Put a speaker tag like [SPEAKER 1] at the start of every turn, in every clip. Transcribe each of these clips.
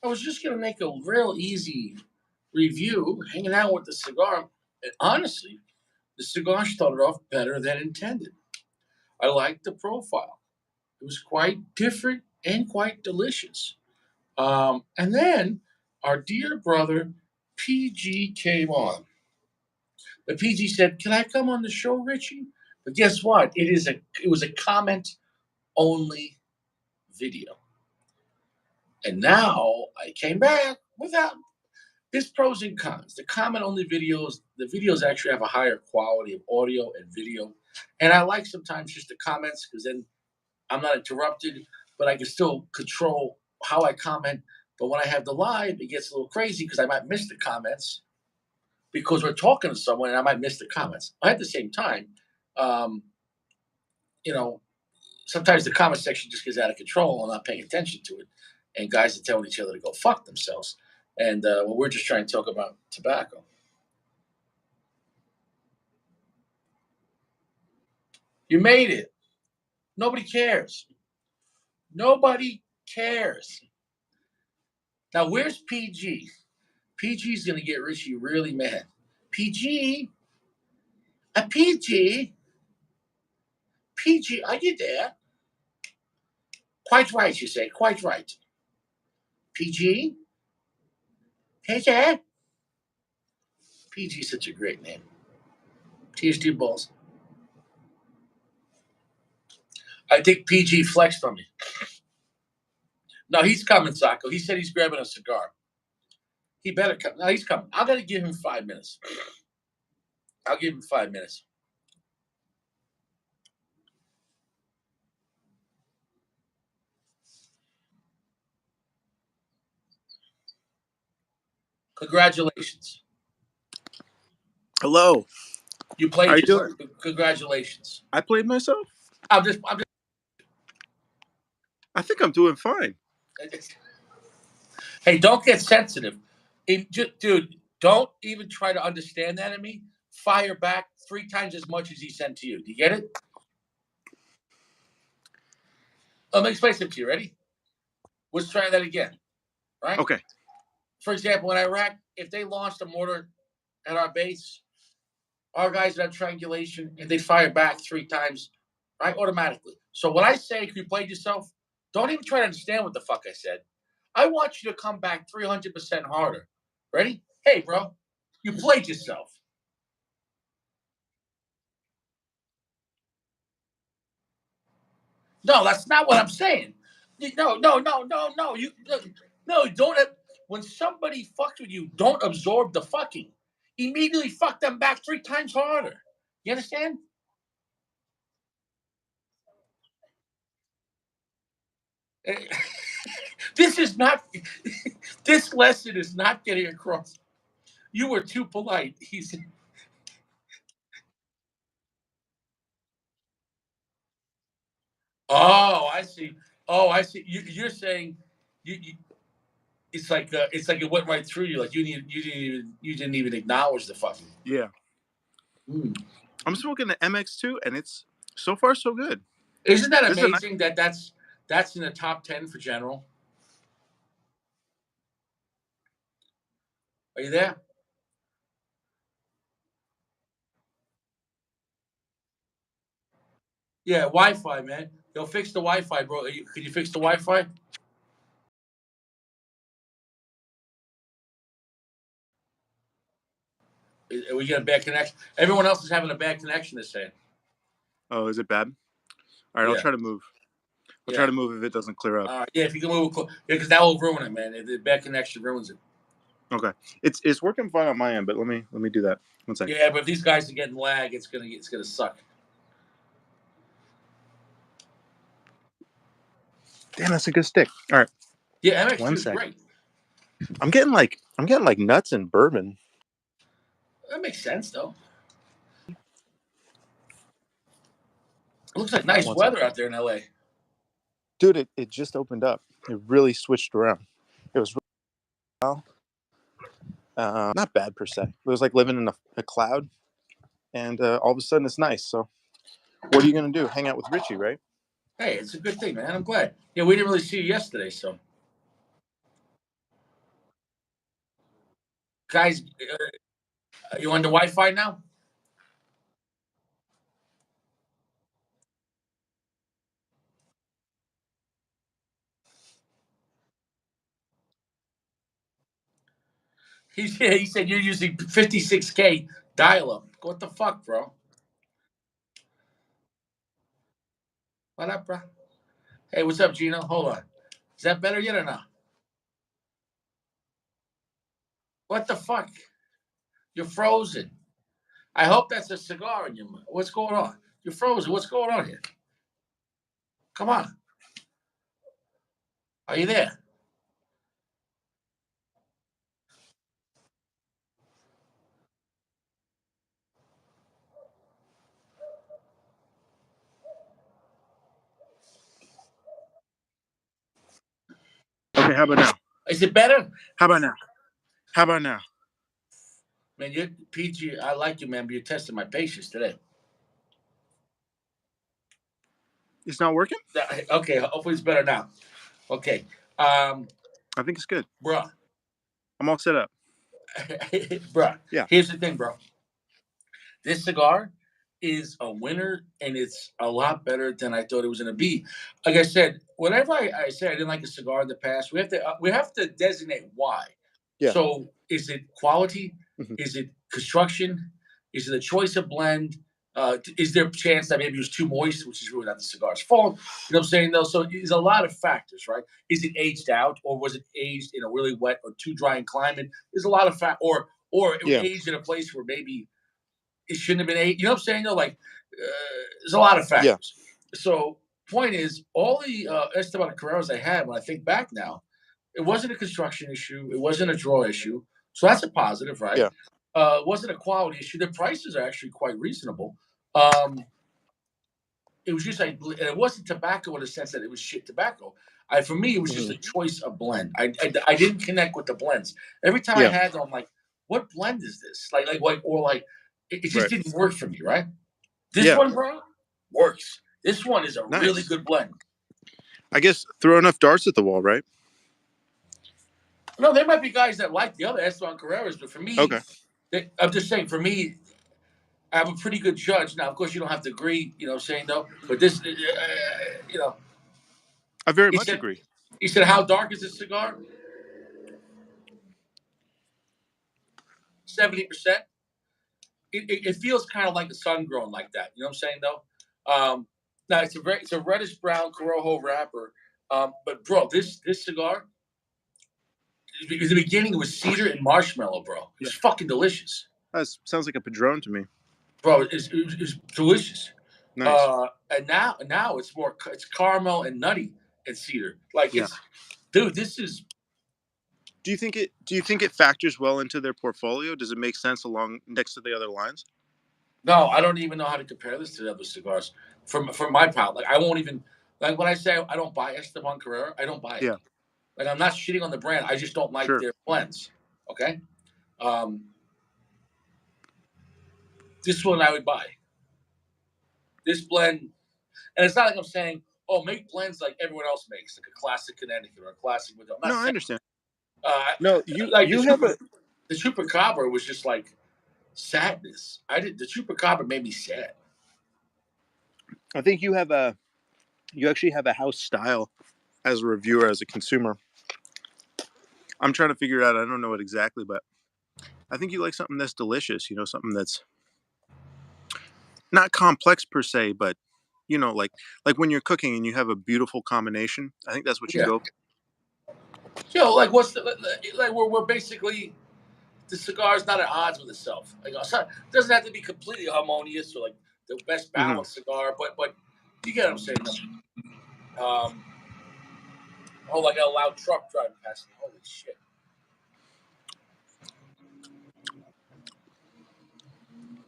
[SPEAKER 1] I was just gonna make a real easy review, hanging out with the cigar. And honestly, the cigar started off better than intended. I liked the profile. It was quite different and quite delicious. And then our dear brother PG came on. The PG said, "Can I come on the show, Richie?" But guess what? It was a comment only video. And now I came back without. There's pros and cons. The comment only videos, the videos actually have a higher quality of audio and video. And I like sometimes just the comments because then I'm not interrupted, but I can still control how I comment. But when I have the live, it gets a little crazy because I might miss the comments because we're talking to someone and I might miss the comments. At the same time, um, you know, sometimes the comment section just gets out of control and I'm not paying attention to it. And guys are telling each other to go fuck themselves. And well, we're just trying to talk about tobacco. You made it. Nobody cares. Nobody cares. Now, where's PG? PG's going to get Richie really mad. PG, PG, PG, are you there? Quite right, you say. Quite right. PG? Hey, Dad. PG's such a great name. TSD balls. I think PG flexed on me. No, he's coming, Sacco. He said he's grabbing a cigar. He better come. No, he's coming. I'm going to give him 5 minutes. I'll give him 5 minutes. Congratulations.
[SPEAKER 2] Hello.
[SPEAKER 1] You played
[SPEAKER 2] How you
[SPEAKER 1] yourself.
[SPEAKER 2] doing?
[SPEAKER 1] Congratulations.
[SPEAKER 2] I played myself?
[SPEAKER 1] I'm just
[SPEAKER 2] I think I'm doing fine.
[SPEAKER 1] Hey, don't get sensitive. Dude, don't even try to understand that in me. Fire back 3 times as much as he sent to you. Do you get it? Let me explain something to you. Ready? Let's try that again. Right?
[SPEAKER 2] Okay.
[SPEAKER 1] For example, in Iraq, if they launched a mortar at our base, our guys would have triangulation and they'd fire back 3 times, right? Automatically. So what I say, if you played yourself, don't even try to understand what the fuck I said. I want you to come back 300% harder. Ready? Hey, bro, you played yourself. No, that's not what I'm saying. No. No, don't. When somebody fucks with you, don't absorb the fucking. Immediately fuck them back 3 times harder. You understand? This is not. This lesson is not getting across. You were too polite. He's. Oh, I see. Oh, I see. You're saying you it's like it went right through you. Like you didn't even acknowledge the fucking.
[SPEAKER 2] Yeah.
[SPEAKER 1] Mm.
[SPEAKER 2] I'm smoking the MX2 and it's so far so good.
[SPEAKER 1] Isn't that
[SPEAKER 2] This is a nice-
[SPEAKER 1] amazing that's in the top 10 for general? Are you there? Yeah, Wi-Fi, man. They'll fix the Wi-Fi, bro. Can you fix the Wi-Fi? Are we getting a bad connection? Everyone else is having a bad connection. They're saying.
[SPEAKER 2] Oh, is it bad? All right,
[SPEAKER 1] Yeah.
[SPEAKER 2] I'll try to move. I'll try to move if it doesn't clear up.
[SPEAKER 1] Yeah, if you can move, because that will ruin it, man. The bad connection ruins it.
[SPEAKER 2] Okay, it's working fine on my end, but let me do that. 1 second.
[SPEAKER 1] Yeah, but if these guys are getting lag, it's gonna suck.
[SPEAKER 2] Damn, that's a good stick. All right.
[SPEAKER 1] Yeah, MX2 is great.
[SPEAKER 2] I'm getting like nuts and bourbon.
[SPEAKER 1] That makes sense, though. It looks like nice weather out there in LA.
[SPEAKER 2] Dude, it just opened up. It really switched around. It was not bad per se. It was like living in a cloud, and all of a sudden it's nice. So, what are you gonna do? Hang out with Richie, right?
[SPEAKER 1] Hey, it's a good thing, man. I'm glad. Yeah, we didn't really see you yesterday, so. Guys, you on the Wi-Fi now? He said you're using 56K dial-up. What the fuck, bro? What up, bro? Hey, what's up, Gino? Hold on. Is that better yet or not? What the fuck? You're frozen. I hope that's a cigar in your mouth. What's going on? You're frozen. What's going on here? Come on. Are you there?
[SPEAKER 2] Okay, how about now?
[SPEAKER 1] Is it better?
[SPEAKER 2] How about now? How about now?
[SPEAKER 1] Man, you PG, I like you, man, but you're testing my patience today.
[SPEAKER 2] It's not working?
[SPEAKER 1] Okay, hopefully it's better now. Okay. Um,
[SPEAKER 2] I think it's good.
[SPEAKER 1] bruh.
[SPEAKER 2] I'm all set up.
[SPEAKER 1] Bruh.
[SPEAKER 2] Yeah.
[SPEAKER 1] Here's the thing, bro. This cigar is a winner, and it's a lot better than I thought it was going to be. Like I said, whenever I say I didn't like a cigar in the past, we have to designate why.
[SPEAKER 2] Yeah.
[SPEAKER 1] So, is it quality?
[SPEAKER 2] Mhm.
[SPEAKER 1] Is it construction? Is it a choice of blend? Is there a chance that maybe it was too moist, which is really not the cigar's fault? You know what I'm saying, though? So, there's a lot of factors, right? Is it aged out, or was it aged in a really wet or too dry in climate? There's a lot of or it was
[SPEAKER 2] Yeah.
[SPEAKER 1] aged in a place where maybe it shouldn't have been eight. You know what I'm saying? Though, like, there's a lot of
[SPEAKER 2] Yeah.
[SPEAKER 1] factors. So, point is, all the Esteban Carreras I had, when I think back now, it wasn't a construction issue. It wasn't a draw issue. So that's a positive, right?
[SPEAKER 2] Yeah.
[SPEAKER 1] It wasn't a quality issue. The prices are actually quite reasonable. Um, it was just like, and it wasn't tobacco in the sense that it was shit tobacco. For me, it was just
[SPEAKER 2] Mhm.
[SPEAKER 1] a choice of blend. I didn't connect with the blends. Every time I
[SPEAKER 2] Yeah.
[SPEAKER 1] had them, I'm like, what blend is this? It just
[SPEAKER 2] Right.
[SPEAKER 1] didn't work for me, right? This
[SPEAKER 2] Yeah.
[SPEAKER 1] one, bro, works. This one is a really
[SPEAKER 2] Nice.
[SPEAKER 1] good blend.
[SPEAKER 2] I guess throw enough darts at the wall, right?
[SPEAKER 1] No, there might be guys that like the other Esteban Carreras, but for me,
[SPEAKER 2] Okay.
[SPEAKER 1] I'm just saying, for me, I have a pretty good judge. Now, of course, you don't have to agree, you know what I'm saying, though, but this, you know,
[SPEAKER 2] I very
[SPEAKER 1] he
[SPEAKER 2] much
[SPEAKER 1] said,
[SPEAKER 2] agree.
[SPEAKER 1] he said, how dark is this cigar? 70%. It feels kind of like the sun grown like that. You know what I'm saying, though? Now, it's a reddish brown Corojo wrapper. But, bro, this cigar, in the beginning, it was cedar and marshmallow, bro. It
[SPEAKER 2] Yeah.
[SPEAKER 1] was fucking delicious.
[SPEAKER 2] That sounds like a padron to me.
[SPEAKER 1] Bro, it's delicious.
[SPEAKER 2] Nice.
[SPEAKER 1] And now it's caramel and nutty and cedar. Like
[SPEAKER 2] Yeah.
[SPEAKER 1] dude, this is
[SPEAKER 2] Do you think it factors well into their portfolio? Does it make sense along next to the other lines?
[SPEAKER 1] no, I don't even know how to compare this to the other cigars from my palate. Like I won't even like when I say I don't buy Esteban Carrera, I don't buy it.
[SPEAKER 2] Yeah.
[SPEAKER 1] Like I'm not shitting on the brand. I just don't like
[SPEAKER 2] Sure.
[SPEAKER 1] their blends. Okay, um, this one I would buy. This blend, and it's not like I'm saying, oh, make blends like everyone else makes, like a classic Connecticut or a classic. I'm not
[SPEAKER 2] No, I
[SPEAKER 1] saying.
[SPEAKER 2] understand.
[SPEAKER 1] Uh,
[SPEAKER 2] No, you
[SPEAKER 1] like
[SPEAKER 2] you have a
[SPEAKER 1] the chupacabra was just like sadness. The chupacabra made me sad.
[SPEAKER 2] I think you actually have a house style as a reviewer, as a consumer. I'm trying to figure it out. I don't know it exactly, but I think you like something that's delicious, something that's not complex per se, but like when you're cooking and you have a beautiful combination. I think that's what you
[SPEAKER 1] Yeah,
[SPEAKER 2] go for.
[SPEAKER 1] like what's like we're basically the cigar is not at odds with itself. Like it doesn't have to be completely harmonious or like the best
[SPEAKER 2] Hmm.
[SPEAKER 1] balanced cigar, but you get what I'm saying. Oh, I got a loud truck driving past me. Holy shit!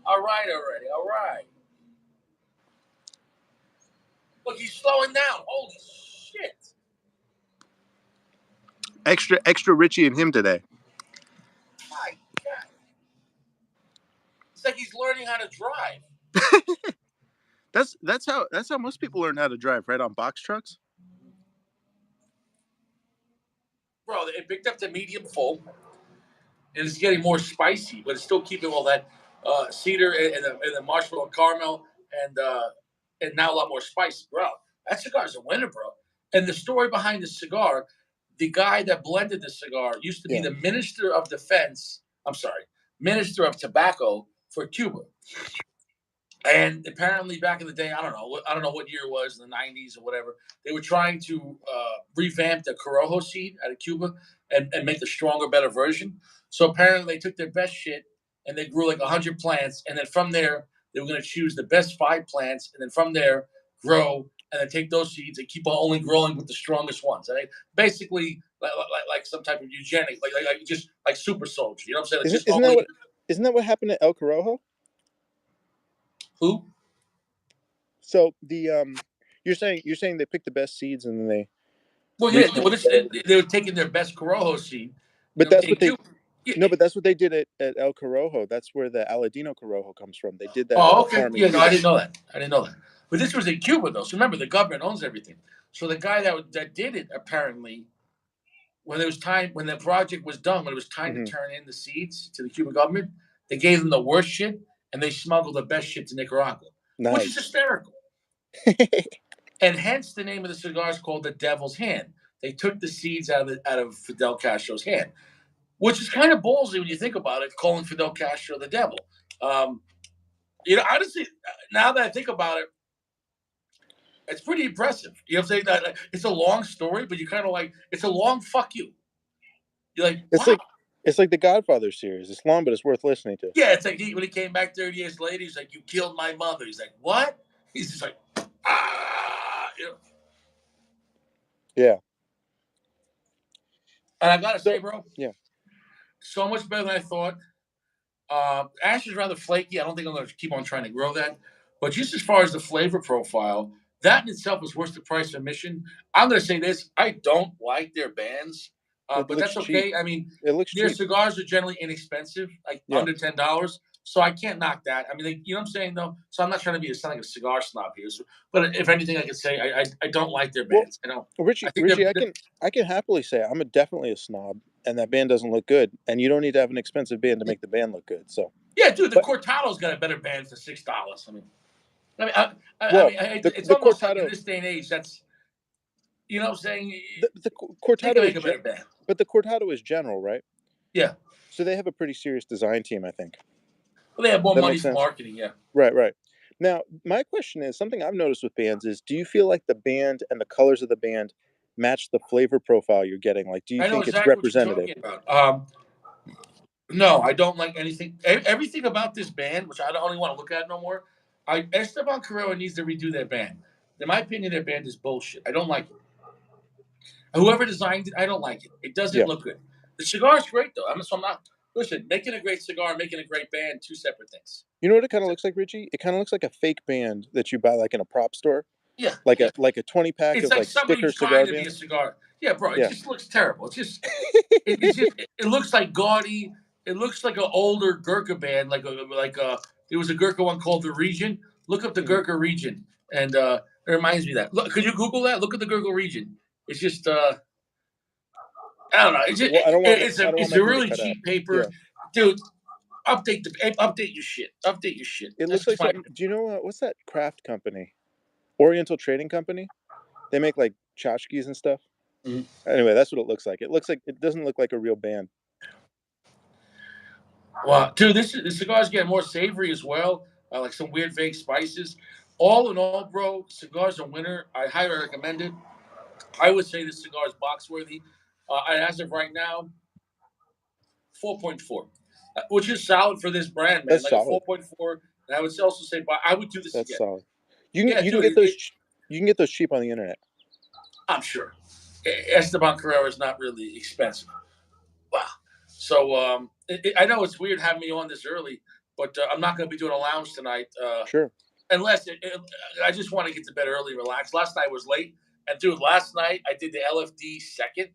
[SPEAKER 1] All right, already. All right. Look, he's slowing down. Holy shit!
[SPEAKER 2] Extra Richie and him today.
[SPEAKER 1] My God, it's like he's learning how to drive,
[SPEAKER 2] That's how most people learn how to drive, right? On box trucks.
[SPEAKER 1] bro. It picked up the medium full. and it's getting more spicy, but it's still keeping all that cedar and the marshmallow caramel and now a lot more spicy, bro. That cigar's a winner, bro. And the story behind the cigar, the guy that blended the cigar used to be
[SPEAKER 2] Yeah.
[SPEAKER 1] the Minister of Defense. I'm sorry, Minister of Tobacco for Cuba. And apparently, back in the day, I don't know what year it was, in the '90s or whatever. They were trying to revamp the Corojo seed out of Cuba and make a stronger, better version. So apparently, they took their best shit and they grew like 100 plants, and then from there, they were going to choose the best 5 plants, and then from there, grow and then take those seeds and keep on only growing with the strongest ones. And they basically like some type of eugenic, like just like super soldier. You know what I'm saying? Like
[SPEAKER 2] Isn't
[SPEAKER 1] just
[SPEAKER 2] isn't that
[SPEAKER 1] only
[SPEAKER 2] what isn't that what happened at El Corojo?
[SPEAKER 1] who?
[SPEAKER 2] So you're saying they picked the best seeds and then they
[SPEAKER 1] Well, yeah. Well,
[SPEAKER 2] replanted those.
[SPEAKER 1] they were taking their best Corojo seed. You
[SPEAKER 2] But
[SPEAKER 1] know,
[SPEAKER 2] that's
[SPEAKER 1] in
[SPEAKER 2] what they
[SPEAKER 1] Cuba. Yeah.
[SPEAKER 2] no, but that's what they did at El Corojo. That's where the Aladino Corojo comes from. They did that at
[SPEAKER 1] Oh,
[SPEAKER 2] a
[SPEAKER 1] okay.
[SPEAKER 2] farm in
[SPEAKER 1] Yeah. No, I
[SPEAKER 2] Cuba.
[SPEAKER 1] didn't know that. I didn't know that. But this was in Cuba, though. So remember, the government owns everything. So the guy that did it apparently, when it was time, when the project was done, when it was time to
[SPEAKER 2] Hmm.
[SPEAKER 1] turn in the seeds to the Cuban government, they gave them the worst shit and they smuggled the best shit to Nicaragua, which is
[SPEAKER 2] Nice.
[SPEAKER 1] hysterical. And hence the name of the cigar is called the Devil's Hand. They took the seeds out of Fidel Castro's hand, which is kind of ballsy when you think about it, calling Fidel Castro the devil. Um, honestly, now that I think about it, it's pretty impressive. You know what I'm saying? That it's a long story, but you kind of like it's a long fuck you. You're like,
[SPEAKER 2] It's
[SPEAKER 1] wow.
[SPEAKER 2] like it's like the Godfather series. It's long, but it's worth listening to.
[SPEAKER 1] Yeah, it's like when he came back 30 years later, he's like, "You killed my mother." He's like, "What?" He's just like, "Ah," you know.
[SPEAKER 2] Yeah.
[SPEAKER 1] And I gotta say,
[SPEAKER 2] So
[SPEAKER 1] bro,
[SPEAKER 2] yeah.
[SPEAKER 1] so much better than I thought. Ash is rather flaky. I don't think I'm going to keep on trying to grow that. But just as far as the flavor profile, that in itself is worth the price of admission. I'm going to say this: I don't like their bands,
[SPEAKER 2] It
[SPEAKER 1] but
[SPEAKER 2] looks
[SPEAKER 1] that's
[SPEAKER 2] cheap.
[SPEAKER 1] okay. I mean,
[SPEAKER 2] It looks
[SPEAKER 1] their
[SPEAKER 2] cheap.
[SPEAKER 1] cigars are generally inexpensive, like
[SPEAKER 2] Yeah.
[SPEAKER 1] under $10. So I can't knock that. I mean, you know what I'm saying, though. So I'm not trying to be sound like a cigar snob here. So, but if anything, I could say I don't like their
[SPEAKER 2] Well,
[SPEAKER 1] bands. You know, I
[SPEAKER 2] Richie,
[SPEAKER 1] think
[SPEAKER 2] Richie, I can happily say definitely a snob, and that band doesn't look good. And you don't need to have an expensive band to make the band look good. So,
[SPEAKER 1] yeah, dude. The
[SPEAKER 2] but
[SPEAKER 1] Cortado's got a better band for $6. I mean, I
[SPEAKER 2] well,
[SPEAKER 1] mean,
[SPEAKER 2] the
[SPEAKER 1] it's
[SPEAKER 2] the
[SPEAKER 1] almost like in
[SPEAKER 2] Cortado,
[SPEAKER 1] this day and age, that's you know what I'm saying.
[SPEAKER 2] the
[SPEAKER 1] They can
[SPEAKER 2] Cortado
[SPEAKER 1] make a better band.
[SPEAKER 2] but the Cortado is general, right?
[SPEAKER 1] Yeah,
[SPEAKER 2] So they have a pretty serious design team, I think.
[SPEAKER 1] well, they have more
[SPEAKER 2] That
[SPEAKER 1] money
[SPEAKER 2] makes
[SPEAKER 1] for
[SPEAKER 2] sense.
[SPEAKER 1] marketing. Yeah,
[SPEAKER 2] Right, right. Now, my question is something I've noticed with bands is do you feel like the band and the colors of the band match the flavor profile you're getting? Like, do you
[SPEAKER 1] I know
[SPEAKER 2] think it's
[SPEAKER 1] exactly what you're
[SPEAKER 2] representative?
[SPEAKER 1] talking about. No, I don't like anything. Everything about this band, which I don't even want to look at no more. Esteban Carrera needs to redo their band. In my opinion, their band is bullshit. I don't like it. Whoever designed it, I don't like it. It doesn't
[SPEAKER 2] Yeah.
[SPEAKER 1] look good. The cigar is great though. I'm not. Listen, making a great cigar, and making a great band, two separate things.
[SPEAKER 2] You know what it kind of looks like, Richie? It kind of looks like a fake band that you buy like in a prop store,
[SPEAKER 1] Yeah,
[SPEAKER 2] like
[SPEAKER 1] yeah.
[SPEAKER 2] a 20 pack
[SPEAKER 1] It's
[SPEAKER 2] of
[SPEAKER 1] like
[SPEAKER 2] like
[SPEAKER 1] somebody
[SPEAKER 2] sticker
[SPEAKER 1] who's trying
[SPEAKER 2] cigar
[SPEAKER 1] to be a
[SPEAKER 2] bands.
[SPEAKER 1] cigar. Yeah, bro. It
[SPEAKER 2] Yeah.
[SPEAKER 1] just looks terrible. It looks like gaudy. It looks like an older Gurkha band, there was a Gurkha one called the Region. Look up the
[SPEAKER 2] Mhm.
[SPEAKER 1] Gurkha Region, and it reminds me of that. Look, could you Google that? Look at the Gurkha Region. It's just I don't know.
[SPEAKER 2] Well, I don't want
[SPEAKER 1] It's
[SPEAKER 2] my
[SPEAKER 1] a
[SPEAKER 2] thing to
[SPEAKER 1] really
[SPEAKER 2] cut out.
[SPEAKER 1] cheap paper,
[SPEAKER 2] Yeah.
[SPEAKER 1] dude. Update your shit. Update your shit.
[SPEAKER 2] It
[SPEAKER 1] That's
[SPEAKER 2] looks
[SPEAKER 1] just
[SPEAKER 2] like
[SPEAKER 1] my
[SPEAKER 2] something. Do you know what's that craft company? Oriental Trading Company. They make like tchotchkes and stuff.
[SPEAKER 1] Mhm.
[SPEAKER 2] Anyway, that's what it looks like. It looks like it doesn't look like a real band.
[SPEAKER 1] Wow, dude, the cigars get more savory as well, like some weird vague spices. All in all, bro, cigars are winner. I highly recommend it. I would say this cigar is box worthy. As of right now, 4.4, which is solid for this brand, man.
[SPEAKER 2] That's
[SPEAKER 1] Like a
[SPEAKER 2] solid.
[SPEAKER 1] 4.4. And I would also say, but I would do this
[SPEAKER 2] That's
[SPEAKER 1] again.
[SPEAKER 2] solid.
[SPEAKER 1] Yeah,
[SPEAKER 2] You can
[SPEAKER 1] dude,
[SPEAKER 2] get those you can get those cheap on the internet.
[SPEAKER 1] I'm sure. Esteban Carrera is not really expensive. Wow. So I know it's weird having me on this early, but I'm not going to be doing a lounge tonight.
[SPEAKER 2] Sure.
[SPEAKER 1] Unless I just want to get to bed early and relax. Last night was late, and dude, last night I did the LFD second.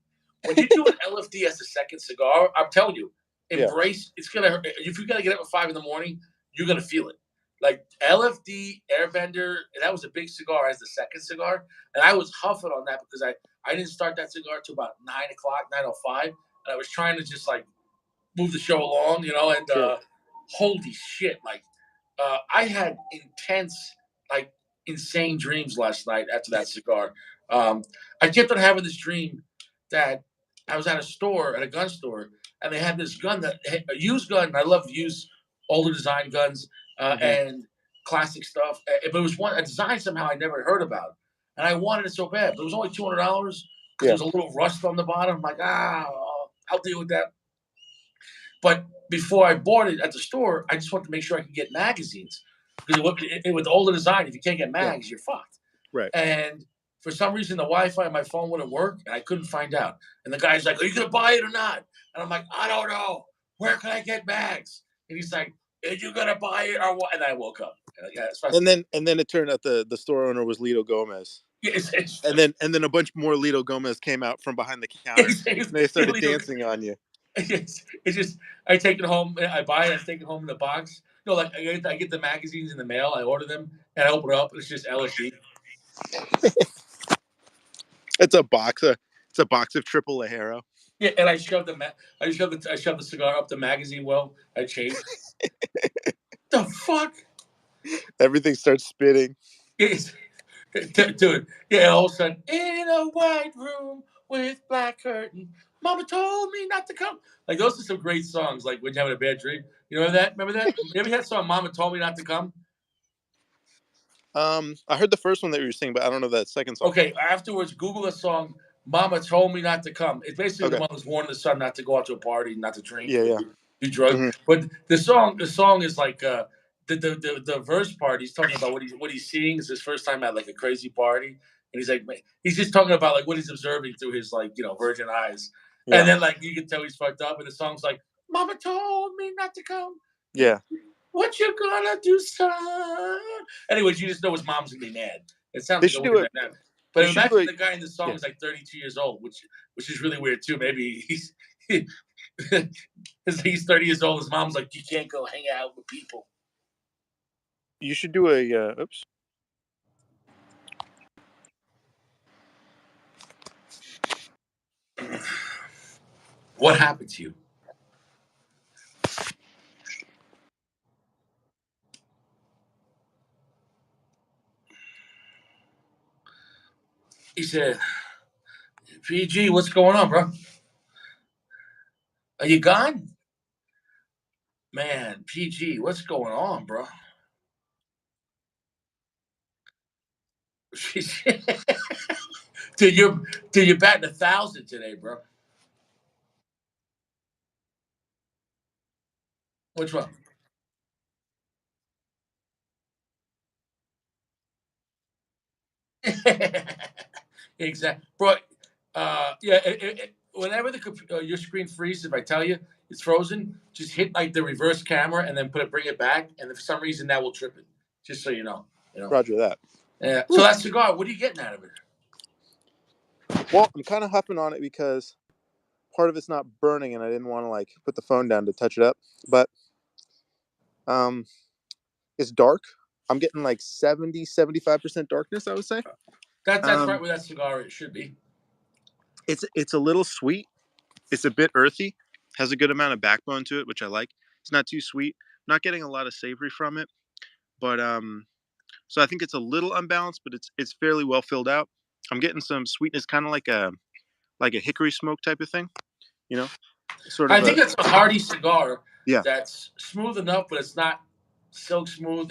[SPEAKER 1] When you do an LFD as a second cigar, I'm telling you,
[SPEAKER 2] Yeah.
[SPEAKER 1] embrace. It's gonna hurt. If you gotta get up at 5 in the morning, you're gonna feel it. Like LFD Airbender, that was a big cigar as the second cigar, and I was huffing on that because I didn't start that cigar till about 9 o'clock, 9:05, and I was trying to just like move the show along, and
[SPEAKER 2] Sure.
[SPEAKER 1] holy shit, like I had intense, like insane dreams last night after that cigar. Um, I kept on having this dream that I was at a gun store, and they had this gun a used gun. And I love used older design guns
[SPEAKER 2] Hmm.
[SPEAKER 1] and classic stuff. But it was a design somehow I never heard about, and I wanted it so bad. But it was only $200 because there
[SPEAKER 2] Yeah.
[SPEAKER 1] was a little rust on the bottom. I'm like, I'll deal with that. But before I bought it at the store, I just wanted to make sure I could get magazines because with the older design, if you can't get
[SPEAKER 2] Yeah.
[SPEAKER 1] mags, you're fucked.
[SPEAKER 2] Right.
[SPEAKER 1] And for some reason, the Wi-Fi on my phone wouldn't work, and I couldn't find out. And the guy's like, "Are you gonna buy it or not?" And I'm like, "I don't know. Where can I get mags?" And he's like, "Are you gonna buy it or what?" And I woke up. And yeah,
[SPEAKER 2] And then it turned out the store owner was Lito Gomez.
[SPEAKER 1] it's,
[SPEAKER 2] And then a bunch more Lito Gomez came out from behind the counter, and they started
[SPEAKER 1] really
[SPEAKER 2] dancing on you.
[SPEAKER 1] it's just I take it home. I buy it. I take it home in the box. Like I get the magazines in the mail. I order them and I open it up. It's just LSD.
[SPEAKER 2] It's a box of triple Lajero.
[SPEAKER 1] Yeah, and I shove the cigar up the magazine well. I chafe. The fuck
[SPEAKER 2] Everything starts spitting.
[SPEAKER 1] is dude? Yeah, all of a sudden in a white room with black curtain. Mama told me not to come. Like those are some great songs. Like when you're having a bad dream. You know that? Remember that? You ever that song? Mama told me not to come.
[SPEAKER 2] I heard the first one that you were singing, but I don't know that second song.
[SPEAKER 1] Okay, afterwards, Google the song "Mama Told Me Not to Come." It's basically the
[SPEAKER 2] Okay.
[SPEAKER 1] mother's warning the son not to go out to a party, not to drink
[SPEAKER 2] Yeah,
[SPEAKER 1] or
[SPEAKER 2] yeah.
[SPEAKER 1] do drugs.
[SPEAKER 2] Hmm.
[SPEAKER 1] But the song is like the verse part. He's talking about what he's seeing is his first time at like a crazy party, and he's like he's just talking about like what he's observing through his like virgin eyes, and
[SPEAKER 2] Yeah,
[SPEAKER 1] then like you can tell he's fucked up, and the song's like "Mama told me not to come."
[SPEAKER 2] yeah.
[SPEAKER 1] What you gonna do, son? Anyways, you just know his mom's gonna be mad. It sounds
[SPEAKER 2] They
[SPEAKER 1] like a
[SPEAKER 2] should
[SPEAKER 1] weird
[SPEAKER 2] do it.
[SPEAKER 1] dynamic.
[SPEAKER 2] You
[SPEAKER 1] But
[SPEAKER 2] should do
[SPEAKER 1] imagine
[SPEAKER 2] it.
[SPEAKER 1] the guy in the song
[SPEAKER 2] Yeah.
[SPEAKER 1] is like 32 years old, which is really weird too. Maybe he's 30 years old. His mom's like, you can't go hang out with people.
[SPEAKER 2] You should do a. Oops.
[SPEAKER 1] What happened to you? He said, PG, what's going on, bro? Are you gone? Man, PG, what's going on, bro? dude, you're batting 1,000 today, bro. Which one? Exactly, bro. Yeah. Whenever your screen freezes, if I tell you it's frozen, just hit like the reverse camera and then bring it back, and if for some reason that will trip it. Just so you know. You know.
[SPEAKER 2] Roger that.
[SPEAKER 1] Yeah. So
[SPEAKER 2] Whew.
[SPEAKER 1] that cigar, what are you getting out of it?
[SPEAKER 2] Well, I'm kind of huffing on it because part of it's not burning, and I didn't want to like put the phone down to touch it up. But um, it's dark. I'm getting like 70, 75% darkness, I would say.
[SPEAKER 1] That's right
[SPEAKER 2] Um,
[SPEAKER 1] where that cigar it should be.
[SPEAKER 2] it's a little sweet. It's a bit earthy. Has a good amount of backbone to it, which I like. It's not too sweet. Not getting a lot of savory from it, but so I think it's a little unbalanced, but it's fairly well filled out. I'm getting some sweetness, kind of like a hickory smoke type of thing. You know, sort
[SPEAKER 1] I
[SPEAKER 2] of
[SPEAKER 1] think
[SPEAKER 2] a
[SPEAKER 1] it's a hearty cigar
[SPEAKER 2] yeah.
[SPEAKER 1] that's smooth enough, but it's not so smooth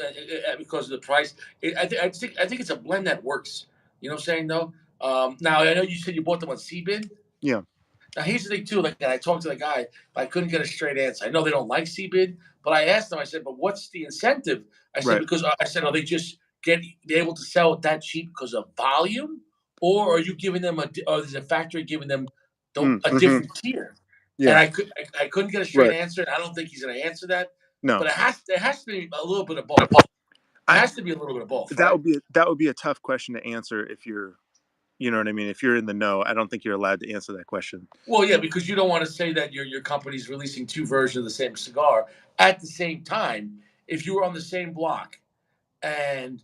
[SPEAKER 1] because of the price. I think it's a blend that works. You know what I'm saying? Though. Now I know you said you bought them on CBID.
[SPEAKER 2] Yeah.
[SPEAKER 1] Now here's the thing too. Like I talked to the guy, but I couldn't get a straight answer. I know they don't like CBID, but I asked them. I said, "But what's the incentive?" I said,
[SPEAKER 2] Right.
[SPEAKER 1] "Because I said, are they just able to sell it that cheap because of volume, or are you giving them or is the factory giving them a
[SPEAKER 2] Mm-hmm.
[SPEAKER 1] different tier?" And
[SPEAKER 2] Yeah.
[SPEAKER 1] I couldn't get a straight
[SPEAKER 2] Right.
[SPEAKER 1] answer. And I don't think he's going to answer that.
[SPEAKER 2] No.
[SPEAKER 1] But it has to be a little bit of both. It
[SPEAKER 2] I
[SPEAKER 1] has to be a little bit of both,
[SPEAKER 2] that
[SPEAKER 1] right?
[SPEAKER 2] would be a tough question to answer if you're you know what I mean. If you're in the know, I don't think you're allowed to answer that question.
[SPEAKER 1] Well, yeah, because you don't want to say that your company's releasing two versions of the same cigar at the same time. If you were on the same block and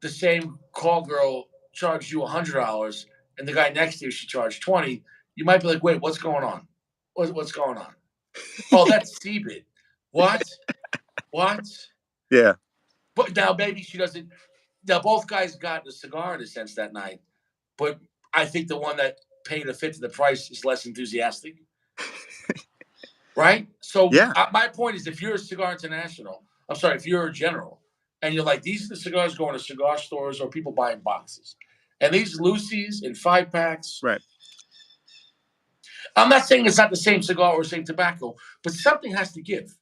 [SPEAKER 1] the same call girl charged you $100 and the guy next to you she charged 20, you might be like, wait, what's going on? What's going on? Oh, that's Seabit. What? What?
[SPEAKER 2] Yeah,
[SPEAKER 1] But now maybe she doesn't. Now both guys got a cigar in a sense that night, but I think the one that paid a fifth of the price is less enthusiastic, right? So
[SPEAKER 2] yeah,
[SPEAKER 1] my point is, if you're a Cigar International, I'm sorry, if you're a General, and you're like, these are the cigars going to cigar stores or people buying boxes, and these Lucy's in 5 packs.
[SPEAKER 2] right.
[SPEAKER 1] I'm not saying it's not the same cigar or same tobacco, but something has to give.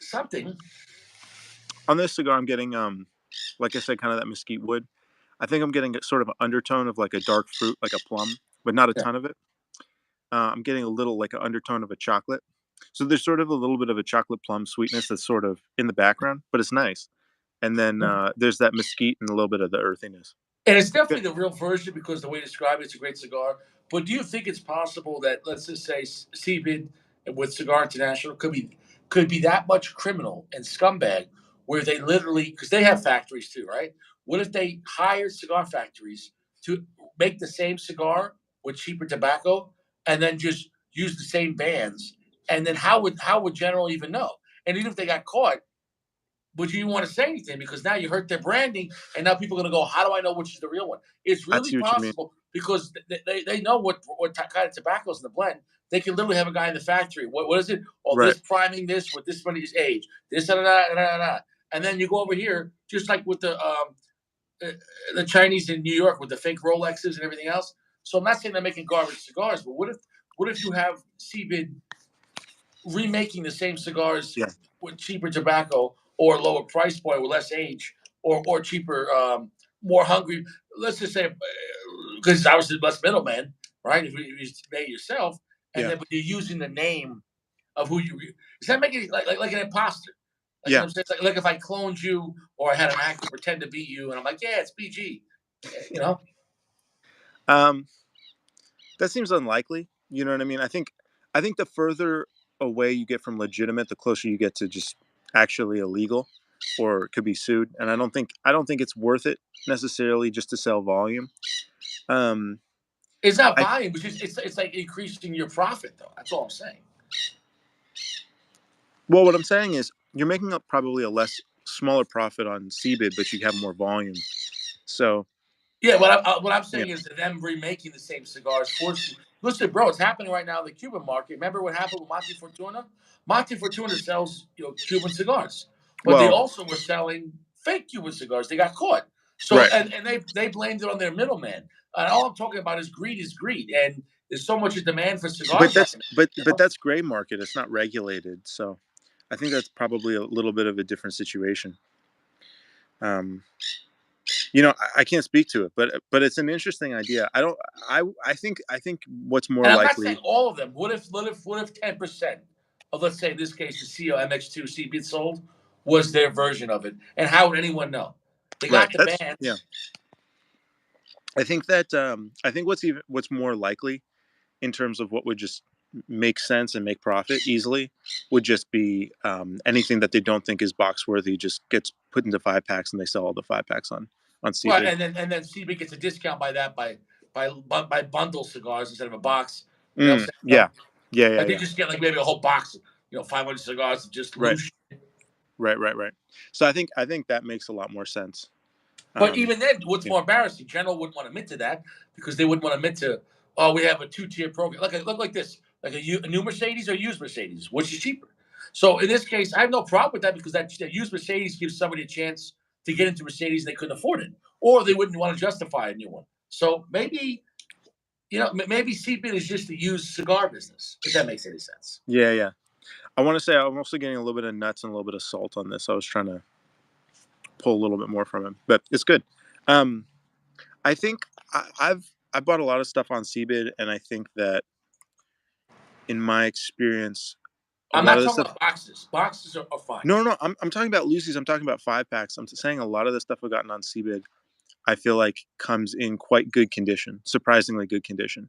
[SPEAKER 1] Something.
[SPEAKER 2] On this cigar, I'm getting like I said, kind of that mesquite wood. I think I'm getting sort of an undertone of like a dark fruit, like a plum, but not a
[SPEAKER 1] Yeah.
[SPEAKER 2] ton of it. I'm getting a little like an undertone of a chocolate. So there's sort of a little bit of a chocolate plum sweetness that's sort of in the background, but it's nice. And then there's that mesquite and a little bit of the earthiness.
[SPEAKER 1] And it's
[SPEAKER 2] Good.
[SPEAKER 1] definitely the real version because the way you describe it, it's a great cigar. But do you think it's possible that, let's just say, CBID with Cigar International could be that much criminal and scumbag where they literally, because they have factories too, right? What if they hired cigar factories to make the same cigar with cheaper tobacco and then just use the same bands? And then how would General even know? And even if they got caught, but you didn't want to say anything because now you hurt their branding, and now people are going to go, "How do I know which is the real one?" It's
[SPEAKER 2] I
[SPEAKER 1] really
[SPEAKER 2] see what you mean.
[SPEAKER 1] possible because they know what kind of tobacco is in the blend. They can literally have a guy in the factory. What is it? Oh,
[SPEAKER 2] Right.
[SPEAKER 1] this priming this with this money is age. This da, da, da, da, da, da. And then you go over here, just like with uh, the Chinese in New York with the fake Rolexes and everything else. So I'm not saying they're making garbage cigars, but what if you have CBID remaking the same cigars
[SPEAKER 2] Yeah.
[SPEAKER 1] with cheaper tobacco or lower price point with less age or cheaper, more hungry. Let's just say because obviously less middleman, right? If you made it yourself, and
[SPEAKER 2] Yeah.
[SPEAKER 1] then but you're using the name of who you. Does that make it like an imposter? Like you know
[SPEAKER 2] Yeah.
[SPEAKER 1] what I'm saying? It's like if I cloned you or I had an actor pretend to be you, and I'm like, yeah, it's BG. You know,
[SPEAKER 2] Um, that seems unlikely. You know what I mean? I think the further away you get from legitimate, the closer you get to just actually illegal or could be sued. And I don't think it's worth it necessarily just to sell volume. Um,
[SPEAKER 1] it's not
[SPEAKER 2] I
[SPEAKER 1] volume, but it's like increasing your profit though. That's all I'm saying.
[SPEAKER 2] Well, what I'm saying is you're making up probably a less smaller profit on CBID, but you have more volume. So
[SPEAKER 1] Yeah, what I'm
[SPEAKER 2] yeah,
[SPEAKER 1] saying is that them remaking the same cigars forced you. Listen, bro, it's happening right now in the Cuban market. Remember what happened with Monte Fortuna? Monte Fortuna sells Cuban cigars, but they
[SPEAKER 2] well,
[SPEAKER 1] also were selling fake Cuban cigars. They got caught. So
[SPEAKER 2] right.
[SPEAKER 1] and they blamed it on their middleman. And all I'm talking about is greed, and there's so much demand for
[SPEAKER 2] But
[SPEAKER 1] cigars right
[SPEAKER 2] that's
[SPEAKER 1] now.
[SPEAKER 2] but that's gray market. It's not regulated, so I think that's probably a little bit of a different situation. Um, I can't speak to it, but it's an interesting idea. I don't. I think what's more
[SPEAKER 1] And I'm not saying
[SPEAKER 2] likely.
[SPEAKER 1] all of them. What if 10% of, let's say in this case the CO MX2 CB sold was their version of it? And how would anyone know? They
[SPEAKER 2] Right.
[SPEAKER 1] got the
[SPEAKER 2] That's yeah.
[SPEAKER 1] bands.
[SPEAKER 2] I think what's more likely in terms of what would just make sense and make profit easily would just be anything that they don't think is box worthy just gets put into 5 packs and they sell all the 5 packs on
[SPEAKER 1] Well,
[SPEAKER 2] CBID.
[SPEAKER 1] and then CB gets a discount by that by bundle cigars instead of a box. You know what I'm saying?
[SPEAKER 2] Yeah, yeah, yeah,
[SPEAKER 1] Like they
[SPEAKER 2] yeah.
[SPEAKER 1] just get like maybe a whole box, 500 cigars and just
[SPEAKER 2] Right,
[SPEAKER 1] loose.
[SPEAKER 2] right, right, right. So I think that makes a lot more sense.
[SPEAKER 1] But
[SPEAKER 2] Um,
[SPEAKER 1] even then, what's
[SPEAKER 2] yeah.
[SPEAKER 1] more embarrassing? General wouldn't want to admit to that because they wouldn't want to admit to, oh, we have a two-tier program. Look like this, like a new Mercedes or used Mercedes, which is cheaper. So in this case, I have no problem with that because that used Mercedes gives somebody a chance to get into Mercedes and they couldn't afford it, or they wouldn't want to justify a new one. So maybe maybe CPIN is just the used cigar business, if that makes any sense.
[SPEAKER 2] Yeah, yeah. I want to say I'm also getting a little bit of nuts and a little bit of salt on this. I was trying to pull a little bit more from him, but it's good. Um, I think I bought a lot of stuff on CBID, and I think that in my experience, a
[SPEAKER 1] I'm
[SPEAKER 2] lot
[SPEAKER 1] not
[SPEAKER 2] of this
[SPEAKER 1] talking
[SPEAKER 2] stuff.
[SPEAKER 1] about boxes. Boxes are fine.
[SPEAKER 2] No, no, I'm talking about Lucy's. I'm talking about 5 packs. I'm saying a lot of the stuff I've gotten on CBID, I feel like comes in quite good condition, surprisingly good condition.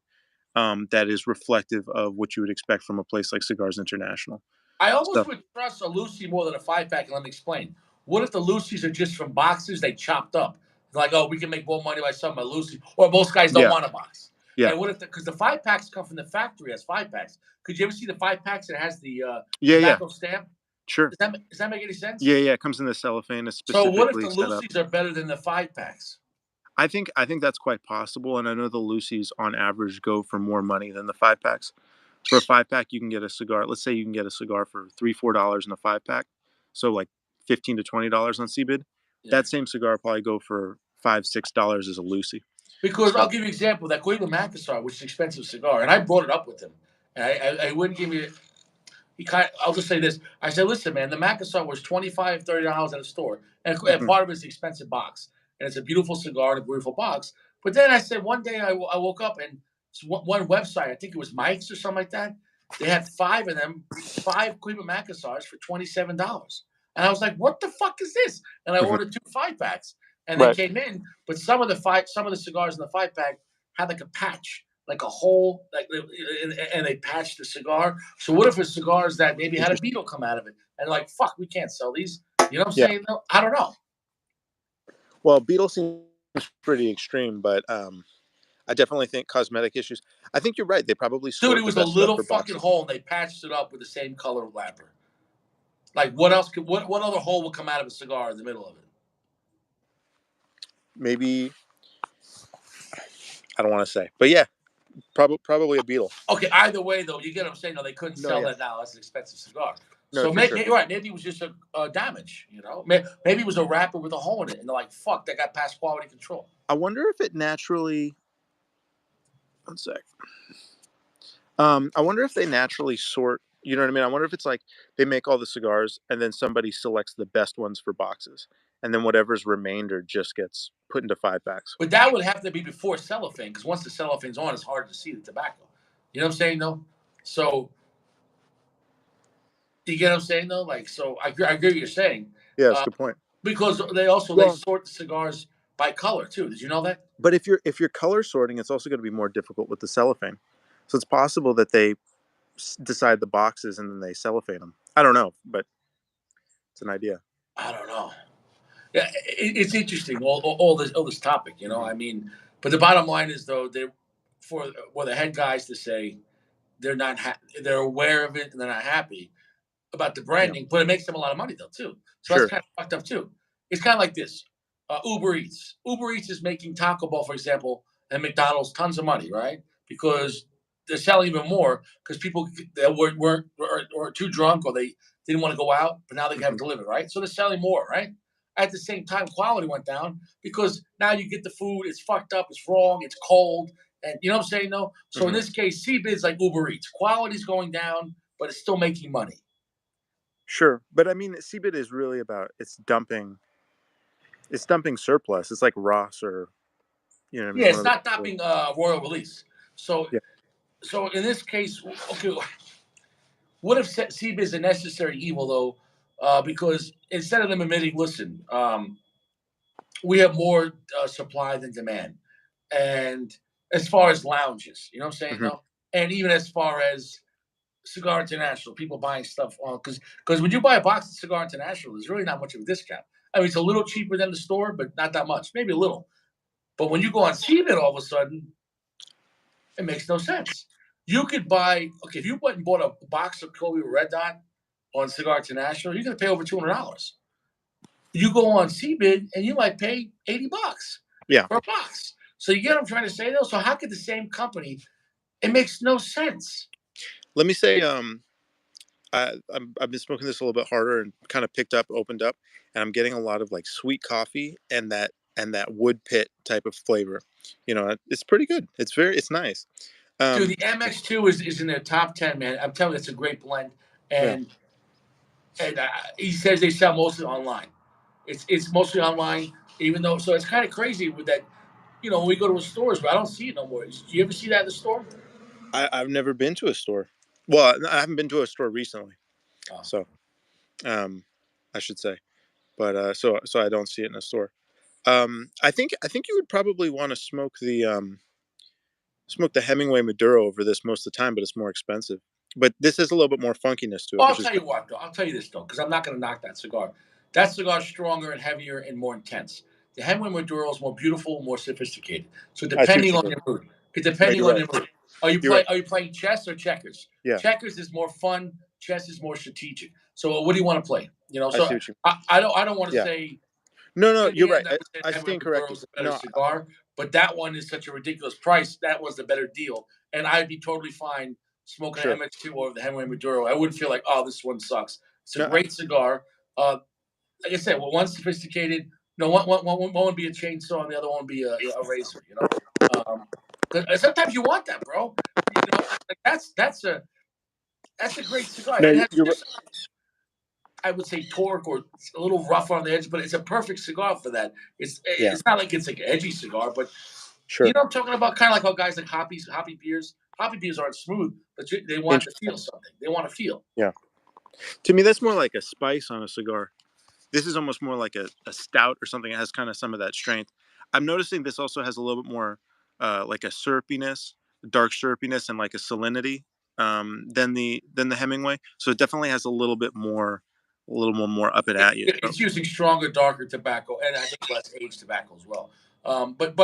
[SPEAKER 2] That is reflective of what you would expect from a place like Cigars International.
[SPEAKER 1] I almost
[SPEAKER 2] So
[SPEAKER 1] would trust a Lucy more than a 5 pack, and let me explain. What if the Lucy's are just from boxes they chopped up? Like, oh, we can make more money by selling a Lucy, or most guys don't
[SPEAKER 2] yeah,
[SPEAKER 1] want a box.
[SPEAKER 2] Yeah.
[SPEAKER 1] And what if because the 5 packs come from the factory as 5 packs? Could you ever see the 5 packs that has the
[SPEAKER 2] Yeah, yeah.
[SPEAKER 1] tobacco stamp?
[SPEAKER 2] Sure.
[SPEAKER 1] Does that make any sense?
[SPEAKER 2] Yeah, yeah. It comes in the cellophane. It's
[SPEAKER 1] So what if
[SPEAKER 2] specifically
[SPEAKER 1] the
[SPEAKER 2] set up.
[SPEAKER 1] Lucy's are better than the 5 packs?
[SPEAKER 2] I think that's quite possible, and I know the Lucy's on average go for more money than the 5 packs. For a 5 pack, you can get a cigar. Let's say you can get a cigar for $3, $4 in a 5 pack, so like $15 to $20 on CBID.
[SPEAKER 1] Yeah.
[SPEAKER 2] That same cigar probably go for $5, $6 as a Lucy.
[SPEAKER 1] Because I'll
[SPEAKER 2] So,
[SPEAKER 1] give you an example that Guido Macassar, which is an expensive cigar, and I brought it up with him, and I wouldn't give me. He kind. I'll just say this. I said, listen, man, the Macassar was $25, $30 at a store, and
[SPEAKER 2] mhm,
[SPEAKER 1] part of it's the expensive box, and it's a beautiful cigar and a beautiful box. But then I said one day I woke up and one website, I think it was Mike's or something like that. They had 5 of them, 5 Guido Macassars for $27, and I was like, what the fuck is this? And I
[SPEAKER 2] mhm.
[SPEAKER 1] ordered 2 5 packs, and they
[SPEAKER 2] Right.
[SPEAKER 1] came in. But some of the cigars in the 5 pack had like a patch, like a hole, like and they patched the cigar. So what if it's cigars that maybe had a
[SPEAKER 2] Interesting.
[SPEAKER 1] beetle come out of it and like fuck, we can't sell these. You know what I'm
[SPEAKER 2] Yeah.
[SPEAKER 1] saying? No, I don't know,
[SPEAKER 2] Well, Beetle seems pretty extreme, but I definitely think cosmetic issues. I think you're right. They probably
[SPEAKER 1] dude. It
[SPEAKER 2] sort the
[SPEAKER 1] was a
[SPEAKER 2] best stuff
[SPEAKER 1] little
[SPEAKER 2] for
[SPEAKER 1] fucking
[SPEAKER 2] boxes.
[SPEAKER 1] hole and they patched it up with the same color wrapper. Like what else could what other hole would come out of a cigar in the middle of it?
[SPEAKER 2] Maybe I don't want to say, but yeah, probably a Beetle.
[SPEAKER 1] Okay, either way though, you get what I'm saying. No, they couldn't
[SPEAKER 2] No,
[SPEAKER 1] sell
[SPEAKER 2] yeah,
[SPEAKER 1] that now. That's an expensive cigar.
[SPEAKER 2] no,
[SPEAKER 1] So
[SPEAKER 2] for sure.
[SPEAKER 1] maybe you're right. Maybe it was just a damage. You know, maybe it was a wrapper with a hole in it, and they're like, "Fuck, that got past quality control."
[SPEAKER 2] I wonder if it naturally. One sec. I wonder if they naturally sort. You know what I mean? I wonder if it's like they make all the cigars and then somebody selects the best ones for boxes, and then whatever's remainder just gets put into 5 packs.
[SPEAKER 1] But that would have to be before cellophane, because once the cellophane's on, it's hard to see the tobacco. You know what I'm saying, though? So you get what I'm saying, though. Like, so I agree what you're saying,
[SPEAKER 2] Yeah, that's a
[SPEAKER 1] uh,
[SPEAKER 2] good point.
[SPEAKER 1] because they
[SPEAKER 2] Well,
[SPEAKER 1] sort the cigars by color too. Did you know that?
[SPEAKER 2] but if you're color sorting, it's also going to be more difficult with the cellophane. So it's possible that they decide the boxes and then they cellophane them. I don't know, but it's an idea.
[SPEAKER 1] I don't know. Yeah, it's interesting. All this topic. You know,
[SPEAKER 2] Hmm.
[SPEAKER 1] I mean, but the bottom line is though they're for the head guys to say they're aware of it and they're not happy about the
[SPEAKER 2] Yeah,
[SPEAKER 1] branding, but it makes them a lot of money though too. So that's
[SPEAKER 2] sure.
[SPEAKER 1] kind of fucked up too. It's kind of like this: Uber Eats. Uber Eats is making Taco Bell, for example, and McDonald's tons of money, right? Because they're selling even more because people that weren't or too drunk or they didn't want to go out, but now they can have
[SPEAKER 2] Hmm.
[SPEAKER 1] it delivered, right? So they're selling more, right? At the same time, quality went down because now you get the food, it's fucked up, it's wrong, it's cold, and you know what I'm saying? No. So in
[SPEAKER 2] Hmm.
[SPEAKER 1] this case, CBID's like Uber Eats. Quality's going down, but it's still making money.
[SPEAKER 2] Sure, but I mean, CBIT is really about it's dumping. It's dumping surplus. It's like Ross or you know what I
[SPEAKER 1] Yeah,
[SPEAKER 2] mean, one
[SPEAKER 1] it's
[SPEAKER 2] of the
[SPEAKER 1] not
[SPEAKER 2] big.
[SPEAKER 1] stopping royal release. So,
[SPEAKER 2] Yeah,
[SPEAKER 1] so in this case, okay, what if CB is a necessary evil though? Because instead of them admitting, listen, we have more supply than demand, and as far as lounges, you know what I'm saying,
[SPEAKER 2] hmm,
[SPEAKER 1] though, and even as far as Cigar International, people buying stuff on because when you buy a box of Cigar International, there's really not much of a discount. I mean, it's a little cheaper than the store, but not that much, maybe a little. But when you go on CBIT, all of a sudden, it makes no sense. You could buy okay if you went and bought a box of Kobe Red Dot on Cigar International, you're gonna pay over $200. You go on CBID and you might pay $80
[SPEAKER 2] yeah.
[SPEAKER 1] for a box. So you get what I'm trying to say though. So how could the same company? It makes no sense.
[SPEAKER 2] Let me say, I've been smoking this a little bit harder and kind of picked up, opened up, and I'm getting a lot of like sweet coffee and that wood pit type of flavor. It's pretty good. It's nice.
[SPEAKER 1] Dude,
[SPEAKER 2] Um,
[SPEAKER 1] the MX2 is in their top 10, man. I'm telling you, it's a great blend.
[SPEAKER 2] yeah,
[SPEAKER 1] And he says they sell mostly online. It's mostly online, even though so it's kind of crazy with that. You know, when we go to the stores, but I don't see it no more. Do you ever see that in the store?
[SPEAKER 2] I've never been to a store. Well, I haven't been to a store recently,
[SPEAKER 1] Oh.
[SPEAKER 2] so um, I should say, but so I don't see it in a store. I think you would probably want to smoke the Hemingway Maduro over this most of the time, but it's more expensive. But this has a little bit more funkiness to it,
[SPEAKER 1] Well, I'll
[SPEAKER 2] which is
[SPEAKER 1] tell
[SPEAKER 2] good.
[SPEAKER 1] you what, though. I'll tell you this, though, because I'm not going to knock that cigar. That cigar's stronger and heavier and more intense. The Hemingway Maduro is more beautiful, more sophisticated. So
[SPEAKER 2] I see what
[SPEAKER 1] depending
[SPEAKER 2] you
[SPEAKER 1] on
[SPEAKER 2] mean.
[SPEAKER 1] your mood.
[SPEAKER 2] No,
[SPEAKER 1] depending
[SPEAKER 2] you're
[SPEAKER 1] on
[SPEAKER 2] right.
[SPEAKER 1] your mood. Are you
[SPEAKER 2] You're right.
[SPEAKER 1] playing chess or checkers?
[SPEAKER 2] Yeah,
[SPEAKER 1] Checkers is more fun. Chess is more strategic. So what do you want to play?
[SPEAKER 2] I
[SPEAKER 1] So
[SPEAKER 2] see what you.
[SPEAKER 1] I don't want to
[SPEAKER 2] Yeah.
[SPEAKER 1] say
[SPEAKER 2] No, no,
[SPEAKER 1] in
[SPEAKER 2] you're
[SPEAKER 1] the
[SPEAKER 2] right.
[SPEAKER 1] end I would say
[SPEAKER 2] I
[SPEAKER 1] Hemingway
[SPEAKER 2] stand
[SPEAKER 1] Maduro
[SPEAKER 2] corrected.
[SPEAKER 1] is the better
[SPEAKER 2] No,
[SPEAKER 1] cigar, but that one is such a ridiculous price. That was the better deal, and I'd be totally fine smoking an
[SPEAKER 2] sure.
[SPEAKER 1] MX2 over the Hemingway Maduro. I wouldn't feel like, oh, this one sucks. It's a
[SPEAKER 2] No,
[SPEAKER 1] great cigar. Like I said, well, one's sophisticated. One would be a chainsaw, and the other one would be a razor. 'Cause sometimes you want that, bro. Like that's a great cigar.
[SPEAKER 2] no,
[SPEAKER 1] It has
[SPEAKER 2] you're
[SPEAKER 1] just, I would say, torque or it's a little rough on the edge, but it's a perfect cigar for that.
[SPEAKER 2] yeah,
[SPEAKER 1] It's not like it's like an edgy cigar, but
[SPEAKER 2] sure.
[SPEAKER 1] I'm talking about kind of like how guys like hoppy beers. Hoppy beers aren't smooth, but they want to
[SPEAKER 2] Interesting.
[SPEAKER 1] feel something. They want to feel.
[SPEAKER 2] Yeah. To me, that's more like a spice on a cigar. This is almost more like a stout or something that has kind of some of that strength. I'm noticing this also has a little bit more like a syrupiness, dark syrupiness, and like a salinity than the Hemingway. So it definitely has a little more up and at you. So
[SPEAKER 1] It's using stronger, darker tobacco, and I think less aged tobacco as well. But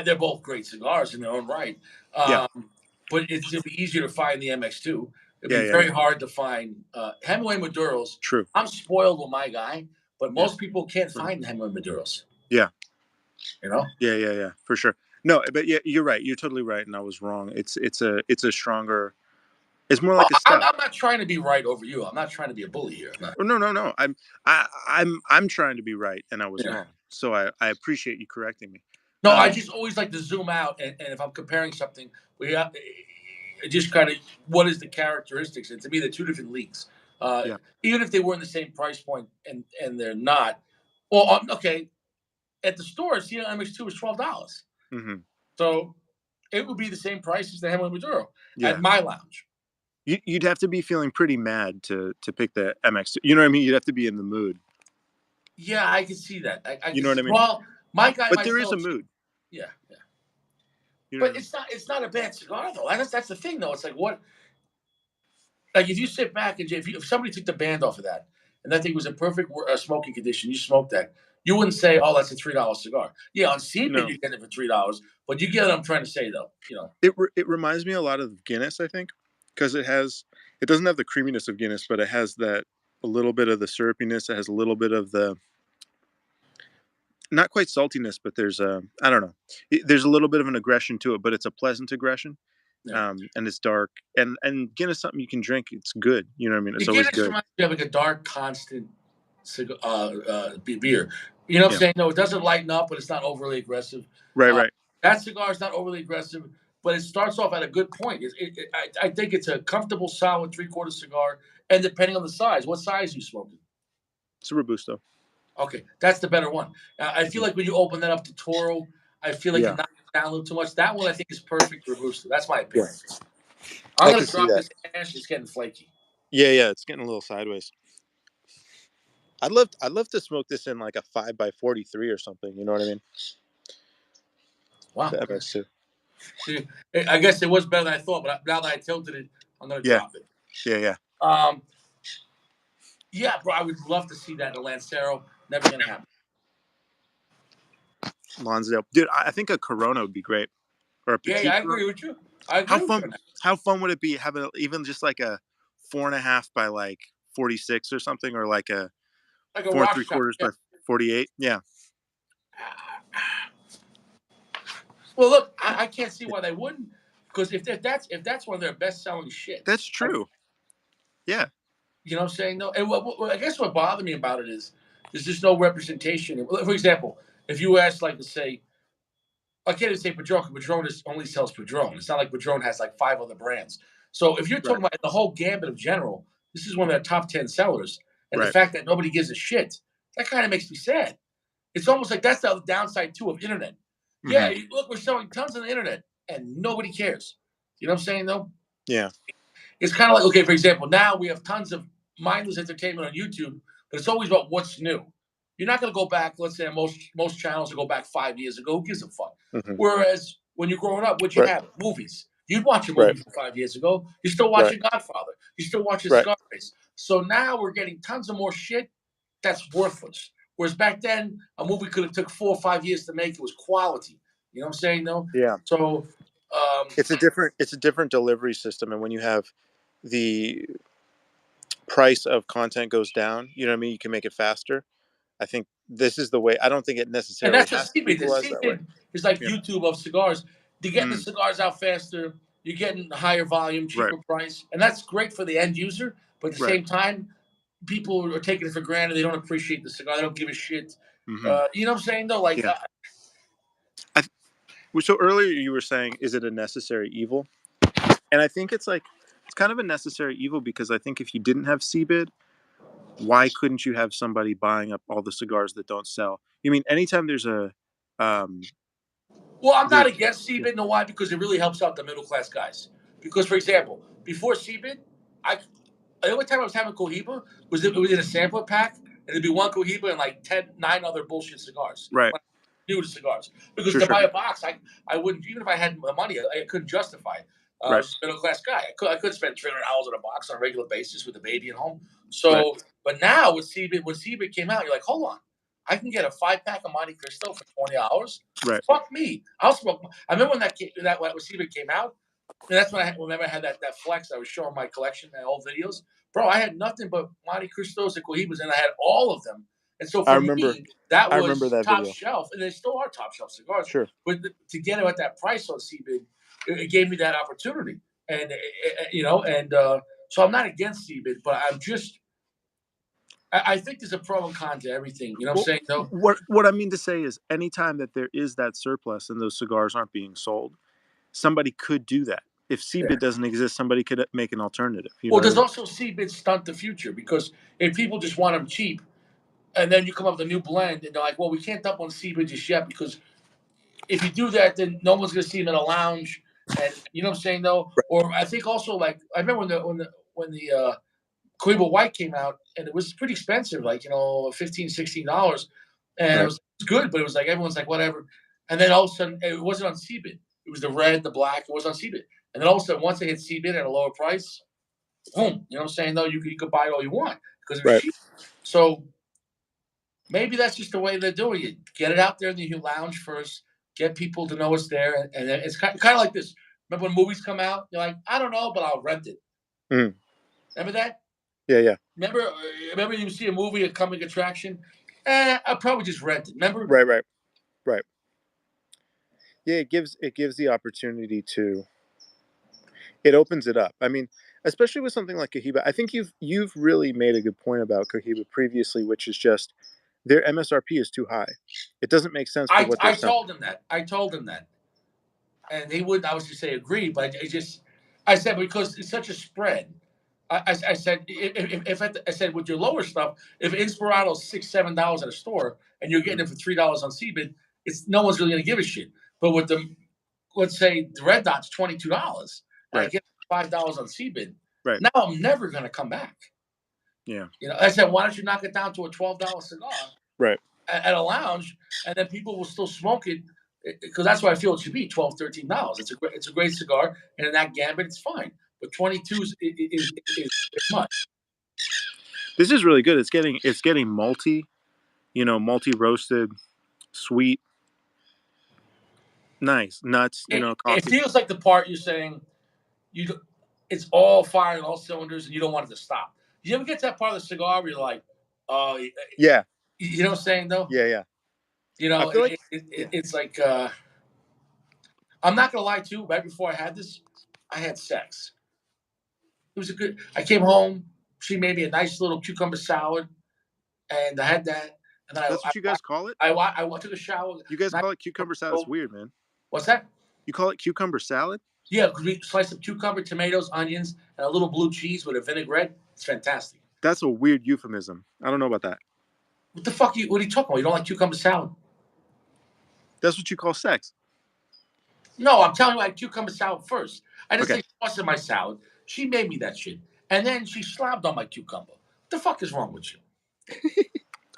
[SPEAKER 1] they're both great cigars in their own right.
[SPEAKER 2] yeah,
[SPEAKER 1] But it'll be easier to find the MX2. It'd
[SPEAKER 2] yeah,
[SPEAKER 1] be
[SPEAKER 2] yeah,
[SPEAKER 1] very
[SPEAKER 2] yeah.
[SPEAKER 1] hard to find Hemingway Maduros.
[SPEAKER 2] True.
[SPEAKER 1] I'm spoiled with my guy, but
[SPEAKER 2] Yeah.
[SPEAKER 1] most people can't
[SPEAKER 2] Mhm.
[SPEAKER 1] find Hemingway Maduros.
[SPEAKER 2] Yeah.
[SPEAKER 1] You know,
[SPEAKER 2] Yeah, yeah, yeah, for sure. No, but yeah, you're right. You're totally right, and I was wrong. It's a stronger. It's more
[SPEAKER 1] well,
[SPEAKER 2] like a stout.
[SPEAKER 1] I'm not trying to be right over you. I'm not trying to be a bully here. I'm not.
[SPEAKER 2] Oh, no, no, no. I'm trying to be right, and I was
[SPEAKER 1] Yeah.
[SPEAKER 2] wrong. So I appreciate you correcting me.
[SPEAKER 1] No, I
[SPEAKER 2] Um,
[SPEAKER 1] just always like to zoom out, and if I'm comparing something, we have just kind of what is the characteristics, and to me, they're two different leagues. Uh,
[SPEAKER 2] yeah.
[SPEAKER 1] Even if they were in the same price point, and they're not. Well, okay, at the store, CMX2 is $12,
[SPEAKER 2] Hmm.
[SPEAKER 1] so it would be the same price as the Hemingway Maduro at
[SPEAKER 2] Yeah.
[SPEAKER 1] my lounge.
[SPEAKER 2] You'd have to be feeling pretty mad to pick the MX. You know what I mean? You'd have to be in the mood.
[SPEAKER 1] Yeah, I can see that. I
[SPEAKER 2] You
[SPEAKER 1] can
[SPEAKER 2] know what
[SPEAKER 1] see.
[SPEAKER 2] I mean?
[SPEAKER 1] Well, my guy
[SPEAKER 2] But
[SPEAKER 1] might
[SPEAKER 2] there is
[SPEAKER 1] sell
[SPEAKER 2] a
[SPEAKER 1] it cheap.
[SPEAKER 2] mood.
[SPEAKER 1] Yeah, yeah.
[SPEAKER 2] You know what
[SPEAKER 1] But
[SPEAKER 2] I mean?
[SPEAKER 1] it's not a bad cigar though. That's the thing though. It's like what like if you sit back and if somebody took the band off of that and that thing was in perfect smoking condition, you smoked that, you wouldn't say, "Oh, that's a $3 cigar." Yeah, on CPID
[SPEAKER 2] No.
[SPEAKER 1] you get it for $3, but you get what I'm trying to say though.
[SPEAKER 2] It reminds me a lot of Guinness, I think, because it doesn't have the creaminess of Guinness, but it has that a little bit of the syrupiness. It has a little bit of the not quite saltiness, but there's a I don't know. There's a little bit of an aggression to it, but it's a pleasant aggression.
[SPEAKER 1] Yeah.
[SPEAKER 2] And it's dark, and Guinness something you can drink. It's good. You know what I mean?
[SPEAKER 1] The
[SPEAKER 2] It's always
[SPEAKER 1] Guinness
[SPEAKER 2] good.
[SPEAKER 1] reminds me of like a dark, constant beer. You know what I'm
[SPEAKER 2] Yeah.
[SPEAKER 1] saying? No, it doesn't lighten up, but it's not overly aggressive.
[SPEAKER 2] Right.
[SPEAKER 1] Uh,
[SPEAKER 2] Right.
[SPEAKER 1] that cigar is not overly aggressive, but it starts off at a good point. I think it's a comfortable, solid three-quarter cigar, and depending on the size, what size you smoking?
[SPEAKER 2] It's a robusto.
[SPEAKER 1] Okay, that's the better one. I feel
[SPEAKER 2] Mhm.
[SPEAKER 1] like when you open that up to Toro, I feel like you
[SPEAKER 2] Yeah.
[SPEAKER 1] knock it down a little too much. That one I think is perfect for Robusto. That's my
[SPEAKER 2] Yeah.
[SPEAKER 1] opinion. I'm
[SPEAKER 2] I
[SPEAKER 1] gonna
[SPEAKER 2] can see
[SPEAKER 1] drop
[SPEAKER 2] that.
[SPEAKER 1] this ash. It's getting flaky.
[SPEAKER 2] Yeah. Yeah. It's getting a little sideways. I'd love to smoke this in like a 5 by 43 or something. You know what I mean?
[SPEAKER 1] Wow.
[SPEAKER 2] The
[SPEAKER 1] Okay.
[SPEAKER 2] MX2.
[SPEAKER 1] See, I guess it was better than I thought, but now that I tilted it, I'm gonna
[SPEAKER 2] Yeah.
[SPEAKER 1] drop it.
[SPEAKER 2] Yeah. Yeah.
[SPEAKER 1] Um, yeah, bro, I would love to see that in a Lancero. Never gonna happen.
[SPEAKER 2] Lonsdale, dude. I think a Corona would be great, or a
[SPEAKER 1] Yeah, yeah,
[SPEAKER 2] petite
[SPEAKER 1] I
[SPEAKER 2] Corona.
[SPEAKER 1] agree with you. I
[SPEAKER 2] How
[SPEAKER 1] agree with you
[SPEAKER 2] fun?
[SPEAKER 1] on that.
[SPEAKER 2] How fun would it be having even just like a 4.5 by like 46 or something, or like a
[SPEAKER 1] Like a
[SPEAKER 2] four and
[SPEAKER 1] rock
[SPEAKER 2] three
[SPEAKER 1] shot.
[SPEAKER 2] quarters
[SPEAKER 1] Yeah.
[SPEAKER 2] by 48? Yeah,
[SPEAKER 1] Well, look, I can't see why they wouldn't, because if that's one of their best selling shit,
[SPEAKER 2] that's
[SPEAKER 1] like
[SPEAKER 2] true. Yeah,
[SPEAKER 1] you know what I'm saying? No, and I guess what bothered me about it is there's just no representation. For example, if you ask, like, to say, I can't even say Padron, because Padron only sells Padron. It's not like Padron has like five other brands. So if you're
[SPEAKER 2] right,
[SPEAKER 1] talking about the whole gambit of General, this is one of their top 10 sellers. And the
[SPEAKER 2] right.
[SPEAKER 1] fact that nobody gives a shit, that kind of makes me sad. It's almost like that's the downside too of internet. Yeah,
[SPEAKER 2] Hmm.
[SPEAKER 1] look, we're selling tons on the internet and nobody cares. You know what I'm saying though?
[SPEAKER 2] Yeah,
[SPEAKER 1] It's kind of like, okay, for example, now we have tons of mindless entertainment on YouTube, but it's always about what's new. You're not going to go back. Let's say most channels will go back 5 years ago. Who gives a fuck?
[SPEAKER 2] hmm,
[SPEAKER 1] Whereas when you're growing up, what'd you
[SPEAKER 2] right,
[SPEAKER 1] have? Movies. You'd watch a
[SPEAKER 2] right,
[SPEAKER 1] movie from 5 years ago. You're still
[SPEAKER 2] right,
[SPEAKER 1] watching Godfather. You're still watching
[SPEAKER 2] right.
[SPEAKER 1] Scarface. So now we're getting tons of more shit that's worthless. Whereas back then, a movie could have took 4 or 5 years to make. It was quality. You know what I'm saying? Though.
[SPEAKER 2] Yeah.
[SPEAKER 1] So,
[SPEAKER 2] It's a different delivery system, and when you have the price of content goes down, you know what I mean? You can make it faster. I think this is the way. I don't think it
[SPEAKER 1] and
[SPEAKER 2] necessarily
[SPEAKER 1] that's what
[SPEAKER 2] has to be
[SPEAKER 1] CBID is.
[SPEAKER 2] utilized that way.
[SPEAKER 1] CBID is like
[SPEAKER 2] Yeah.
[SPEAKER 1] YouTube of cigars. They're getting the
[SPEAKER 2] Mm,
[SPEAKER 1] cigars out faster. You're getting higher volume,
[SPEAKER 2] right.
[SPEAKER 1] cheaper price, and that's great for the end user. But at the
[SPEAKER 2] Right.
[SPEAKER 1] same time, people are taking it for granted. They don't appreciate the cigar. They don't give a shit.
[SPEAKER 2] Hmm.
[SPEAKER 1] You know what I'm saying? Though, like,
[SPEAKER 2] Yeah. I, so earlier you were saying, is it a necessary evil? And I think it's kind of a necessary evil because I think if you didn't have CBID, why couldn't you have somebody buying up all the cigars that don't sell? You mean anytime there's a um,
[SPEAKER 1] well, I'm not
[SPEAKER 2] there's
[SPEAKER 1] against
[SPEAKER 2] yeah,
[SPEAKER 1] CBIT. Know why? Because it really helps out the middle class guys. Because, for example, before CBIT, I the only time I was having Cohiba was it was in a sampler pack, and it'd be one Cohiba and like 9 other bullshit cigars.
[SPEAKER 2] right,
[SPEAKER 1] When I new to cigars, because
[SPEAKER 2] sure,
[SPEAKER 1] to
[SPEAKER 2] sure,
[SPEAKER 1] buy a box, I wouldn't even if I had the money, I couldn't justify it. I
[SPEAKER 2] right,
[SPEAKER 1] was a middle class guy. I could spend $300 on a box on a regular basis with a baby at home.
[SPEAKER 2] right,
[SPEAKER 1] So, but now with CBIT, when CBIT came out, you're like, hold on, I can get a 5 pack of Monte Cristo for $20.
[SPEAKER 2] right.
[SPEAKER 1] Fuck me, I'll smoke. I remember when that when CBIT came out. And that's when I had that flex. I was showing my collection, my old videos. Bro, I had nothing but Monte Cristos and Cohibas, and I had all of them. And so
[SPEAKER 2] I
[SPEAKER 1] for
[SPEAKER 2] remember,
[SPEAKER 1] me, that
[SPEAKER 2] I remember
[SPEAKER 1] was
[SPEAKER 2] that
[SPEAKER 1] top
[SPEAKER 2] video.
[SPEAKER 1] shelf, and they still are top shelf cigars.
[SPEAKER 2] Sure.
[SPEAKER 1] But to get them at that price on CBID, it gave me that opportunity, and you know, and so I'm not against CBID, but I'm just I think there's a pro and con to everything. You know what I'm
[SPEAKER 2] Well,
[SPEAKER 1] saying? Though.
[SPEAKER 2] what I mean to say is, anytime that there is that surplus and those cigars aren't being sold, somebody could do that. If
[SPEAKER 1] Yeah.
[SPEAKER 2] CBIT doesn't exist, somebody could make an alternative. You know
[SPEAKER 1] Well,
[SPEAKER 2] what I
[SPEAKER 1] there's
[SPEAKER 2] mean?
[SPEAKER 1] also CBID stunt the future because if people just want them cheap, and then you come up with a new blend, and they're like, "Well, we can't dump on CBID just yet because if you do that, then no one's gonna see him in a lounge." And you know what I'm saying, though. Or I think also like I remember when the Cohiba White came out, and it was pretty expensive, like $15, $16, and it
[SPEAKER 2] Right,
[SPEAKER 1] was good, but it was like everyone's like whatever. And then all of a sudden, it wasn't on CBIT. It was the red, the black. It was on CBIT. And then all of a sudden, once they hit CBIT at a lower price, boom. You know what I'm saying? Though you could buy it all you want because it was
[SPEAKER 2] right.
[SPEAKER 1] cheap. So maybe that's just the way they're doing it. Get it out there in the lounge first. Get people to know it's there, and then it's kind of like this. Remember when movies come out? You're like, I don't know, but I'll rent it.
[SPEAKER 2] Mm,
[SPEAKER 1] Remember that?
[SPEAKER 2] yeah, yeah.
[SPEAKER 1] Remember you see a movie, a coming attraction. I'll probably just rent it. Remember?
[SPEAKER 2] Right, right, right. Yeah, it gives the opportunity to it opens it up. I mean, especially with something like Cohiba, I think you've really made a good point about Cohiba previously, which is just their MSRP is too high. It doesn't make sense for
[SPEAKER 1] I
[SPEAKER 2] what they're
[SPEAKER 1] I
[SPEAKER 2] selling.
[SPEAKER 1] told him that. I told him that, and he wouldn't obviously say agree, but I said because it's such a spread. I said I said with your lower stuff, if Inspirato's $6, $7 at a store and you're getting
[SPEAKER 2] Mhm.
[SPEAKER 1] it for $3 on CBIT, it's no one's really gonna give a shit. But with the let's say the red dot's $22 and I
[SPEAKER 2] Right,
[SPEAKER 1] get $5 on CBIT,
[SPEAKER 2] right.
[SPEAKER 1] now I'm never gonna come back.
[SPEAKER 2] Yeah,
[SPEAKER 1] I said, why don't you knock it down to a $12 cigar
[SPEAKER 2] right.
[SPEAKER 1] at a lounge, and then people will still smoke it because that's what I feel it should be $12, $13. It's a great cigar, and in that gambit, it's fine. But 22 is a bit much.
[SPEAKER 2] This is really good. It's getting malty, malty roasted, sweet, nice nuts.
[SPEAKER 1] It
[SPEAKER 2] Coffee.
[SPEAKER 1] feels like the part you're saying you it's all firing all cylinders, and you don't want it to stop. You ever get to that part of the cigar where you're like, oh,
[SPEAKER 2] Yeah,
[SPEAKER 1] you know what I'm saying though?
[SPEAKER 2] yeah, yeah.
[SPEAKER 1] You
[SPEAKER 2] I
[SPEAKER 1] know,
[SPEAKER 2] feel like yeah.
[SPEAKER 1] it's like I'm not gonna lie too. Right before I had this, I had sex. It was a good. I came home. She made me a nice little cucumber salad, and I had that. And then
[SPEAKER 2] That's what you guys call it.
[SPEAKER 1] I took a shower.
[SPEAKER 2] You guys
[SPEAKER 1] Nice
[SPEAKER 2] call it cucumber salad. It's weird, man.
[SPEAKER 1] What's that?
[SPEAKER 2] You call it cucumber salad?
[SPEAKER 1] Yeah, we slice up cucumber, tomatoes, onions, and a little blue cheese with a vinaigrette. It's fantastic.
[SPEAKER 2] That's a weird euphemism. I don't know about that.
[SPEAKER 1] What the fuck? What are you talking about? You don't like cucumber salad?
[SPEAKER 2] That's what you call sex.
[SPEAKER 1] No, I'm telling you, I had cucumber salad first. I didn't
[SPEAKER 2] Okay.
[SPEAKER 1] say sauce in my salad. She made me that shit, and then she slobbed on my cucumber. What the fuck is wrong with you?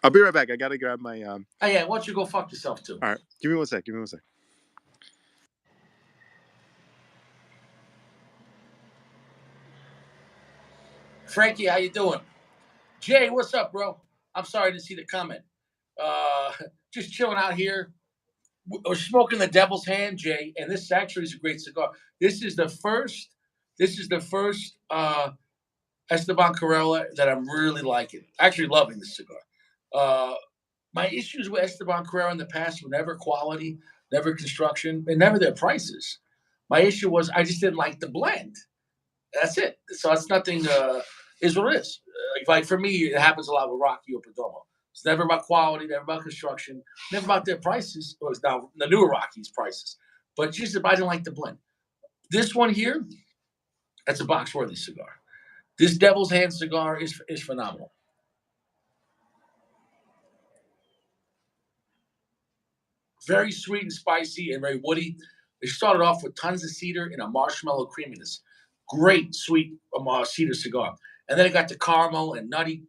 [SPEAKER 2] I'll be right back. I gotta grab my
[SPEAKER 1] Oh yeah, why don't you go fuck yourself too?
[SPEAKER 2] All right. Give me one sec. Give me one sec.
[SPEAKER 1] Frankie, how you doing? Jay, what's up, bro? I'm sorry to see the comment. Uh, just chilling out here. We're smoking the Devil's Hand, Jay, and this actually is a great cigar. This is the first. This is the first Esteban Carrera that I'm really liking. Actually, loving this cigar. Uh, my issues with Esteban Carrera in the past were never quality, never construction, and never their prices. My issue was I just didn't like the blend. That's it. So it's nothing. Is what it is. Like for me, it happens a lot with Rocky or Perdomo. It's never about quality, never about construction, never about their prices. Well, it's now the newer Rockies' prices, but just if I didn't like the blend. This one here, that's a box worthy cigar. This Devil's Hand cigar is phenomenal. Very sweet and spicy and very woody. They started off with tons of cedar and a marshmallow creaminess. Great sweet cedar cigar. And then it got to caramel and nutty,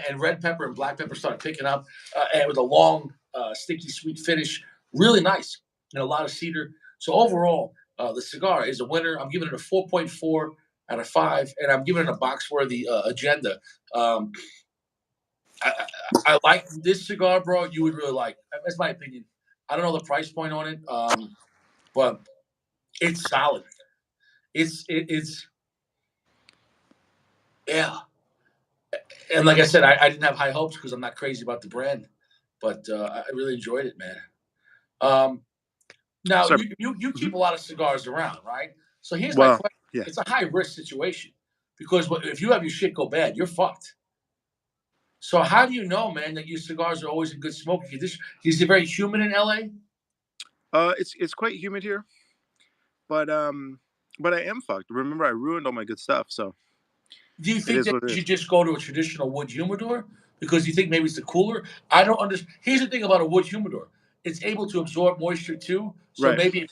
[SPEAKER 1] and red pepper and black pepper started picking up, and with a long, sticky, sweet finish. Really nice and a lot of cedar. So overall, the cigar is a winner. I'm giving it a 4.4 out of 5, and I'm giving it a box worthy agenda. Um, I like this cigar, bro. You would really like. That's my opinion. I don't know the price point on it, but it's solid. It's yeah. And like I said, I didn't have high hopes because I'm not crazy about the brand, but I really enjoyed it, man. Um, now
[SPEAKER 2] So,
[SPEAKER 1] you
[SPEAKER 2] mhm.
[SPEAKER 1] keep a lot of cigars around, right? So here's my
[SPEAKER 2] Well,
[SPEAKER 1] question:
[SPEAKER 2] yeah.
[SPEAKER 1] it's a high risk situation because if you have your shit go bad, you're fucked. So how do you know, man, that your cigars are always in good smoking condition? Is it very humid in LA?
[SPEAKER 2] It's quite humid here, but I am fucked. Remember, I ruined all my good stuff, so
[SPEAKER 1] Do you
[SPEAKER 2] it
[SPEAKER 1] think
[SPEAKER 2] is
[SPEAKER 1] that
[SPEAKER 2] what it
[SPEAKER 1] you should
[SPEAKER 2] is.
[SPEAKER 1] just go to a traditional wood humidor because you think maybe it's the cooler? I don't understand. Here's the thing about a wood humidor: it's able to absorb moisture too. So
[SPEAKER 2] Right.
[SPEAKER 1] maybe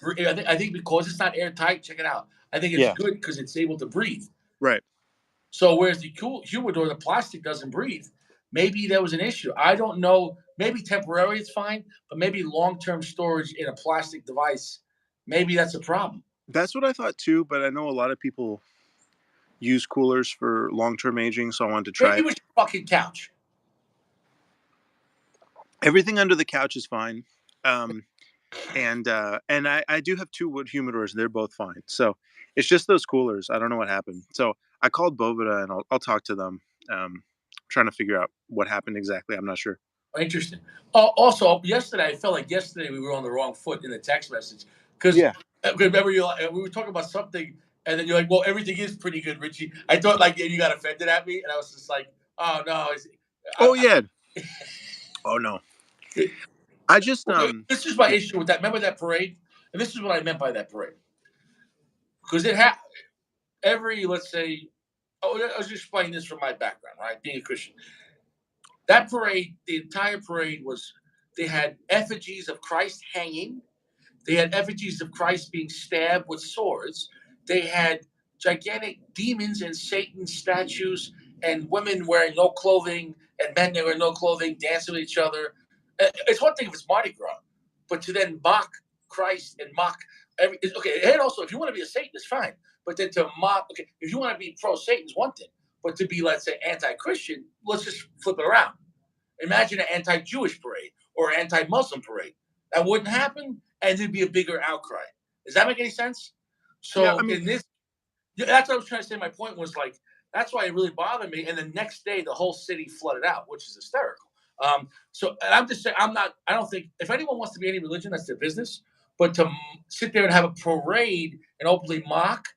[SPEAKER 1] I think because it's not airtight. Check it out. I think it's
[SPEAKER 2] Yeah.
[SPEAKER 1] good because it's able to breathe.
[SPEAKER 2] Right.
[SPEAKER 1] So whereas the cool humidor, the plastic doesn't breathe. Maybe there was an issue. I don't know. Maybe temporary it's fine, but maybe long-term storage in a plastic device, maybe that's a problem.
[SPEAKER 2] That's what I thought too, but I know a lot of people use coolers for long-term aging, so I wanted to try
[SPEAKER 1] Maybe it
[SPEAKER 2] it.
[SPEAKER 1] was your fucking couch.
[SPEAKER 2] Everything under the couch is fine. Um, and I do have two wood humidors. They're both fine. So it's just those coolers. I don't know what happened. So I called Bovida and I'll talk to them. Trying to figure out what happened exactly. I'm not sure.
[SPEAKER 1] Interesting. Also, yesterday I felt like yesterday we were on the wrong foot in the text message because
[SPEAKER 2] Yeah.
[SPEAKER 1] remember we were talking about something and then you're like, "Well, everything is pretty good, Richie." I thought like you got offended at me, and I was just like, "Oh no!"
[SPEAKER 2] Oh
[SPEAKER 1] I,
[SPEAKER 2] yeah. Oh no.
[SPEAKER 1] I,
[SPEAKER 2] I just
[SPEAKER 1] this is my
[SPEAKER 2] yeah.
[SPEAKER 1] issue with that. Remember that parade? And this is what I meant by that parade because it had every let's say. Oh, I was just explaining this from my background, right? Being a Christian, that parade, the entire parade was they had effigies of Christ hanging. They had effigies of Christ being stabbed with swords. They had gigantic demons and Satan statues and women wearing no clothing and men wearing no clothing dancing with each other. It's one thing if it's Mardi Gras, but to then mock Christ and mock okay. And also, if you want to be a Satanist, fine. But then to mock, okay, if you want to be pro Satan is one thing, but to be, let's say, anti-Christian, let's just flip it around. Imagine an anti-Jewish parade or an anti-Muslim parade. That wouldn't happen, and there'd be a bigger outcry. Does that make any sense?
[SPEAKER 2] Yeah. I
[SPEAKER 1] So
[SPEAKER 2] mean,
[SPEAKER 1] in this, yeah, that's what I was trying to say. My point was like that's why it really bothered me. And the next day, the whole city flooded out, which is hysterical. So and I'm just saying, I'm not. I don't think if anyone wants to be any religion, that's their business. But to sit there and have a parade and openly mock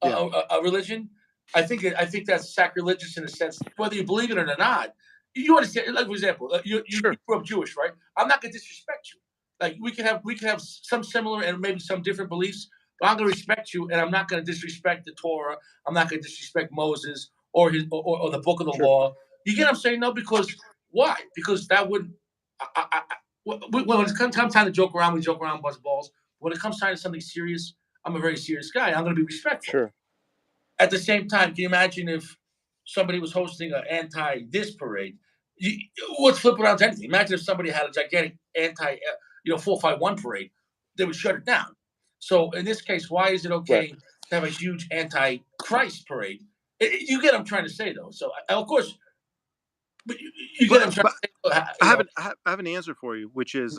[SPEAKER 2] yeah.
[SPEAKER 1] a religion, I think that's sacrilegious in a sense, whether you believe it or not. You understand? Like for example, you
[SPEAKER 2] Sure.
[SPEAKER 1] grew up Jewish, right? I'm not going to disrespect you. Like we can have some similar and maybe some different beliefs, but I'm going to respect you, and I'm not going to disrespect the Torah. I'm not going to disrespect Moses or his or the book of the
[SPEAKER 2] Sure.
[SPEAKER 1] law. You get what I'm saying? No, because why? Because that would. When it comes time to joke around, we joke around, bust balls. When it comes time to something serious, I'm a very serious guy. I'm going to be respectful.
[SPEAKER 2] Sure.
[SPEAKER 1] At the same time, can you imagine if somebody was hosting an anti-this parade? Let's flip it around to anything. Imagine if somebody had a gigantic anti, 451 parade, they would shut it down. So in this case, why is it
[SPEAKER 2] Right.
[SPEAKER 1] okay to have a huge anti-Christ parade? You get what I'm trying to say, though. So of course, but you get what I'm trying
[SPEAKER 2] But
[SPEAKER 1] to say.
[SPEAKER 2] I have an answer for you, which is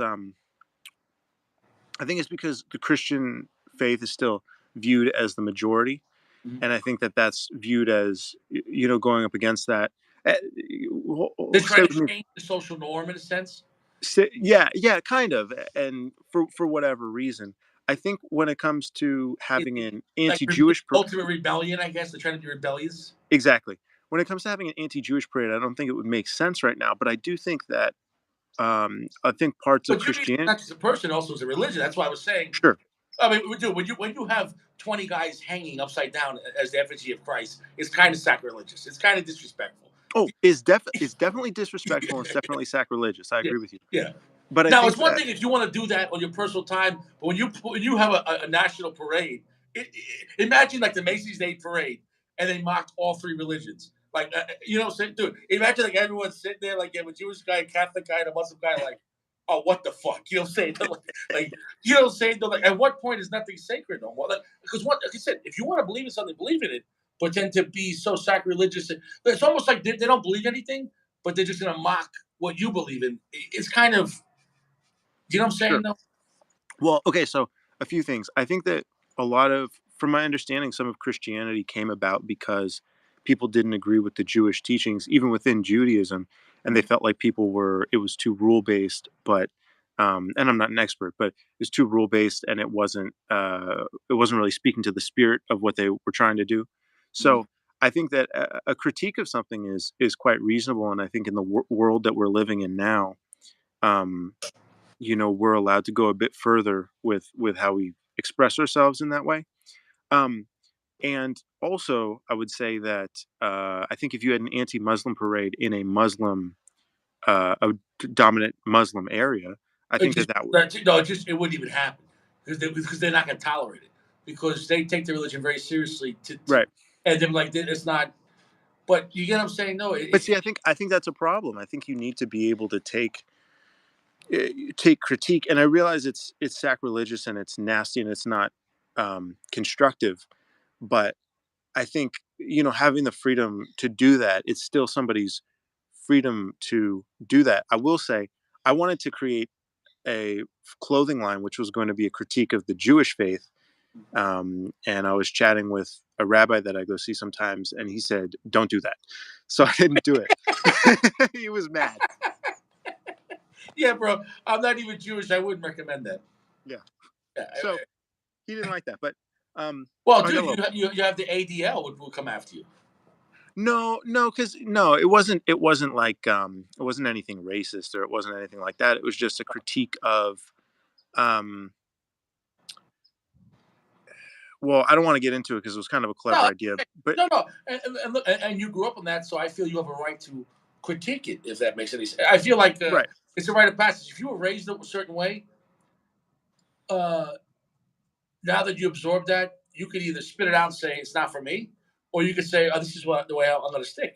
[SPEAKER 2] I think it's because the Christian faith is still viewed as the majority,
[SPEAKER 1] Mhm.
[SPEAKER 2] and I think that that's viewed as going up against that. Uh,
[SPEAKER 1] They're trying
[SPEAKER 2] Stay
[SPEAKER 1] to
[SPEAKER 2] with me.
[SPEAKER 1] change the social norm in a sense.
[SPEAKER 2] Yeah, yeah, kind of, and for whatever reason, I think when it comes to having
[SPEAKER 1] It
[SPEAKER 2] an
[SPEAKER 1] like the
[SPEAKER 2] anti-Jewish
[SPEAKER 1] ultimate rebellion, I guess. They're trying to be rebellious.
[SPEAKER 2] exactly, when it comes to having an anti-Jewish parade, I don't think it would make sense right now. But I do think that I think parts of
[SPEAKER 1] But Judaism is
[SPEAKER 2] Christianity,
[SPEAKER 1] not just a person, also is a religion. That's why I was saying.
[SPEAKER 2] sure.
[SPEAKER 1] I mean, dude, when you have 20 guys hanging upside down as the effigy of Christ, it's kind of sacrilegious. It's kind of disrespectful.
[SPEAKER 2] Oh, it's definitely disrespectful and it's definitely sacrilegious. I
[SPEAKER 1] Yeah,
[SPEAKER 2] agree with you.
[SPEAKER 1] yeah.
[SPEAKER 2] But I
[SPEAKER 1] Now
[SPEAKER 2] think
[SPEAKER 1] it's one
[SPEAKER 2] that
[SPEAKER 1] thing if you want to do that on your personal time, but when you have a national parade, imagine like the Macy's Day Parade, and they mocked all three religions. Like you know, what I'm saying, dude, imagine like everyone sitting there, like you have a Jewish guy, a Catholic guy, and a Muslim guy, like, oh, what the fuck? You know what I'm saying? Like you know what I'm saying? Like, at what point is nothing sacred no more? Like, because what, like I said, if you want to believe in something, believe in it. But then to be so sacrilegious, it's almost like they don't believe anything, but they're just gonna mock what you believe in. It's kind of, you know what I'm saying
[SPEAKER 2] sure.
[SPEAKER 1] though?
[SPEAKER 2] Well, okay, so a few things. I think that from my understanding, some of Christianity came about because people didn't agree with the Jewish teachings, even within Judaism, and they
[SPEAKER 1] Mhm.
[SPEAKER 2] felt like it was too rule based. But, and I'm not an expert, but it was too rule based, and it wasn't really speaking to the spirit of what they were trying to do.
[SPEAKER 1] Mhm.
[SPEAKER 2] So I think that a critique of something is quite reasonable, and I think in the world that we're living in now, um, we're allowed to go a bit further with how we express ourselves in that way. Um, and also, I would say that I think if you had an anti-Muslim parade in a dominant Muslim area, I
[SPEAKER 1] It
[SPEAKER 2] think
[SPEAKER 1] just
[SPEAKER 2] that would
[SPEAKER 1] no, it wouldn't even happen because they're not going to tolerate it because they take their religion very seriously.
[SPEAKER 2] right.
[SPEAKER 1] And they're like it's not. But you get what I'm saying? No,
[SPEAKER 2] But see, I think that's a problem. I think you need to be able to take critique, and I realize it's sacrilegious and it's nasty and it's not constructive, but I think, having the freedom to do that, it's still somebody's freedom to do that. I will say, I wanted to create a clothing line which was going to be a critique of the Jewish faith. And I was chatting with a rabbi that I go see sometimes, and he said, "Don't do that." So I didn't do it. He was mad.
[SPEAKER 1] yeah, bro. I'm not even Jewish. I wouldn't recommend that.
[SPEAKER 2] Yeah.
[SPEAKER 1] Yeah,
[SPEAKER 2] So he didn't like that. But
[SPEAKER 1] well,
[SPEAKER 2] I got
[SPEAKER 1] dude,
[SPEAKER 2] a little
[SPEAKER 1] you have the ADL will come after you.
[SPEAKER 2] no, no, because no, it wasn't like it wasn't anything racist or it wasn't anything like that. It was just a critique of um well, I don't want to get into it because it was kind of a clever
[SPEAKER 1] No,
[SPEAKER 2] idea. But
[SPEAKER 1] no. And look, and you grew up on that, so I feel you have a right to critique it if that makes any sense. I feel like
[SPEAKER 2] right.
[SPEAKER 1] it's a rite of passage. If you were raised a certain way, uh, now that you absorb that, you could either spit it out and say it's not for me, or you could say, "Oh, this is the way I'm going to stick."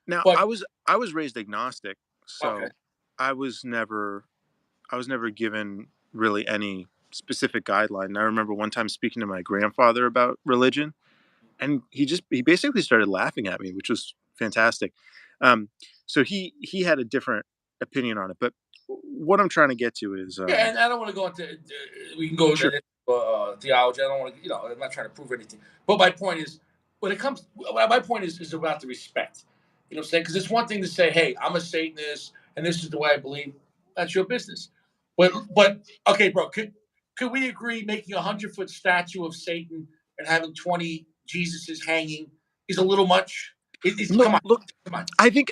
[SPEAKER 2] Now,
[SPEAKER 1] But
[SPEAKER 2] I was raised agnostic,
[SPEAKER 1] okay,
[SPEAKER 2] so I was never I was never given really any specific guideline. And I remember one time speaking to my grandfather about religion, and he basically started laughing at me, which was fantastic. Um, so he had a different opinion on it. But what I'm trying to get to is
[SPEAKER 1] yeah, and I don't want to go into. We can go
[SPEAKER 2] sure,
[SPEAKER 1] into theology. I don't want to. I'm not trying to prove anything. But my point is, when it comes, my point is about the respect. You know what I'm saying? Because it's one thing to say, "Hey, I'm a Satanist, and this is the way I believe." That's your business. But okay, bro. Could we agree making a 100-foot statue of Satan and having 20 Jesuses hanging is a little much?
[SPEAKER 2] look,
[SPEAKER 1] Come on,
[SPEAKER 2] look.
[SPEAKER 1] come on.
[SPEAKER 2] I think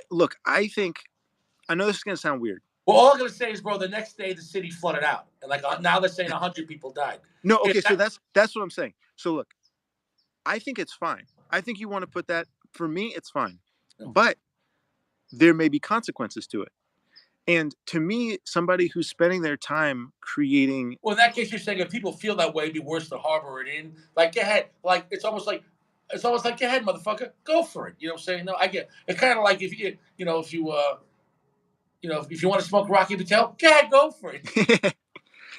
[SPEAKER 2] I know this is gonna sound weird.
[SPEAKER 1] Well, all I'm gonna say is, bro, the next day the city flooded out, and like now they're saying 100 people died.
[SPEAKER 2] No,
[SPEAKER 1] If
[SPEAKER 2] okay, so
[SPEAKER 1] that,
[SPEAKER 2] that's what I'm saying. So look, I think it's fine. I think you want to put that for me, it's fine.
[SPEAKER 1] no.
[SPEAKER 2] But there may be consequences to it. And to me, somebody who's spending their time creating
[SPEAKER 1] Well, in that case, you're saying if people feel that way, it'd be worse to harbor it in. Like, go ahead. Like, it's almost like, go ahead, motherfucker, go for it. You know what I'm saying? No, I get. It's kind of like if if you want to smoke Rocky Patel, go ahead, go for it.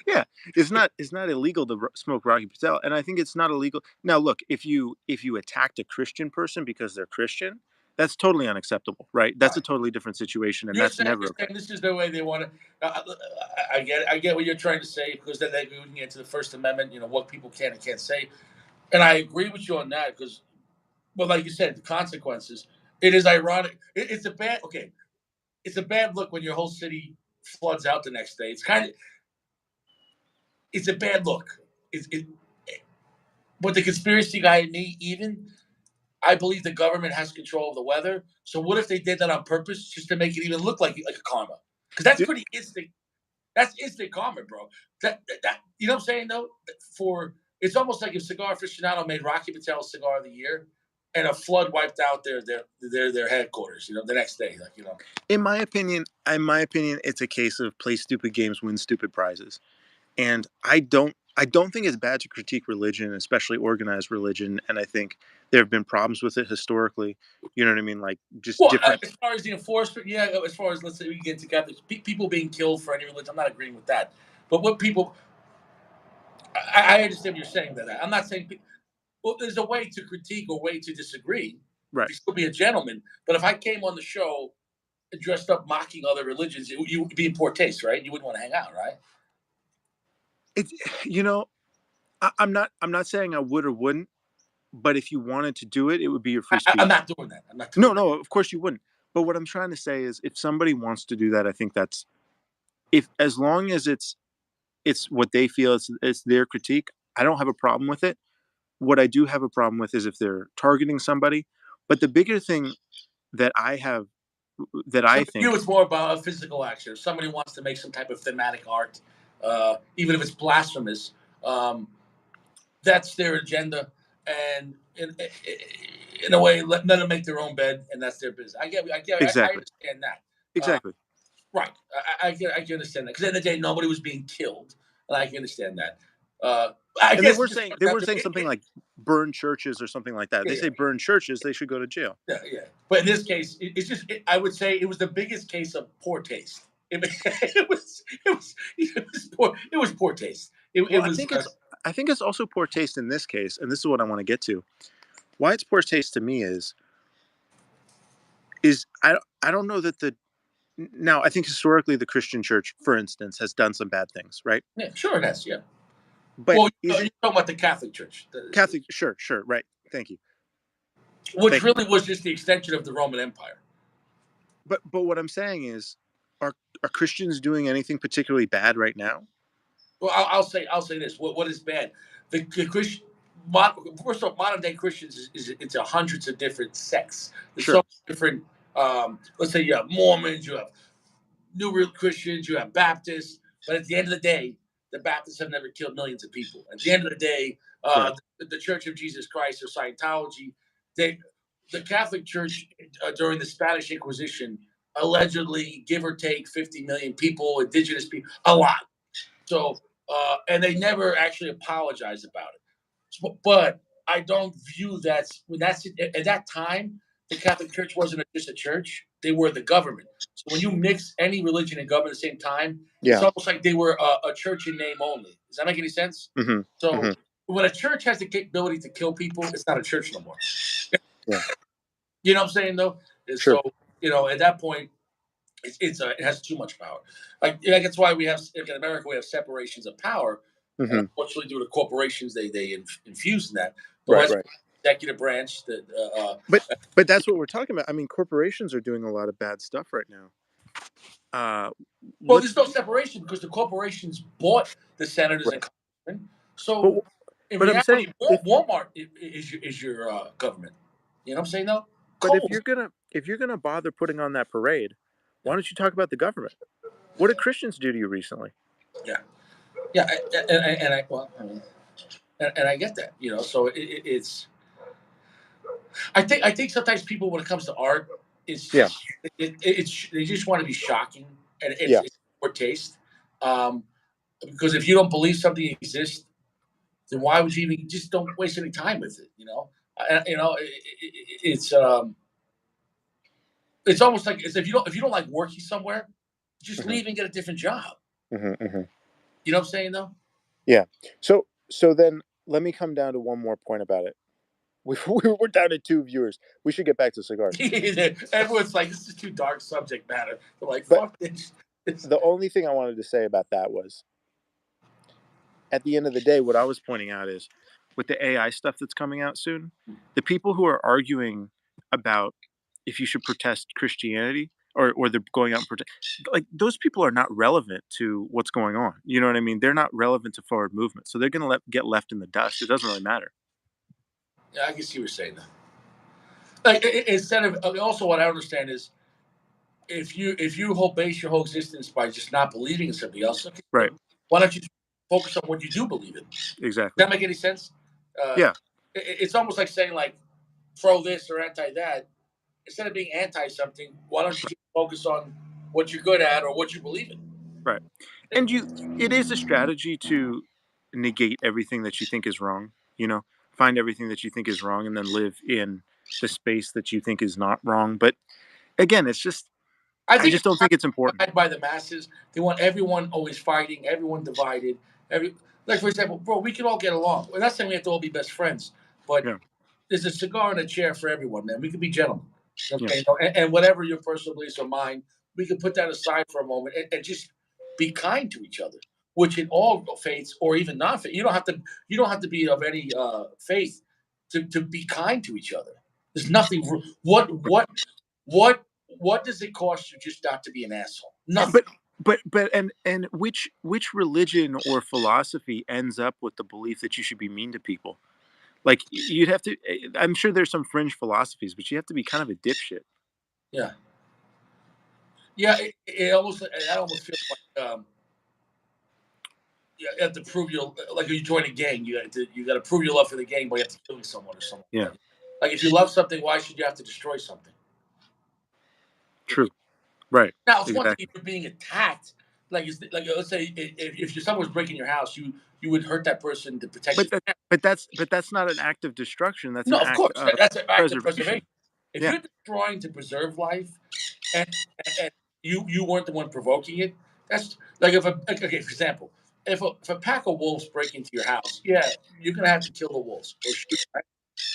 [SPEAKER 2] yeah, it's not illegal to smoke Rocky Patel, and I think it's not illegal. Now, look, if you attacked a Christian person because they're Christian, That's totally unacceptable, right? That's a
[SPEAKER 1] Right.
[SPEAKER 2] totally different situation, and
[SPEAKER 1] You're
[SPEAKER 2] that's
[SPEAKER 1] saying
[SPEAKER 2] never
[SPEAKER 1] you're
[SPEAKER 2] okay.
[SPEAKER 1] saying this is the way they want to. I get what you're trying to say because then we can get to the First Amendment. You know what people can and can't say, and I agree with you on that because, well, like you said, the consequences. It is ironic. It's a bad okay. It's a bad look when your whole city floods out the next day. It's a bad look. It, but the conspiracy guy in me, even I believe the government has control of the weather. So what if they did that on purpose just to make it even look like a karma? Because that's
[SPEAKER 2] Dude,
[SPEAKER 1] pretty instant. That's instant karma, bro. That you know what I'm saying though. For it's almost like if Cigar Aficionado made Rocky Patel's Cigar of the Year, and a flood wiped out their headquarters. You know, the next day, like you know.
[SPEAKER 2] in my opinion, it's a case of play stupid games, win stupid prizes. And I don't think it's bad to critique religion, especially organized religion. And I think there have been problems with it historically. You know what I mean? Like just
[SPEAKER 1] Well,
[SPEAKER 2] different.
[SPEAKER 1] as far as the enforcement, yeah. As far as let's say we get together, people being killed for any religion, I'm not agreeing with that. But what people, I understand what you're saying. That I'm not saying. Well, there's a way to critique or way to disagree.
[SPEAKER 2] Right.
[SPEAKER 1] You still be a gentleman. But if I came on the show dressed up mocking other religions, you would be in poor taste, right? You wouldn't want to hang out, right?
[SPEAKER 2] It's you know I'm not saying I would or wouldn't, but if you wanted to do it, it would be your free
[SPEAKER 1] I'm
[SPEAKER 2] speech.
[SPEAKER 1] not doing that. I'm not
[SPEAKER 2] No,
[SPEAKER 1] doing that.
[SPEAKER 2] no, of course you wouldn't. But what I'm trying to say is, if somebody wants to do that, I think that's if as long as it's what they feel it's their critique. I don't have a problem with it. What I do have a problem with is if they're targeting somebody. But the bigger thing that I have that
[SPEAKER 1] So
[SPEAKER 2] I
[SPEAKER 1] for you,
[SPEAKER 2] think
[SPEAKER 1] it's more about a physical action. If somebody wants to make some type of thematic art, even if it's blasphemous, um, that's their agenda. And in a way, let them make their own bed, and that's their business. I
[SPEAKER 2] exactly,
[SPEAKER 1] understand that.
[SPEAKER 2] exactly.
[SPEAKER 1] Right. I can understand that because at the end of the day, nobody was being killed, and I can understand that. I
[SPEAKER 2] And they
[SPEAKER 1] guess
[SPEAKER 2] were
[SPEAKER 1] it just
[SPEAKER 2] saying
[SPEAKER 1] comes
[SPEAKER 2] they
[SPEAKER 1] down
[SPEAKER 2] were
[SPEAKER 1] to
[SPEAKER 2] saying something like burn churches or something like that.
[SPEAKER 1] yeah,
[SPEAKER 2] They say burn churches, they should go to jail.
[SPEAKER 1] yeah. But in this case, it's just I would say it was the biggest case of poor taste. It was poor taste. It
[SPEAKER 2] Well,
[SPEAKER 1] was
[SPEAKER 2] I think it's also poor taste in this case, and this is what I want to get to. Why it's poor taste to me is I don't know that the now I think historically the Christian church, for instance, has done some bad things, right?
[SPEAKER 1] yeah, sure it has, yeah.
[SPEAKER 2] But
[SPEAKER 1] Well,
[SPEAKER 2] is
[SPEAKER 1] you're
[SPEAKER 2] it
[SPEAKER 1] talking about the Catholic Church,
[SPEAKER 2] Catholic? Sure, sure, right. Thank you,
[SPEAKER 1] which
[SPEAKER 2] thank you.
[SPEAKER 1] really was just the extension of the Roman Empire.
[SPEAKER 2] But what I'm saying is, are are Christians doing anything particularly bad right now?
[SPEAKER 1] Well, I'll say this. What is bad? The Christian, first of all, modern day Christians is into hundreds of different sects. There's so
[SPEAKER 2] Sure,
[SPEAKER 1] many different. Let's say you have Mormons, you have New Real Christians, you have Baptists, but at the end of the day, the Baptists have never killed millions of people. At the end of the day,
[SPEAKER 2] right,
[SPEAKER 1] the Church of Jesus Christ or Scientology, they, the Catholic Church during the Spanish Inquisition allegedly, give or take, 50 million people, indigenous people, a lot. So, and they never actually apologized about it. But I don't view that when that's at that time, the Catholic Church wasn't just a church; they were the government. So when you mix any religion and government at the same time, it's
[SPEAKER 2] yeah,
[SPEAKER 1] almost like they were a church in name only. Does that make any sense?
[SPEAKER 2] hmm hmm
[SPEAKER 1] So when a church has the capability to kill people, it's not a church no more.
[SPEAKER 2] yeah,
[SPEAKER 1] You know what I'm saying, though? And
[SPEAKER 2] sure,
[SPEAKER 1] so at that point, it has too much power. Like that's why we have in America we have separations of power, and
[SPEAKER 2] hmm
[SPEAKER 1] unfortunately, due to corporations, they infuse in that. But
[SPEAKER 2] right,
[SPEAKER 1] as
[SPEAKER 2] right.
[SPEAKER 1] executive branch, that
[SPEAKER 2] But but that's what we're talking about. I mean, corporations are doing a lot of bad stuff right now. Uh,
[SPEAKER 1] well,
[SPEAKER 2] let's
[SPEAKER 1] there's no separation because the corporations bought the senators and
[SPEAKER 2] right.
[SPEAKER 1] congressmen.
[SPEAKER 2] But
[SPEAKER 1] So in
[SPEAKER 2] but I'm saying
[SPEAKER 1] reality,
[SPEAKER 2] if
[SPEAKER 1] Walmart is your government. You know what I'm saying? No,
[SPEAKER 2] but if
[SPEAKER 1] Kohl's.
[SPEAKER 2] you're gonna bother putting on that parade,
[SPEAKER 1] Yeah,
[SPEAKER 2] why don't you talk about the government? What did Christians do to you recently?
[SPEAKER 1] yeah, yeah. And I well, I mean, and I get that. So it's I think sometimes people, when it comes to art,
[SPEAKER 2] Yeah,
[SPEAKER 1] it's they just want to be shocking, and
[SPEAKER 2] yeah.
[SPEAKER 1] it's poor taste. Um, because if you don't believe something exists, then why would you even just don't waste any time with it? It's almost like if you don't like working somewhere, just
[SPEAKER 2] hmm
[SPEAKER 1] leave and get a different job.
[SPEAKER 2] hmm
[SPEAKER 1] You know what I'm saying though?
[SPEAKER 2] Yeah. So then let me come down to one more point about it. We're down to 2 viewers. We should get back to cigars.
[SPEAKER 1] Everyone's like, this is too dark subject matter. They're like,
[SPEAKER 2] But
[SPEAKER 1] fuck this.
[SPEAKER 2] the only thing I wanted to say about that was, at the end of the day, what I was pointing out is, with the AI stuff that's coming out soon, the people who are arguing about if you should protest Christianity, or they're going out and protest, like, those people are not relevant to what's going on. You know what I mean? They're not relevant to forward movement, so they're going to get left in the dust. It doesn't really matter.
[SPEAKER 1] Yeah, I can see what you're saying. Like, instead of also, what I understand is, if you whole base your whole existence by just not believing in something else, okay,
[SPEAKER 2] Right?
[SPEAKER 1] why don't you focus on what you do believe in? Does
[SPEAKER 2] Exactly.
[SPEAKER 1] that make any sense? Uh,
[SPEAKER 2] Yeah.
[SPEAKER 1] it's almost like saying, like, pro this or anti that. Instead of being anti something, why don't you just focus on what you're good at or what you believe in?
[SPEAKER 2] Right. And it is a strategy to negate everything that you think is wrong, you know, find everything that you think is wrong and then live in the space that you think is not wrong. But again, it's just,
[SPEAKER 1] I
[SPEAKER 2] I
[SPEAKER 1] think
[SPEAKER 2] just don't think it's
[SPEAKER 1] it's
[SPEAKER 2] important.
[SPEAKER 1] led by the masses. They want everyone always fighting, everyone divided. Every Like, for example, bro, we can all get along. We're not saying we have to all be best friends, but
[SPEAKER 2] Yeah.
[SPEAKER 1] there's a cigar and a chair for everyone, man. We can be gentlemen.
[SPEAKER 2] Yeah.
[SPEAKER 1] Okay, and whatever your personal beliefs or mine, we can put that aside for a moment and just be kind to each other. Which in all faiths or even non-faith, you don't have to be of any faith to be kind to each other. There's nothing. What does it cost you just not to be an asshole? Nothing.
[SPEAKER 2] But and which religion or philosophy ends up with the belief that you should be mean to people? Like, you'd have to. I'm sure there's some fringe philosophies, but you have to be kind of a dipshit.
[SPEAKER 1] Yeah, yeah. It almost feels like you have to prove your like you join a gang. You got to prove your love for the gang by you have to killing someone or something
[SPEAKER 2] Yeah.
[SPEAKER 1] like that. Like, if you love something, why should you have to destroy something?
[SPEAKER 2] True. Right.
[SPEAKER 1] Now, it's one thing if
[SPEAKER 2] Exactly.
[SPEAKER 1] you're being attacked. Like, let's say if someone was breaking your house, you would hurt that person to protect
[SPEAKER 2] But
[SPEAKER 1] you.
[SPEAKER 2] that's not an act of destruction. That's
[SPEAKER 1] No,
[SPEAKER 2] an
[SPEAKER 1] of
[SPEAKER 2] act
[SPEAKER 1] course,
[SPEAKER 2] of
[SPEAKER 1] that's an act of preservation.
[SPEAKER 2] preservation.
[SPEAKER 1] If
[SPEAKER 2] Yeah.
[SPEAKER 1] you're destroying to preserve life, and, and you weren't the one provoking it, that's like, okay, for example, if a pack of wolves break into your house, yeah, you're gonna have to kill the wolves or shoot. Right?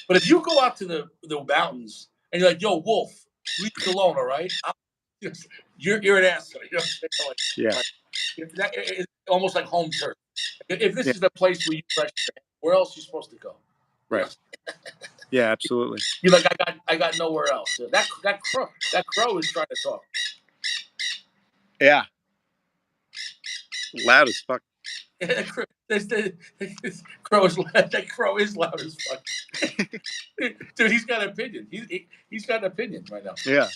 [SPEAKER 1] But if you go out to the mountains and you're like, "Yo, wolf, leave me alone, all right?" You're an asshole. You know what I'm saying?
[SPEAKER 2] Yeah.
[SPEAKER 1] Like, if that, it's almost like home turf. If this
[SPEAKER 2] Yeah.
[SPEAKER 1] is the place where you rest your head, where else are you supposed to go? You know,
[SPEAKER 2] Right. Yeah. Absolutely.
[SPEAKER 1] you're like, I got nowhere else. So that crow is trying to talk.
[SPEAKER 2] Yeah. Loud as fuck.
[SPEAKER 1] That crow is loud as fuck. Dude, he's got an opinion. He's got an opinion right now.
[SPEAKER 2] Yeah.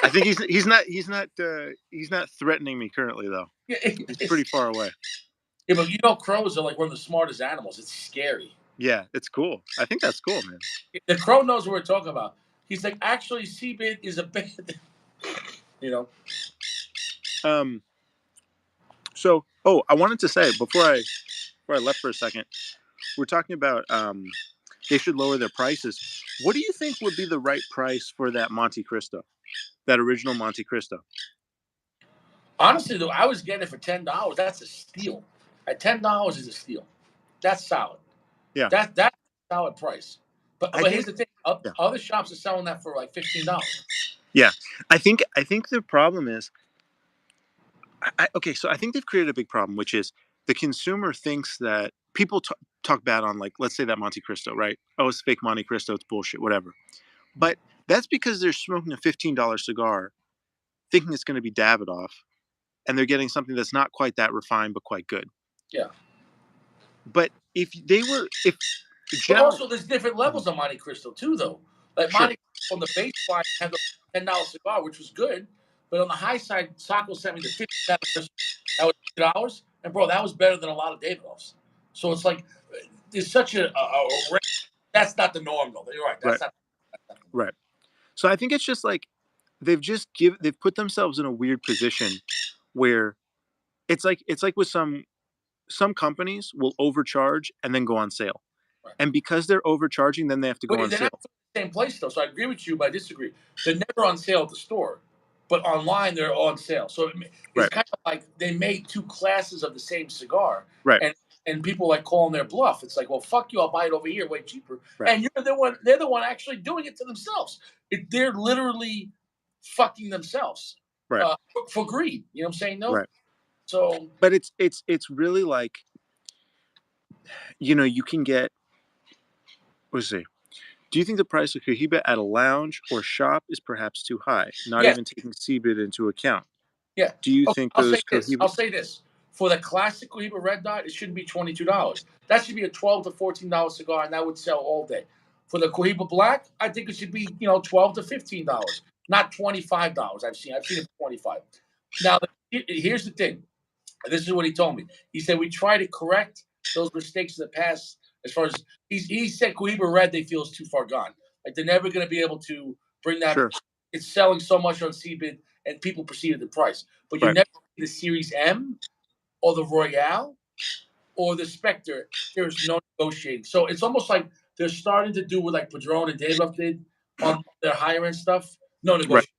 [SPEAKER 2] I think he's not threatening me currently though.
[SPEAKER 1] Yeah,
[SPEAKER 2] He's pretty far away.
[SPEAKER 1] yeah, but crows are like one of the smartest animals. It's scary.
[SPEAKER 2] Yeah, it's cool. I think that's cool, man.
[SPEAKER 1] The crow knows what we're talking about. He's like, actually, seabed is a bad. You know.
[SPEAKER 2] Um. So, I wanted to say before I left for a second, we're talking about they should lower their prices. What do you think would be the right price for that Monte Cristo, that original Monte Cristo?
[SPEAKER 1] Honestly, though, I was getting it for $10. That's a steal. At $10 is a steal. That's solid.
[SPEAKER 2] Yeah,
[SPEAKER 1] That's a solid price. But
[SPEAKER 2] I
[SPEAKER 1] here's
[SPEAKER 2] think.
[SPEAKER 1] the thing:
[SPEAKER 2] Yeah,
[SPEAKER 1] other shops are selling that for like $15.
[SPEAKER 2] yeah. I think the problem is, okay. So I think they've created a big problem, which is the consumer thinks that people talk bad on, like, let's say that Monte Cristo, right? Oh, it's fake Monte Cristo. It's bullshit. Whatever. But that's because they're smoking a $15 cigar, thinking it's going to be Davidoff, and they're getting something that's not quite that refined, but quite good.
[SPEAKER 1] Yeah.
[SPEAKER 2] But if
[SPEAKER 1] But
[SPEAKER 2] general,
[SPEAKER 1] also, there's different
[SPEAKER 2] Mhm.
[SPEAKER 1] levels of Monte Cristo too, though. Like
[SPEAKER 2] Sure,
[SPEAKER 1] Monte Cristo on the base line had the $10 cigar, which was good, but on the high side, Sacco sent me the 50 that was $50, and bro, that was better than a lot of Davidoffs. So it's like there's such that's not the norm, though. You're right.
[SPEAKER 2] right,
[SPEAKER 1] That's not the norm.
[SPEAKER 2] right. So I think it's just like they've put themselves in a weird position where it's like with some companies will overcharge and then go on sale,
[SPEAKER 1] Right.
[SPEAKER 2] and because they're overcharging, then they have to go
[SPEAKER 1] But
[SPEAKER 2] on
[SPEAKER 1] they're
[SPEAKER 2] sale.
[SPEAKER 1] not in the same place, though. So I agree with you, but I disagree. They're never on sale at the store, but online they're on sale. So it's
[SPEAKER 2] Right,
[SPEAKER 1] kind of like they made two classes of the same cigar,
[SPEAKER 2] right,
[SPEAKER 1] and and people like calling their bluff. It's like, well, fuck you, I'll buy it over here way cheaper.
[SPEAKER 2] Right.
[SPEAKER 1] And they're the one actually doing it to themselves. They're literally fucking themselves
[SPEAKER 2] Right.
[SPEAKER 1] for greed. You know what I'm saying? No.
[SPEAKER 2] Right.
[SPEAKER 1] So,
[SPEAKER 2] But it's really like, you can get, let's see. Do you think the price of Cohiba at a lounge or shop is perhaps too high, not
[SPEAKER 1] yes,
[SPEAKER 2] even taking CBIT into account?
[SPEAKER 1] yeah.
[SPEAKER 2] Do you
[SPEAKER 1] Okay,
[SPEAKER 2] think
[SPEAKER 1] I'll say
[SPEAKER 2] those
[SPEAKER 1] this.
[SPEAKER 2] Cohiba?
[SPEAKER 1] I'll say this. For the classic Cohiba Red Dot, it shouldn't be $22. That should be a $12 to $14 cigar, and that would sell all day. For the Cohiba Black, I think it should be $12 to $15, not $25. I've seen it for 25. Now, here's the thing. This is what he told me. He said we try to correct those mistakes in the past. As far as he said, Cohiba Red they feel is too far gone. Like they're never going to be able to bring that.
[SPEAKER 2] Sure.
[SPEAKER 1] It's selling so much on CBIT, and people perceive it the price. But you
[SPEAKER 2] Right.
[SPEAKER 1] never see the Series M or the Royale or the Spectre. There's no negotiating. So it's almost like they're starting to do what like Padron and Davidoff did on their higher end stuff. No
[SPEAKER 2] Right.
[SPEAKER 1] negotiating.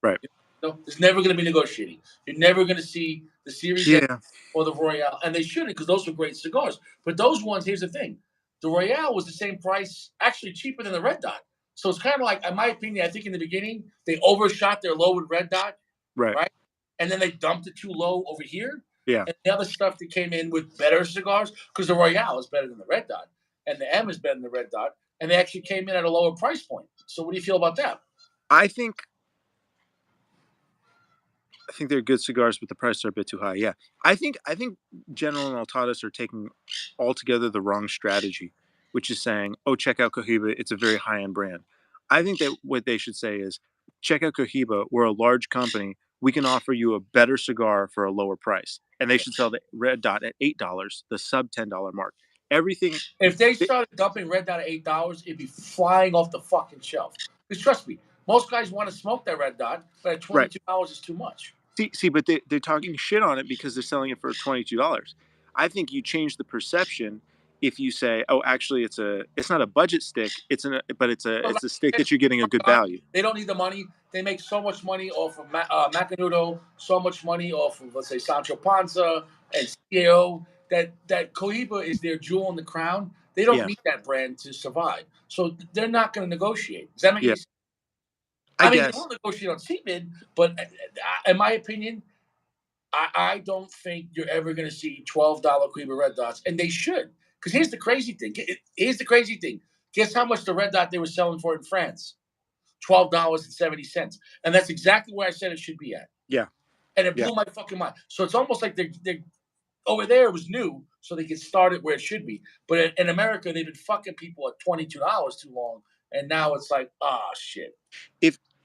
[SPEAKER 2] Right.
[SPEAKER 1] No, there's never going to be negotiating. You're never going to see the Series M
[SPEAKER 2] Yeah.
[SPEAKER 1] or the Royale, and they shouldn't because those were great cigars. But those ones, here's the thing: the Royale was the same price, actually cheaper than the Red Dot. So it's kind of like, in my opinion, I think in the beginning they overshot their low with Red Dot,
[SPEAKER 2] Right.
[SPEAKER 1] right? And then they dumped it too low over here.
[SPEAKER 2] Yeah.
[SPEAKER 1] And the other stuff that came in with better cigars, because the Royale is better than the Red Dot, and the M is better than the Red Dot, and they actually came in at a lower price point. So what do you feel about that?
[SPEAKER 2] I think they're good cigars, but the prices are a bit too high. Yeah, I think General and Altadas are taking altogether the wrong strategy, which is saying, "Oh, check out Cohiba; it's a very high end brand." I think that what they should say is, "Check out Cohiba. We're a large company. We can offer you a better cigar for a lower price." And they should sell the Red Dot at $8, the sub $10 mark. Everything.
[SPEAKER 1] If they started dumping Red Dot at $8, it'd be flying off the fucking shelf. Because trust me, most guys want to smoke that Red Dot, but at
[SPEAKER 2] Right.
[SPEAKER 1] $22 is too much.
[SPEAKER 2] See, but they're talking shit on it because they're selling it for $22. I think you change the perception if you say, "Oh, actually, it's not a budget stick. But
[SPEAKER 1] So like
[SPEAKER 2] it's a stick
[SPEAKER 1] I said,
[SPEAKER 2] that you're getting a good value."
[SPEAKER 1] they don't need the money. They make so much money off of Macanudo, so much money off of, let's say, Sancho Panza and CAO, that Cohiba is their jewel in the crown. They don't
[SPEAKER 2] Yeah,
[SPEAKER 1] need that brand to survive. So they're not going to negotiate. Does that make
[SPEAKER 2] yeah.
[SPEAKER 1] any sense?
[SPEAKER 2] I
[SPEAKER 1] I mean, they
[SPEAKER 2] guess
[SPEAKER 1] will negotiate on CBID, but in my opinion, I don't think you're ever going to see $12 Cuba Red Dots, and they should. Because here's the crazy thing. Here's the crazy thing. Guess how much the Red Dot they were selling for in France? $12.70, and that's exactly where I said it should be at.
[SPEAKER 2] yeah,
[SPEAKER 1] And it
[SPEAKER 2] yeah.
[SPEAKER 1] blew my fucking mind. So it's almost like they're over there. It was new, so they could start it where it should be. But in America, they've been fucking people at $22 too long, and now it's like, ah, shit.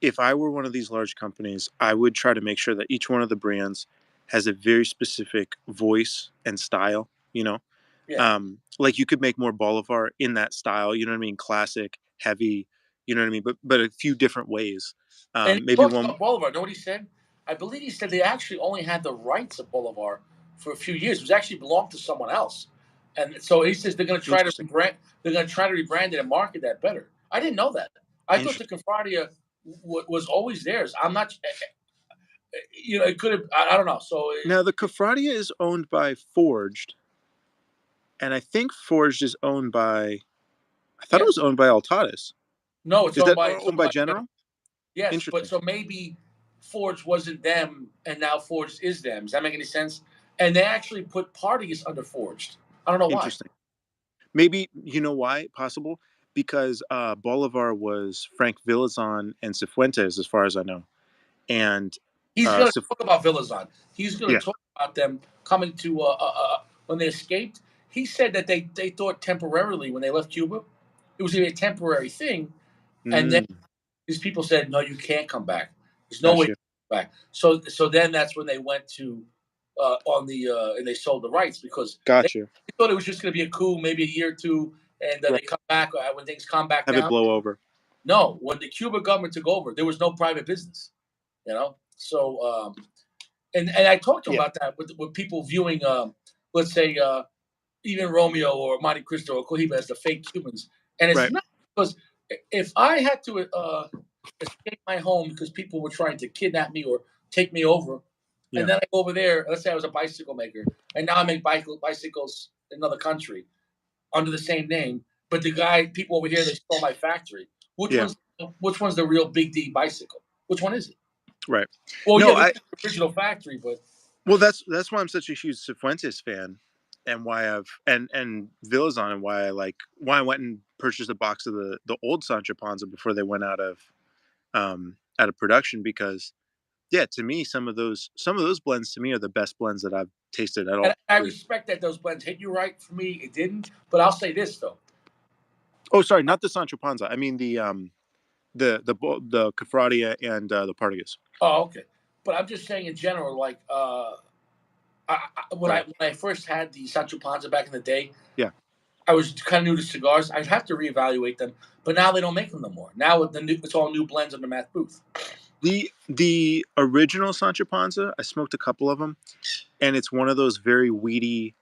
[SPEAKER 2] If I were one of these large companies, I would try to make sure that each one of the brands has a very specific voice and style.
[SPEAKER 1] Yeah.
[SPEAKER 2] Like you could make more Bolivar in that style. You know what I mean? Classic, heavy. You know what I mean? But a few different ways.
[SPEAKER 1] And he
[SPEAKER 2] Maybe
[SPEAKER 1] talked
[SPEAKER 2] one.
[SPEAKER 1] about Bolivar. Know what he said? I believe he said they actually only had the rights of Bolivar for a few years. It was actually belonged to someone else, and so he says they're going to try to
[SPEAKER 2] Interesting.
[SPEAKER 1] rebrand. They're going to try to rebrand it and market that better. I didn't know that. I thought the
[SPEAKER 2] Interesting.
[SPEAKER 1] Confardia was always theirs. I'm not. It could have. I don't know. So
[SPEAKER 2] Now the Cafradia is owned by Forged, and I think Forged is owned by. I thought it
[SPEAKER 1] yeah,
[SPEAKER 2] was owned by Altadas.
[SPEAKER 1] no, it's
[SPEAKER 2] Is
[SPEAKER 1] owned
[SPEAKER 2] that
[SPEAKER 1] by
[SPEAKER 2] owned by General?
[SPEAKER 1] yes, but
[SPEAKER 2] Interesting.
[SPEAKER 1] so maybe Forge wasn't them, and now Forge is them. Does that make any sense? And they actually put Parties under Forged. I don't know why.
[SPEAKER 2] Interesting. Maybe you know why? Possible because Bolivar was Frank Villazon and Cifuentes, as far as I know, and
[SPEAKER 1] He's
[SPEAKER 2] uh,
[SPEAKER 1] going to
[SPEAKER 2] Cif-
[SPEAKER 1] talk about Villazon. He's going
[SPEAKER 2] yeah.
[SPEAKER 1] to talk about them coming to when they escaped. He said that they thought temporarily when they left Cuba, it was a temporary thing, and then
[SPEAKER 2] Mm,
[SPEAKER 1] these people said, "No, you can't come back. There's no way
[SPEAKER 2] got
[SPEAKER 1] to
[SPEAKER 2] you.
[SPEAKER 1] come back." So then that's when they went to on the and they sold the rights because
[SPEAKER 2] Got you.
[SPEAKER 1] they thought it was just going to be a coup, maybe a year or two, and
[SPEAKER 2] Right.
[SPEAKER 1] they come back when things calm back
[SPEAKER 2] Have it
[SPEAKER 1] down.
[SPEAKER 2] blow over.
[SPEAKER 1] No, when the Cuba government took over, there was no private business. So and I talked to him
[SPEAKER 2] Yeah.
[SPEAKER 1] about that with people viewing, let's say, even Romeo or Monte Cristo or Cohiba as the fake Cubans, and it's
[SPEAKER 2] Right.
[SPEAKER 1] not because if I had to escape my home because people were trying to kidnap me or take me over, and
[SPEAKER 2] Yeah.
[SPEAKER 1] then I go over there, let's say I was a bicycle maker, and now I make bicycles in another country under the same name, but the guy, people over here, they stole my factory. Which
[SPEAKER 2] Yeah.
[SPEAKER 1] one's which one's the real Big D bicycle? Which one is it?
[SPEAKER 2] Right.
[SPEAKER 1] Well,
[SPEAKER 2] No,
[SPEAKER 1] yeah, this
[SPEAKER 2] I
[SPEAKER 1] is the original factory, but
[SPEAKER 2] well that's why I'm such a huge Cifuentes fan, and why I've and Villazon, and why I went and purchased a box of the old Sancho Panza before they went out of production, because yeah, to me some of those blends to me are the best blends that I've tasted at
[SPEAKER 1] and
[SPEAKER 2] all.
[SPEAKER 1] I respect that those blends hit you right. For me, it didn't. But I'll say this though.
[SPEAKER 2] Oh, sorry, not the Sancho Panza. I mean the Cafradia and the Partagas.
[SPEAKER 1] Oh, okay. But I'm just saying in general, like
[SPEAKER 2] Sorry.
[SPEAKER 1] when I first had the Sancho Panza back in the day,
[SPEAKER 2] Yeah.
[SPEAKER 1] I was kind of new to cigars. I'd have to reevaluate them, but now they don't make them no more. Now it's all new blends on the Math Booth.
[SPEAKER 2] The original Sancho Panza, I smoked a couple of them, and it's one of those very weedy,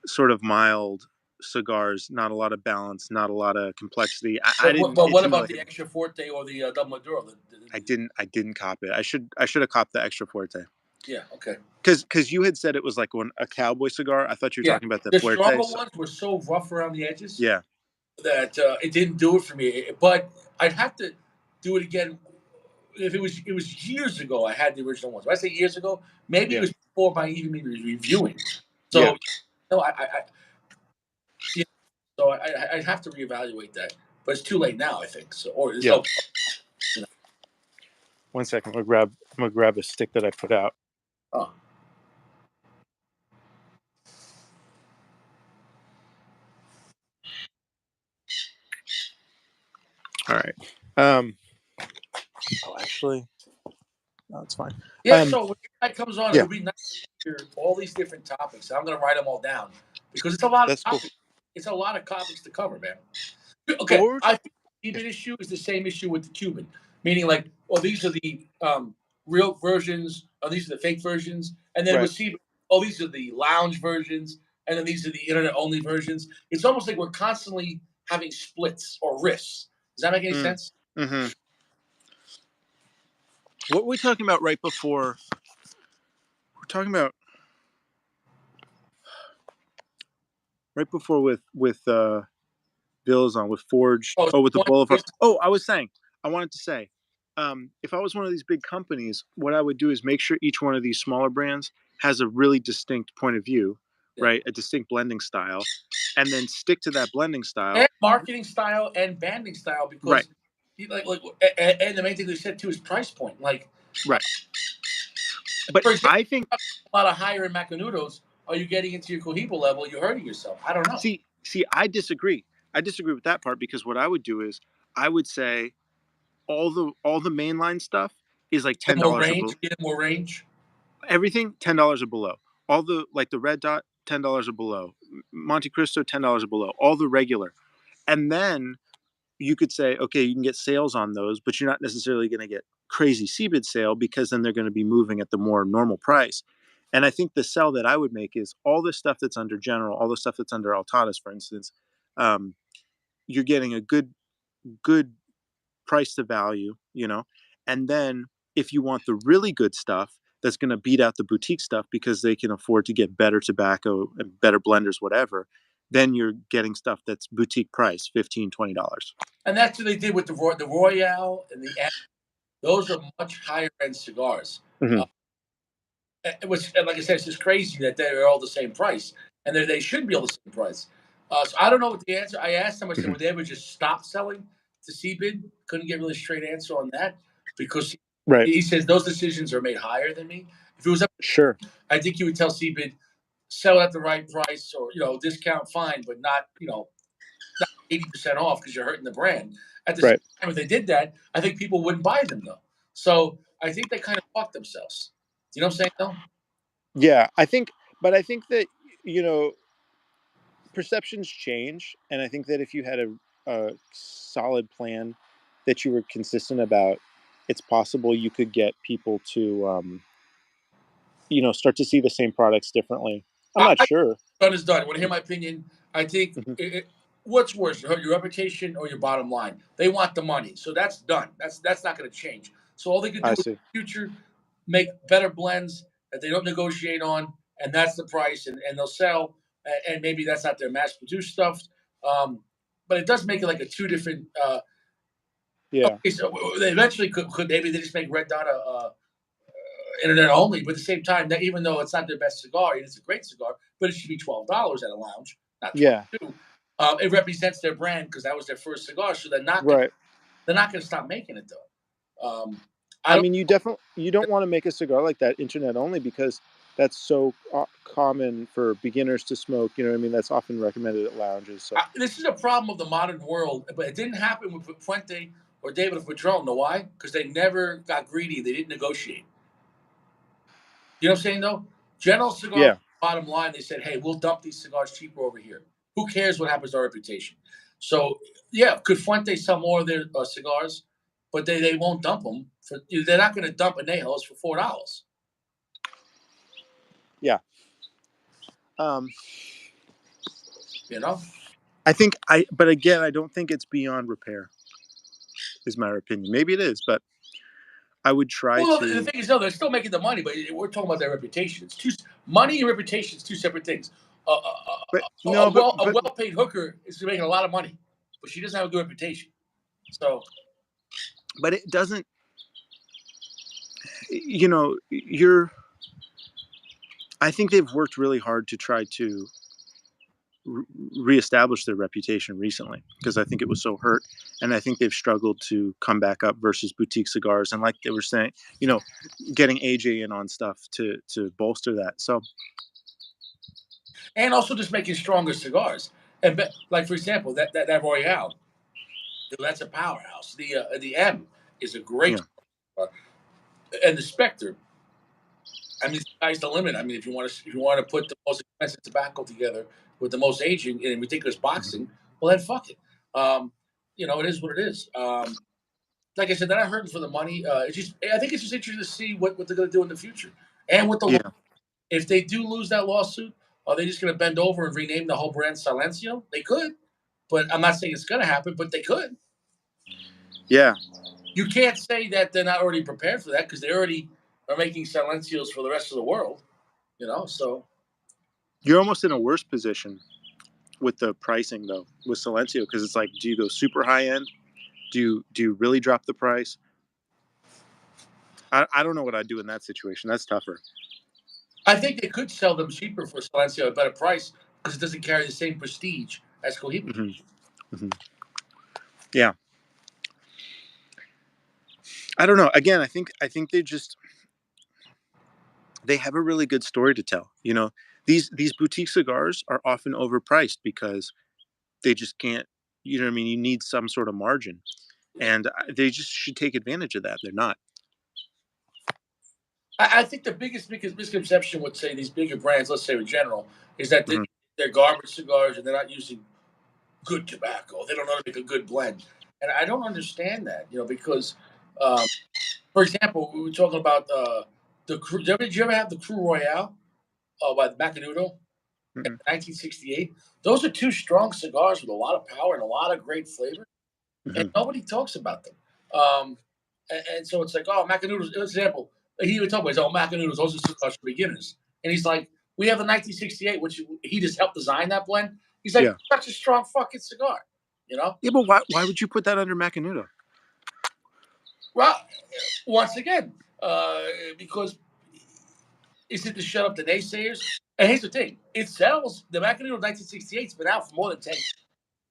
[SPEAKER 2] sort of mild cigars. Not a lot of balance, not a lot of complexity. I didn't.
[SPEAKER 1] But
[SPEAKER 2] It
[SPEAKER 1] what
[SPEAKER 2] didn't
[SPEAKER 1] about
[SPEAKER 2] really
[SPEAKER 1] the
[SPEAKER 2] hit me.
[SPEAKER 1] Extra Forte or the Double Maduro?
[SPEAKER 2] I didn't cop it. I should have copped the Extra Forte.
[SPEAKER 1] Yeah, okay.
[SPEAKER 2] Because you had said it was like a cowboy cigar. I thought you were
[SPEAKER 1] Yeah,
[SPEAKER 2] talking about the
[SPEAKER 1] the
[SPEAKER 2] Fuerte.
[SPEAKER 1] stronger
[SPEAKER 2] So
[SPEAKER 1] ones were so rough around the edges
[SPEAKER 2] yeah,
[SPEAKER 1] that it didn't do it for me. But I'd have to do it again if it was years ago. I had the original ones. When I say years ago, maybe it
[SPEAKER 2] yeah,
[SPEAKER 1] was before my even me reviewing.
[SPEAKER 2] yeah,
[SPEAKER 1] So no, yeah, so I'd have to reevaluate that. But it's too late now, I think. So or it's
[SPEAKER 2] yeah.
[SPEAKER 1] okay. You know.
[SPEAKER 2] 1 second. I'm gonna grab a stick that I put out.
[SPEAKER 1] Oh.
[SPEAKER 2] All right. Um. Oh, actually, no, it's fine.
[SPEAKER 1] Yeah,
[SPEAKER 2] Um.
[SPEAKER 1] so when the guy comes on,
[SPEAKER 2] Yeah,
[SPEAKER 1] it'll be nice to hear all these different topics. I'm going to write them all down because it's a lot of
[SPEAKER 2] that's cool.
[SPEAKER 1] topics. It's a lot of topics to cover, man. Okay,
[SPEAKER 2] Well,
[SPEAKER 1] I think the Cuban issue is the same issue with the Cuban, meaning like, well, these are the real versions, or these are the fake versions, and then
[SPEAKER 2] right.
[SPEAKER 1] with CB, oh, these are the lounge versions, and then these are the internet only versions. It's almost like we're constantly having splits or rifts. Does that make any
[SPEAKER 2] Mm,
[SPEAKER 1] sense?
[SPEAKER 2] hmm What were we talking about right before? We're talking about right before with Bill's on with Forged.
[SPEAKER 1] Oh,
[SPEAKER 2] Oh, with the
[SPEAKER 1] one,
[SPEAKER 2] Boulevard. Oh, I wanted to say, if I was one of these big companies, what I would do is make sure each one of these smaller brands has a really distinct point of view,
[SPEAKER 1] yeah.
[SPEAKER 2] right? A distinct blending style, and then stick to that blending style.
[SPEAKER 1] And marketing style and banding style
[SPEAKER 2] Right,
[SPEAKER 1] because and the main thing we said too is price point. Like
[SPEAKER 2] right. But
[SPEAKER 1] for example,
[SPEAKER 2] I think,
[SPEAKER 1] a lot of higher end Macanudos. Are you getting into your Cohiba level? You're hurting yourself. I don't know.
[SPEAKER 2] I disagree. I disagree with that part, because what I would do is I would say all the mainline stuff is like
[SPEAKER 1] Get
[SPEAKER 2] ten
[SPEAKER 1] more
[SPEAKER 2] dollars or
[SPEAKER 1] range.
[SPEAKER 2] below.
[SPEAKER 1] Get more range.
[SPEAKER 2] Everything $10 or below. All the like the red dot $10 or below. Monte Cristo $10 or below. All the regular, and then you could say, okay, you can get sales on those, but you're not necessarily going to get crazy CBID sale, because then they're going to be moving at the more normal price. And I think the sell that I would make is all the stuff that's under General, all the stuff that's under Altadas, for instance. Um, you're getting a good price to value, and then if you want the really good stuff that's going to beat out the boutique stuff because they can afford to get better tobacco and better blenders, whatever, then you're getting stuff that's boutique price, $15-$20.
[SPEAKER 1] And that's what they did with the Royale and the M. Those are much higher end cigars.
[SPEAKER 2] Mm-hmm.
[SPEAKER 1] It was, and like I said, it's just crazy that they're all the same price, and they should be all the same price. So I don't know what the answer. I asked them. I said,
[SPEAKER 2] Mm-hmm.
[SPEAKER 1] would they ever just stop selling to CBID? Couldn't get really a straight answer on that because
[SPEAKER 2] Right.
[SPEAKER 1] he says those decisions are made higher than me. If it was up,
[SPEAKER 2] Sure.
[SPEAKER 1] I think you would tell CBID sell at the right price or discount fine, but not 80% off because you're hurting the brand. At the same
[SPEAKER 2] Right.
[SPEAKER 1] time, if they did that, I think people wouldn't buy them though. So I think they kind of fucked themselves. You know what I'm saying? Though.
[SPEAKER 2] Yeah, but I think that, you know, perceptions change, and I think that if you had a solid plan that you were consistent about, it's possible you could get people to start to see the same products differently. I'm not
[SPEAKER 1] I
[SPEAKER 2] sure.
[SPEAKER 1] done is done. Want to hear my opinion? I think
[SPEAKER 2] Mhm.
[SPEAKER 1] what's worse, your reputation or your bottom line? They want the money, so that's done. That's not going to change. So all they can do
[SPEAKER 2] I
[SPEAKER 1] in the
[SPEAKER 2] see.
[SPEAKER 1] future make better blends that they don't negotiate on, and that's the price, and they'll sell and maybe that's not their mass produced stuff. Um, but it does make it like a two different.
[SPEAKER 2] Yeah.
[SPEAKER 1] Okay, so they eventually could maybe they just make Red Dot a internet only, but at the same time, that even though it's not their best cigar, it's a great cigar, but it should be $12 at a lounge, not
[SPEAKER 2] Yeah.
[SPEAKER 1] 22. It represents their brand because that was their first cigar, so
[SPEAKER 2] Right.
[SPEAKER 1] they're not gonna stop making it though. I
[SPEAKER 2] I
[SPEAKER 1] don't.
[SPEAKER 2] mean, you don't want to make a cigar like that internet only because that's so common for beginners to smoke. You know what I mean? That's often recommended at lounges. So
[SPEAKER 1] This is a problem of the modern world, but it didn't happen with Fuente or David Padron. Know why? Because they never got greedy. They didn't negotiate. You know what I'm saying, though? General Cigar,
[SPEAKER 2] yeah,
[SPEAKER 1] bottom line, they said, hey, we'll dump these cigars cheaper over here. Who cares what happens to our reputation? So, yeah, could Fuente sell more of their cigars, but they won't dump them. They're not going to dump Anejos for $4.
[SPEAKER 2] yeah. Um,
[SPEAKER 1] You know?
[SPEAKER 2] but again, I don't think it's beyond repair. Is my opinion. Maybe it is, but I would try
[SPEAKER 1] Well, the
[SPEAKER 2] to.
[SPEAKER 1] thing is, no, they're still making the money, but we're talking about their reputation. It's two money and reputation is two separate things.
[SPEAKER 2] But no,
[SPEAKER 1] A well paid hooker is making a lot of money, but she doesn't have a good reputation. So
[SPEAKER 2] but it doesn't. You know, you're. I think they've worked really hard to try to reestablish their reputation recently because I think it was so hurt, and I think they've struggled to come back up versus boutique cigars. And like they were saying, you know, getting AJ in on stuff to bolster that. So
[SPEAKER 1] and also just making stronger cigars. And like for example, that Royale, that's a powerhouse. The M is a great,
[SPEAKER 2] yeah,
[SPEAKER 1] cigar. And the Spectre. I mean, sky's the limit. I mean, if you want to put the most expensive tobacco together with the most aging and ridiculous
[SPEAKER 2] mhm.
[SPEAKER 1] boxing, well then fuck it. Um, it is what it is. Like I said, they're not hurting for the money. I think it's just interesting to see what they're going to do in the future and with the law.
[SPEAKER 2] Yeah,
[SPEAKER 1] If they do lose that lawsuit, are they just going to bend over and rename the whole brand Silencio? They could, but I'm not saying it's going to happen, but they could.
[SPEAKER 2] yeah.
[SPEAKER 1] You can't say that they're not already prepared for that because they already are making Silencios for the rest of the world. So
[SPEAKER 2] You're almost in a worse position with the pricing though with Silencio because it's like, do you go super high end? Do you really drop the price? I don't know what I'd do in that situation. That's tougher.
[SPEAKER 1] I think they could sell them cheaper for Silencio at a better price because it doesn't carry the same prestige as Cohiba.
[SPEAKER 2] Hmm. Hmm. Yeah, I don't know. Again, I think they have a really good story to tell. You know, these boutique cigars are often overpriced because they just can't. You know what I mean? You need some sort of margin, and they just should take advantage of that. They're not.
[SPEAKER 1] I think the biggest misconception would say these bigger brands, let's say in general, is that
[SPEAKER 2] Hmm.
[SPEAKER 1] they're garbage cigars and they're not using good tobacco. They don't know how to make a good blend, and I don't understand that. Because um, for example, we were talking about the Crew. Did you ever have the Crew Royale by Macanudo in
[SPEAKER 2] Hmm.
[SPEAKER 1] 1968? Those are two strong cigars with a lot of power and a lot of great flavor, and
[SPEAKER 2] Hmm.
[SPEAKER 1] nobody talks about them. And so it's like, oh, Macanudos. For example, he even talked about, oh, Macanudos, those are cigars for beginners. And he's like, we have the 1968, which he just helped design that blend. He's like,
[SPEAKER 2] Yeah.
[SPEAKER 1] such a strong fucking cigar, you know?
[SPEAKER 2] Yeah, but why would you put that under Macanudo?
[SPEAKER 1] Well, once again, because is it to shut up the naysayers? And here's the thing: it sells. The Macanudo 1968's been out for more than 10 years.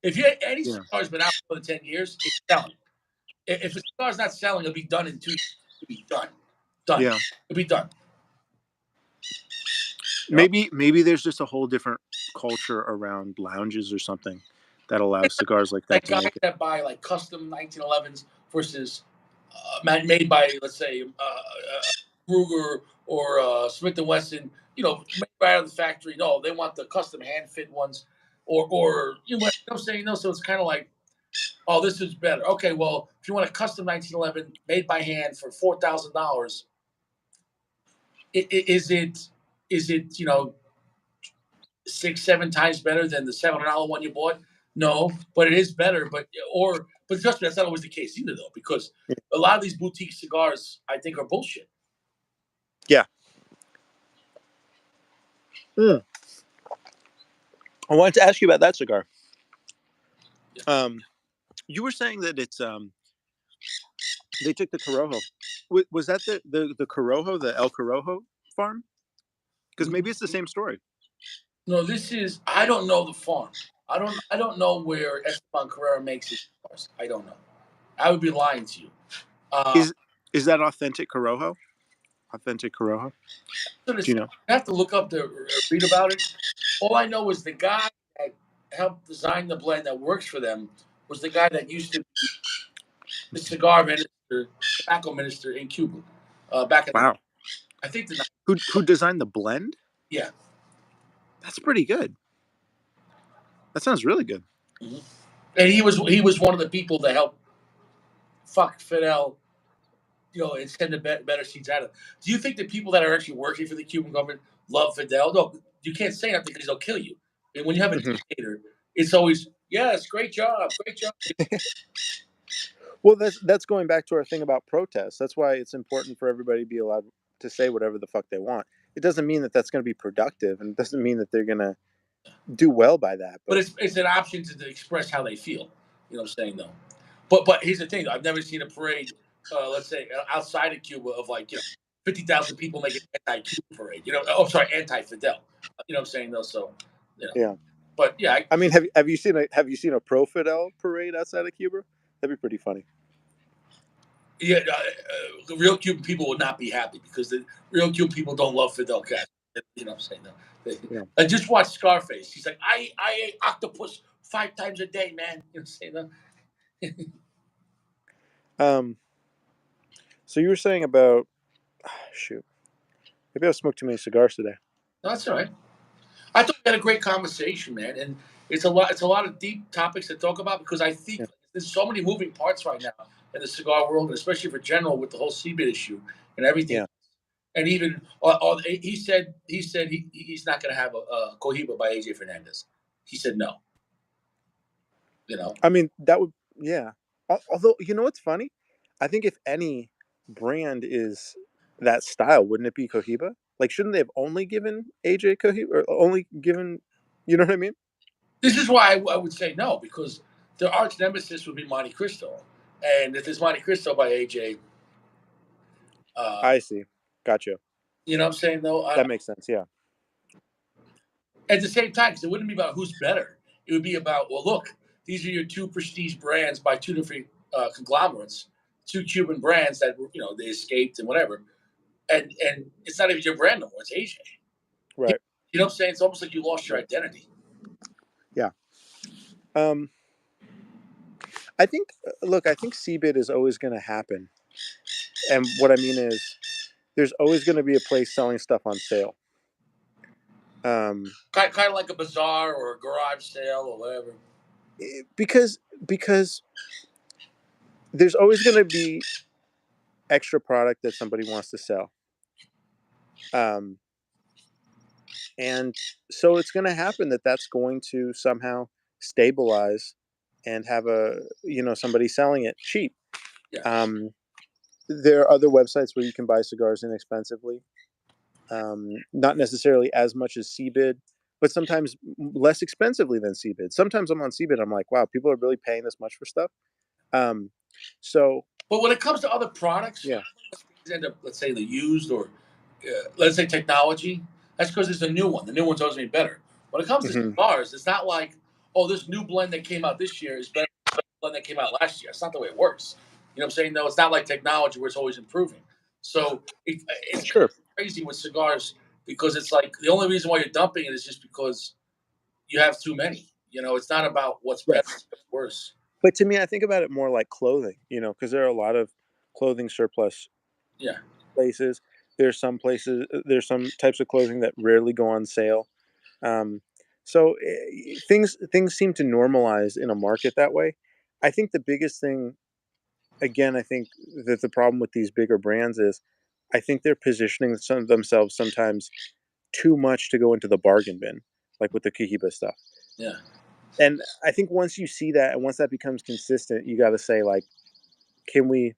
[SPEAKER 1] If any
[SPEAKER 2] Yeah.
[SPEAKER 1] cigar's been out for more than 10 years, it's selling. If a cigar's not selling, it'll be done in 2 years. It'll be done. Done.
[SPEAKER 2] Yeah.
[SPEAKER 1] It'll be done. You know?
[SPEAKER 2] Maybe there's just a whole different culture around lounges or something that allows cigars like that
[SPEAKER 1] Like
[SPEAKER 2] to
[SPEAKER 1] guys
[SPEAKER 2] make it.
[SPEAKER 1] that buy like custom 1911s versus made by, let's say, Ruger or Smith and Wesson. Made right out of the factory. No, they want the custom hand fit ones, or what I'm saying. No, so it's kind of like, oh, this is better. Okay, well, if you want a custom 1911 made by hand for $4,000, is it 6, 7 times better than the $700 one you bought? No, but it is better. But trust me, that's not always the case either, though, because a lot of these boutique cigars, I think, are bullshit.
[SPEAKER 2] Yeah. Mm. I wanted to ask you about that cigar.
[SPEAKER 1] Yeah.
[SPEAKER 2] You were saying that it's they took the Corojo. Was that the Corojo, the El Corojo farm? Because maybe it's the same story.
[SPEAKER 1] No, this is. I don't know the farm. I don't know where Esteban Carrera makes his cigars. I don't know. I would be lying to you. Uh,
[SPEAKER 2] Is is that authentic Corojo? Authentic Corojo?
[SPEAKER 1] so
[SPEAKER 2] Do
[SPEAKER 1] this,
[SPEAKER 2] you know?
[SPEAKER 1] I have to look up to read about it. All I know is the guy that helped design the blend that works for them was the guy that used to be the cigar minister, tobacco minister in Cuba, back in the.
[SPEAKER 2] Wow.
[SPEAKER 1] I think the.
[SPEAKER 2] Who designed the blend?
[SPEAKER 1] Yeah.
[SPEAKER 2] That's pretty good. That sounds really good.
[SPEAKER 1] Mhm. And he was one of the people that helped fuck Fidel, and send the better seeds out of. Do you think the people that are actually working for the Cuban government love Fidel? No, you can't say nothing because they'll kill you. And when you have a
[SPEAKER 2] Hmm.
[SPEAKER 1] dictator, it's always yes, great job, great job.
[SPEAKER 2] Well, that's going back to our thing about protests. That's why it's important for everybody to be allowed to say whatever the fuck they want. It doesn't mean that that's going to be productive, and it doesn't mean that they're going to do well by that.
[SPEAKER 1] But
[SPEAKER 2] But
[SPEAKER 1] it's an option to express how they feel. You know what I'm saying though. But here's the thing: I've never seen a parade, let's say outside of Cuba, of 50,000 people make an anti-Cuba parade. Oh, sorry, anti-Fidel. You know what I'm saying though. So, you know,
[SPEAKER 2] yeah,
[SPEAKER 1] but yeah,
[SPEAKER 2] I mean, have you seen a pro Fidel parade outside of Cuba? That'd be pretty funny.
[SPEAKER 1] yeah, the real Cuban people would not be happy because the real Cuban people don't love Fidel Castro. You know what I'm saying? No.
[SPEAKER 2] Yeah.
[SPEAKER 1] I just watched Scarface. He's like, I ate octopus 5 times a day, man. You know what I'm saying? No?
[SPEAKER 2] Um. So you were saying about shoot. Maybe I've smoked too many cigars today.
[SPEAKER 1] No, that's all right. I thought we had a great conversation, man, and it's a lot of deep topics to talk about because I think
[SPEAKER 2] Yeah.
[SPEAKER 1] there's so many moving parts right now in the cigar world, and especially for General with the whole CBIT issue and everything.
[SPEAKER 2] Yeah.
[SPEAKER 1] And even he said he's not going to have a Cohiba by AJ Fernandez. He said no. You know,
[SPEAKER 2] I mean, that would, yeah. Although, you know what's funny? I think if any brand is that style, wouldn't it be Cohiba? Like, shouldn't they have only given AJ Cohiba or only given, you know what I mean?
[SPEAKER 1] this is why I would say no because their arch nemesis would be Monte Cristo, and if there's Monte Cristo by AJ, uh,
[SPEAKER 2] I see. Gotcha.
[SPEAKER 1] you know what I'm saying though.
[SPEAKER 2] That makes sense. Yeah.
[SPEAKER 1] At the same time, because it wouldn't be about who's better. It would be about, well, look, these are your two prestige brands by two different conglomerates, two Cuban brands that they escaped and whatever, and it's not even your brand no more. It's AJ.
[SPEAKER 2] Right.
[SPEAKER 1] You know what I'm saying? It's almost like you lost your
[SPEAKER 2] Right.
[SPEAKER 1] identity.
[SPEAKER 2] Yeah. Um, I think, look, I think CBIT is always going to happen. And what I mean is, there's always going to be a place selling stuff on sale. Um,
[SPEAKER 1] Kind of like a bazaar or a garage sale or whatever.
[SPEAKER 2] because there's always going to be extra product that somebody wants to sell. Um, and so it's going to happen that that's going to somehow stabilize and have somebody selling it cheap.
[SPEAKER 1] Yeah.
[SPEAKER 2] Um, there are other websites where you can buy cigars inexpensively, not necessarily as much as CBID, but sometimes less expensively than CBID. Sometimes I'm on CBID, I'm like, wow, people are really paying this much for stuff. Um, so
[SPEAKER 1] But when it comes to other products,
[SPEAKER 2] yeah.
[SPEAKER 1] end up, let's say, the used or let's say technology, that's because there's a new one. The new one's always going to be better. When it comes to
[SPEAKER 2] Hmm.
[SPEAKER 1] cigars, it's not like, oh, this new blend that came out this year is better than the blend that came out last year. It's not the way it works. You know what I'm saying? No, it's not like technology where it's always improving. So it's
[SPEAKER 2] Sure.
[SPEAKER 1] crazy with cigars because it's like the only reason why you're dumping it is just because you have too many. It's not about what's
[SPEAKER 2] Right.
[SPEAKER 1] better, what's worse.
[SPEAKER 2] But to me, I think about it more like clothing, because there are a lot of clothing surplus
[SPEAKER 1] Yeah.
[SPEAKER 2] places. There's some types of clothing that rarely go on sale. Um, so things seem to normalize in a market that way. I think the biggest thing, again, I think that the problem with these bigger brands is, I think they're positioning themselves sometimes too much to go into the bargain bin, like with the Cohiba stuff.
[SPEAKER 1] Yeah.
[SPEAKER 2] And I think once you see that, and once that becomes consistent, you got to say like, can we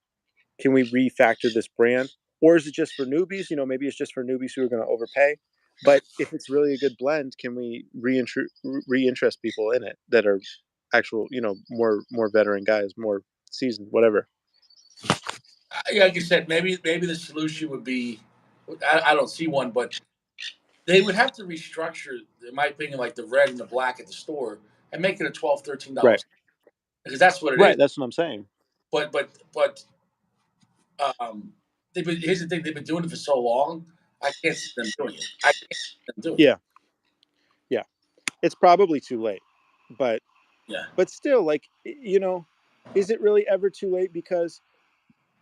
[SPEAKER 2] refactor this brand, or is it just for newbies? Maybe it's just for newbies who are going to overpay. But if it's really a good blend, can we reinterest people in it that are actual, more veteran guys, more seasoned, whatever.
[SPEAKER 1] Yeah, like you said, maybe the solution would be, I don't see one, but they would have to restructure, in my opinion, like the red and the black at the store and make it a
[SPEAKER 2] Right.
[SPEAKER 1] $12, $13 because that's what it is.
[SPEAKER 2] Right. That's what I'm saying.
[SPEAKER 1] But um, here's the thing: they've been doing it for so long. I can't see them doing it. I can't see them doing it.
[SPEAKER 2] Yeah. Yeah. It's probably too late, but
[SPEAKER 1] Yeah,
[SPEAKER 2] still, like, is it really ever too late? Because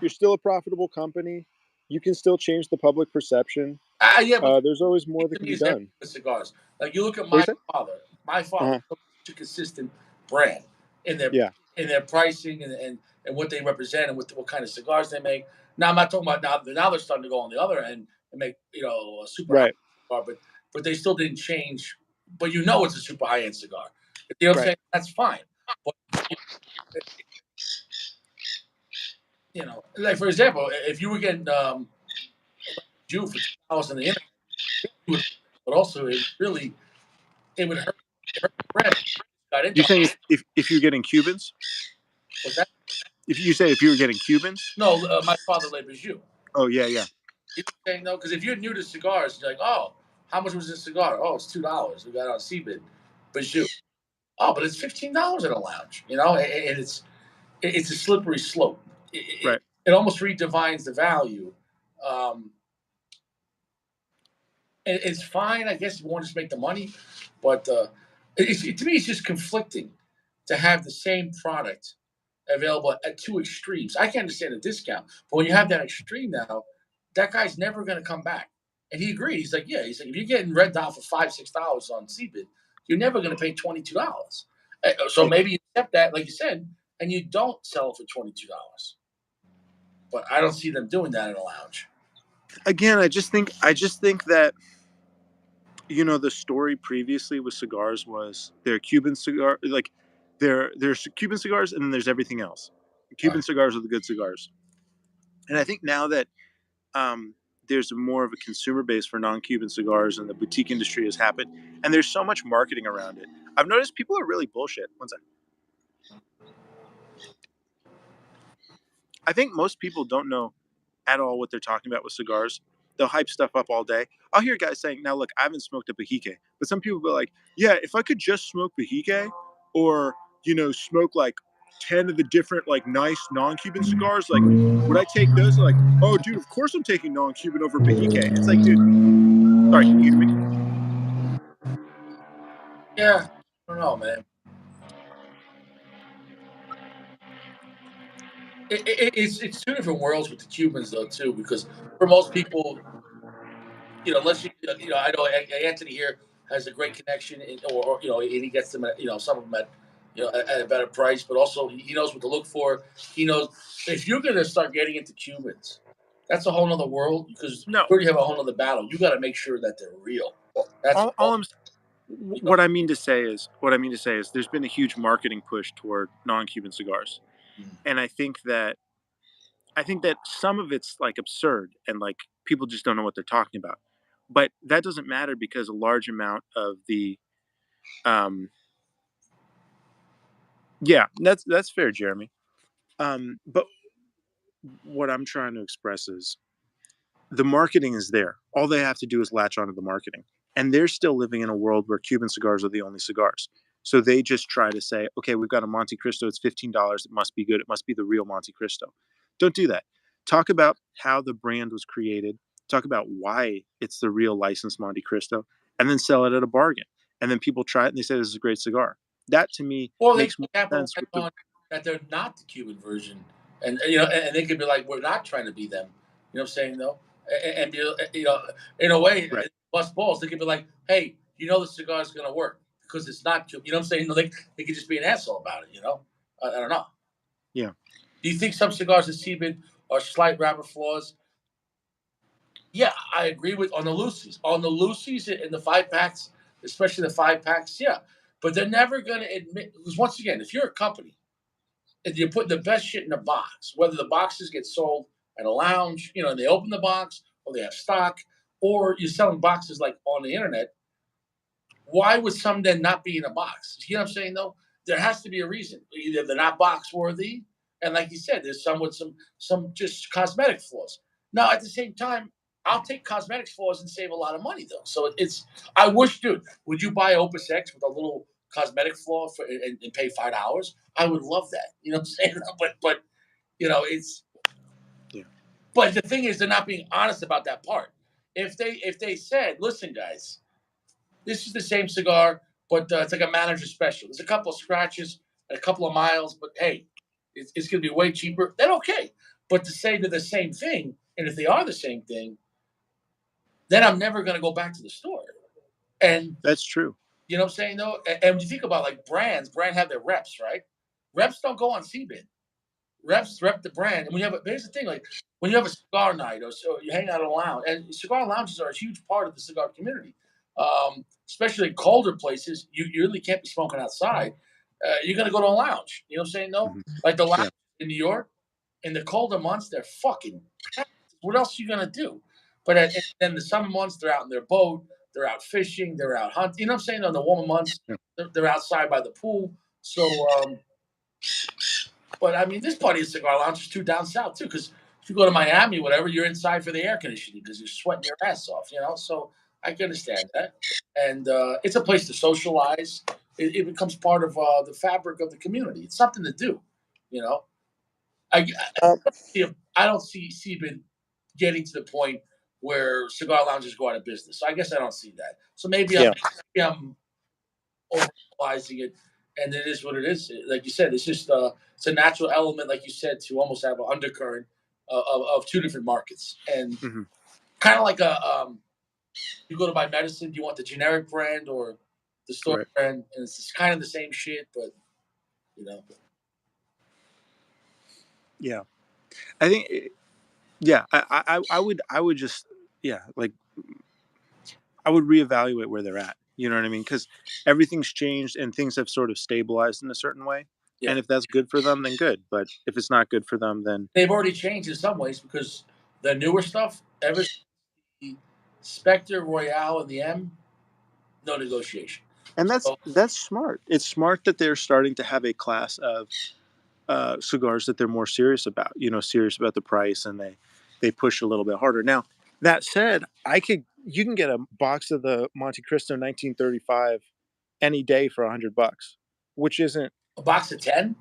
[SPEAKER 2] you're still a profitable company. You can still change the public perception.
[SPEAKER 1] yeah, but
[SPEAKER 2] There's always more that
[SPEAKER 1] to
[SPEAKER 2] can
[SPEAKER 1] me
[SPEAKER 2] be
[SPEAKER 1] is everything
[SPEAKER 2] done.
[SPEAKER 1] with cigars. Like you look at
[SPEAKER 2] What do you
[SPEAKER 1] my
[SPEAKER 2] say?
[SPEAKER 1] father. My father
[SPEAKER 2] Uh-huh.
[SPEAKER 1] is such a consistent brand in their
[SPEAKER 2] Yeah.
[SPEAKER 1] pricing and what they represent and what kind of cigars they make. Now I'm not talking about now. Now they're starting to go on the other end and make a super high
[SPEAKER 2] Right.
[SPEAKER 1] cigar, but they still didn't change. But it's a super high end cigar. You know what I'm
[SPEAKER 2] Right.
[SPEAKER 1] saying? That's fine. But like for example, if you were getting Jew for $2 on the internet, you would, but also it would hurt the brand. Got
[SPEAKER 2] You're
[SPEAKER 1] into
[SPEAKER 2] saying if you're getting Cubans,
[SPEAKER 1] was that
[SPEAKER 2] if you were getting Cubans.
[SPEAKER 1] no? My father labors you.
[SPEAKER 2] Oh yeah, yeah.
[SPEAKER 1] You know what I'm saying no? Because if you're new to cigars, you're like, oh, how much was this cigar? Oh, it's $2. We got it on CBIT. Bijou. Oh, but it's $15 at a lounge. And it's a slippery slope. It,
[SPEAKER 2] Right.
[SPEAKER 1] it, it almost redefines the value. Um, it's fine, I guess, if you want to just make the money, but to me, it's just conflicting to have the same product available at two extremes. I can understand a discount, but when you have that extreme now, that guy's never going to come back. And he agreed. He's like, yeah. He's like, if you're getting Red Dot for $5, $6 on CBIT, you're never going to pay $22. So
[SPEAKER 2] I,
[SPEAKER 1] maybe you accept that, like you said, and you don't sell it for $22. But I don't see them doing that in a lounge.
[SPEAKER 2] Again, I just think that the story previously with cigars was they're Cuban cigar, like there's Cuban cigars, and then there's everything else. Cuban
[SPEAKER 1] Right.
[SPEAKER 2] cigars are the good cigars, and I think now that there's more of a consumer base for non-Cuban cigars, and the boutique industry has happened, and there's so much marketing around it. I've noticed people are really bullshit. One second. I think most people don't know at all what they're talking about with cigars. They'll hype stuff up all day. I'll hear guys saying, "Now look, I haven't smoked a Bahique," but some people will be like, "Yeah, if I could just smoke Bahique, or smoke like 10 of the different like nice non-Cuban cigars, like would I take those?" They're like, "Oh, dude, of course I'm taking non-Cuban over Bahique." It's like, dude, sorry, can you hear me?
[SPEAKER 1] Yeah, I don't know, man. It's two different worlds with the Cubans though too, because for most people, unless I know Anthony here has a great connection, and he gets them at some of them at at a better price, but also he knows what to look for. He knows if you're going to start getting into Cubans, that's a whole nother world because you
[SPEAKER 2] No,
[SPEAKER 1] already have a whole nother battle. You got to make sure that they're real. That's a
[SPEAKER 2] all
[SPEAKER 1] whole,
[SPEAKER 2] I'm
[SPEAKER 1] you know.
[SPEAKER 2] what I mean to say is there's been a huge marketing push toward non-Cuban cigars,
[SPEAKER 1] Mm.
[SPEAKER 2] and I think that some of it's like absurd and like people just don't know what they're talking about. But that doesn't matter because a large amount of the um yeah, that's fair, Jeremy. But what I'm trying to express is the marketing is there. All they have to do is latch onto the marketing. And they're still living in a world where Cuban cigars are the only cigars. So they just try to say, okay, we've got a Monte Cristo. It's $15. It must be good. It must be the real Monte Cristo. Don't do that. Talk about how the brand was created. Talk about why it's the real licensed Monte Cristo, and then sell it at a bargain. And then people try it and they say this is a great cigar. That to me
[SPEAKER 1] Or they
[SPEAKER 2] makes
[SPEAKER 1] can
[SPEAKER 2] more
[SPEAKER 1] capitalize
[SPEAKER 2] sense with the
[SPEAKER 1] on that they're not the Cuban version, and they could be like, we're not trying to be them. You know what I'm saying though, and be, in a way,
[SPEAKER 2] right.
[SPEAKER 1] bust balls. They could be like, hey, the cigar is gonna work because it's not Cuban. You know what I'm saying? They could just be an asshole about it. I don't know.
[SPEAKER 2] Yeah.
[SPEAKER 1] Do you think some cigars at Seabin are slight rapper flaws? Yeah, I agree with on the loosies. On the loosies in the 5 packs, especially the 5 packs, yeah. But they're never going to admit, because once again, if you're a company and you're putting the best shit in a box, whether the boxes get sold at a lounge, and they open the box or they have stock, or you're selling boxes like on the internet, why would some then not be in a box? You know what I'm saying? Though there has to be a reason. Either they're not box worthy, and like you said, there's some with some just cosmetic flaws. Now at the same time, I'll take cosmetics flaws and save a lot of money though. So it's I wish, dude, would you buy Opus X with a little cosmetic flaw and pay $5? I would love that. You know what I'm saying? But it's
[SPEAKER 2] Yeah.
[SPEAKER 1] but the thing is they're not being honest about that part. If they said, listen, guys, this is the same cigar, but it's like a manager special. There's a couple of scratches and a couple of miles, but hey, it's going to be way cheaper. Then okay. But to say they're the same thing, and if they are the same thing, then I'm never going to go back to the store. And
[SPEAKER 2] That's true.
[SPEAKER 1] you know what I'm saying, though? And when you think about like brand have their reps, right? Reps don't go on CBIT. Reps rep the brand. And when you have here's the thing, like when you have a cigar night or so you hang out in a lounge, and cigar lounges are a huge part of the cigar community. Especially in colder places, you really can't be smoking outside. You're gonna go to a lounge. You know what I'm saying? No,
[SPEAKER 2] Hmm.
[SPEAKER 1] like the lounge
[SPEAKER 2] Yeah.
[SPEAKER 1] in New York in the colder months, they're fucking. Packed. What else are you gonna do? But then the summer months, they're out in their boat, they're out fishing, they're out hunting. You know what I'm saying? On the warmer months,
[SPEAKER 2] Yeah.
[SPEAKER 1] they're outside by the pool. So but I mean, this part of the cigar lounge is too down south too, because if you go to Miami, whatever, you're inside for the air conditioning because you're sweating your ass off. So I can understand that, and it's a place to socialize. It becomes part of the fabric of the community. It's something to do. You know, I
[SPEAKER 2] Um,
[SPEAKER 1] I don't see Sebin getting to the point where cigar lounges go out of business. So I guess I don't see that. So
[SPEAKER 2] yeah.
[SPEAKER 1] maybe I'm overanalyzing it, and it is what it is. Like you said, it's just it's a natural element, like you said, to almost have an undercurrent of two different markets, and
[SPEAKER 2] Hmm.
[SPEAKER 1] kind of like a you go to buy medicine, do you want the generic brand or the store
[SPEAKER 2] Right.
[SPEAKER 1] brand? And it's just kind of the same shit, but you know,
[SPEAKER 2] Yeah. I think. Yeah. I would just. Yeah. Like I would reevaluate where they're at. You know what I mean? Because everything's changed and things have sort of stabilized in a certain way.
[SPEAKER 1] yeah,
[SPEAKER 2] And if that's good for them, then good. But if it's not good for them, then
[SPEAKER 1] they've already changed in some ways because the newer stuff, ever the Spectre, Royale, and the M, no negotiation.
[SPEAKER 2] and that's
[SPEAKER 1] So
[SPEAKER 2] that's smart. It's smart that they're starting to have a class of cigars that they're more serious about. Serious about the price, and they push a little bit harder. Now, that said, you can get a box of the Monte Cristo 1935 any day for $100, which isn't
[SPEAKER 1] a box of 10,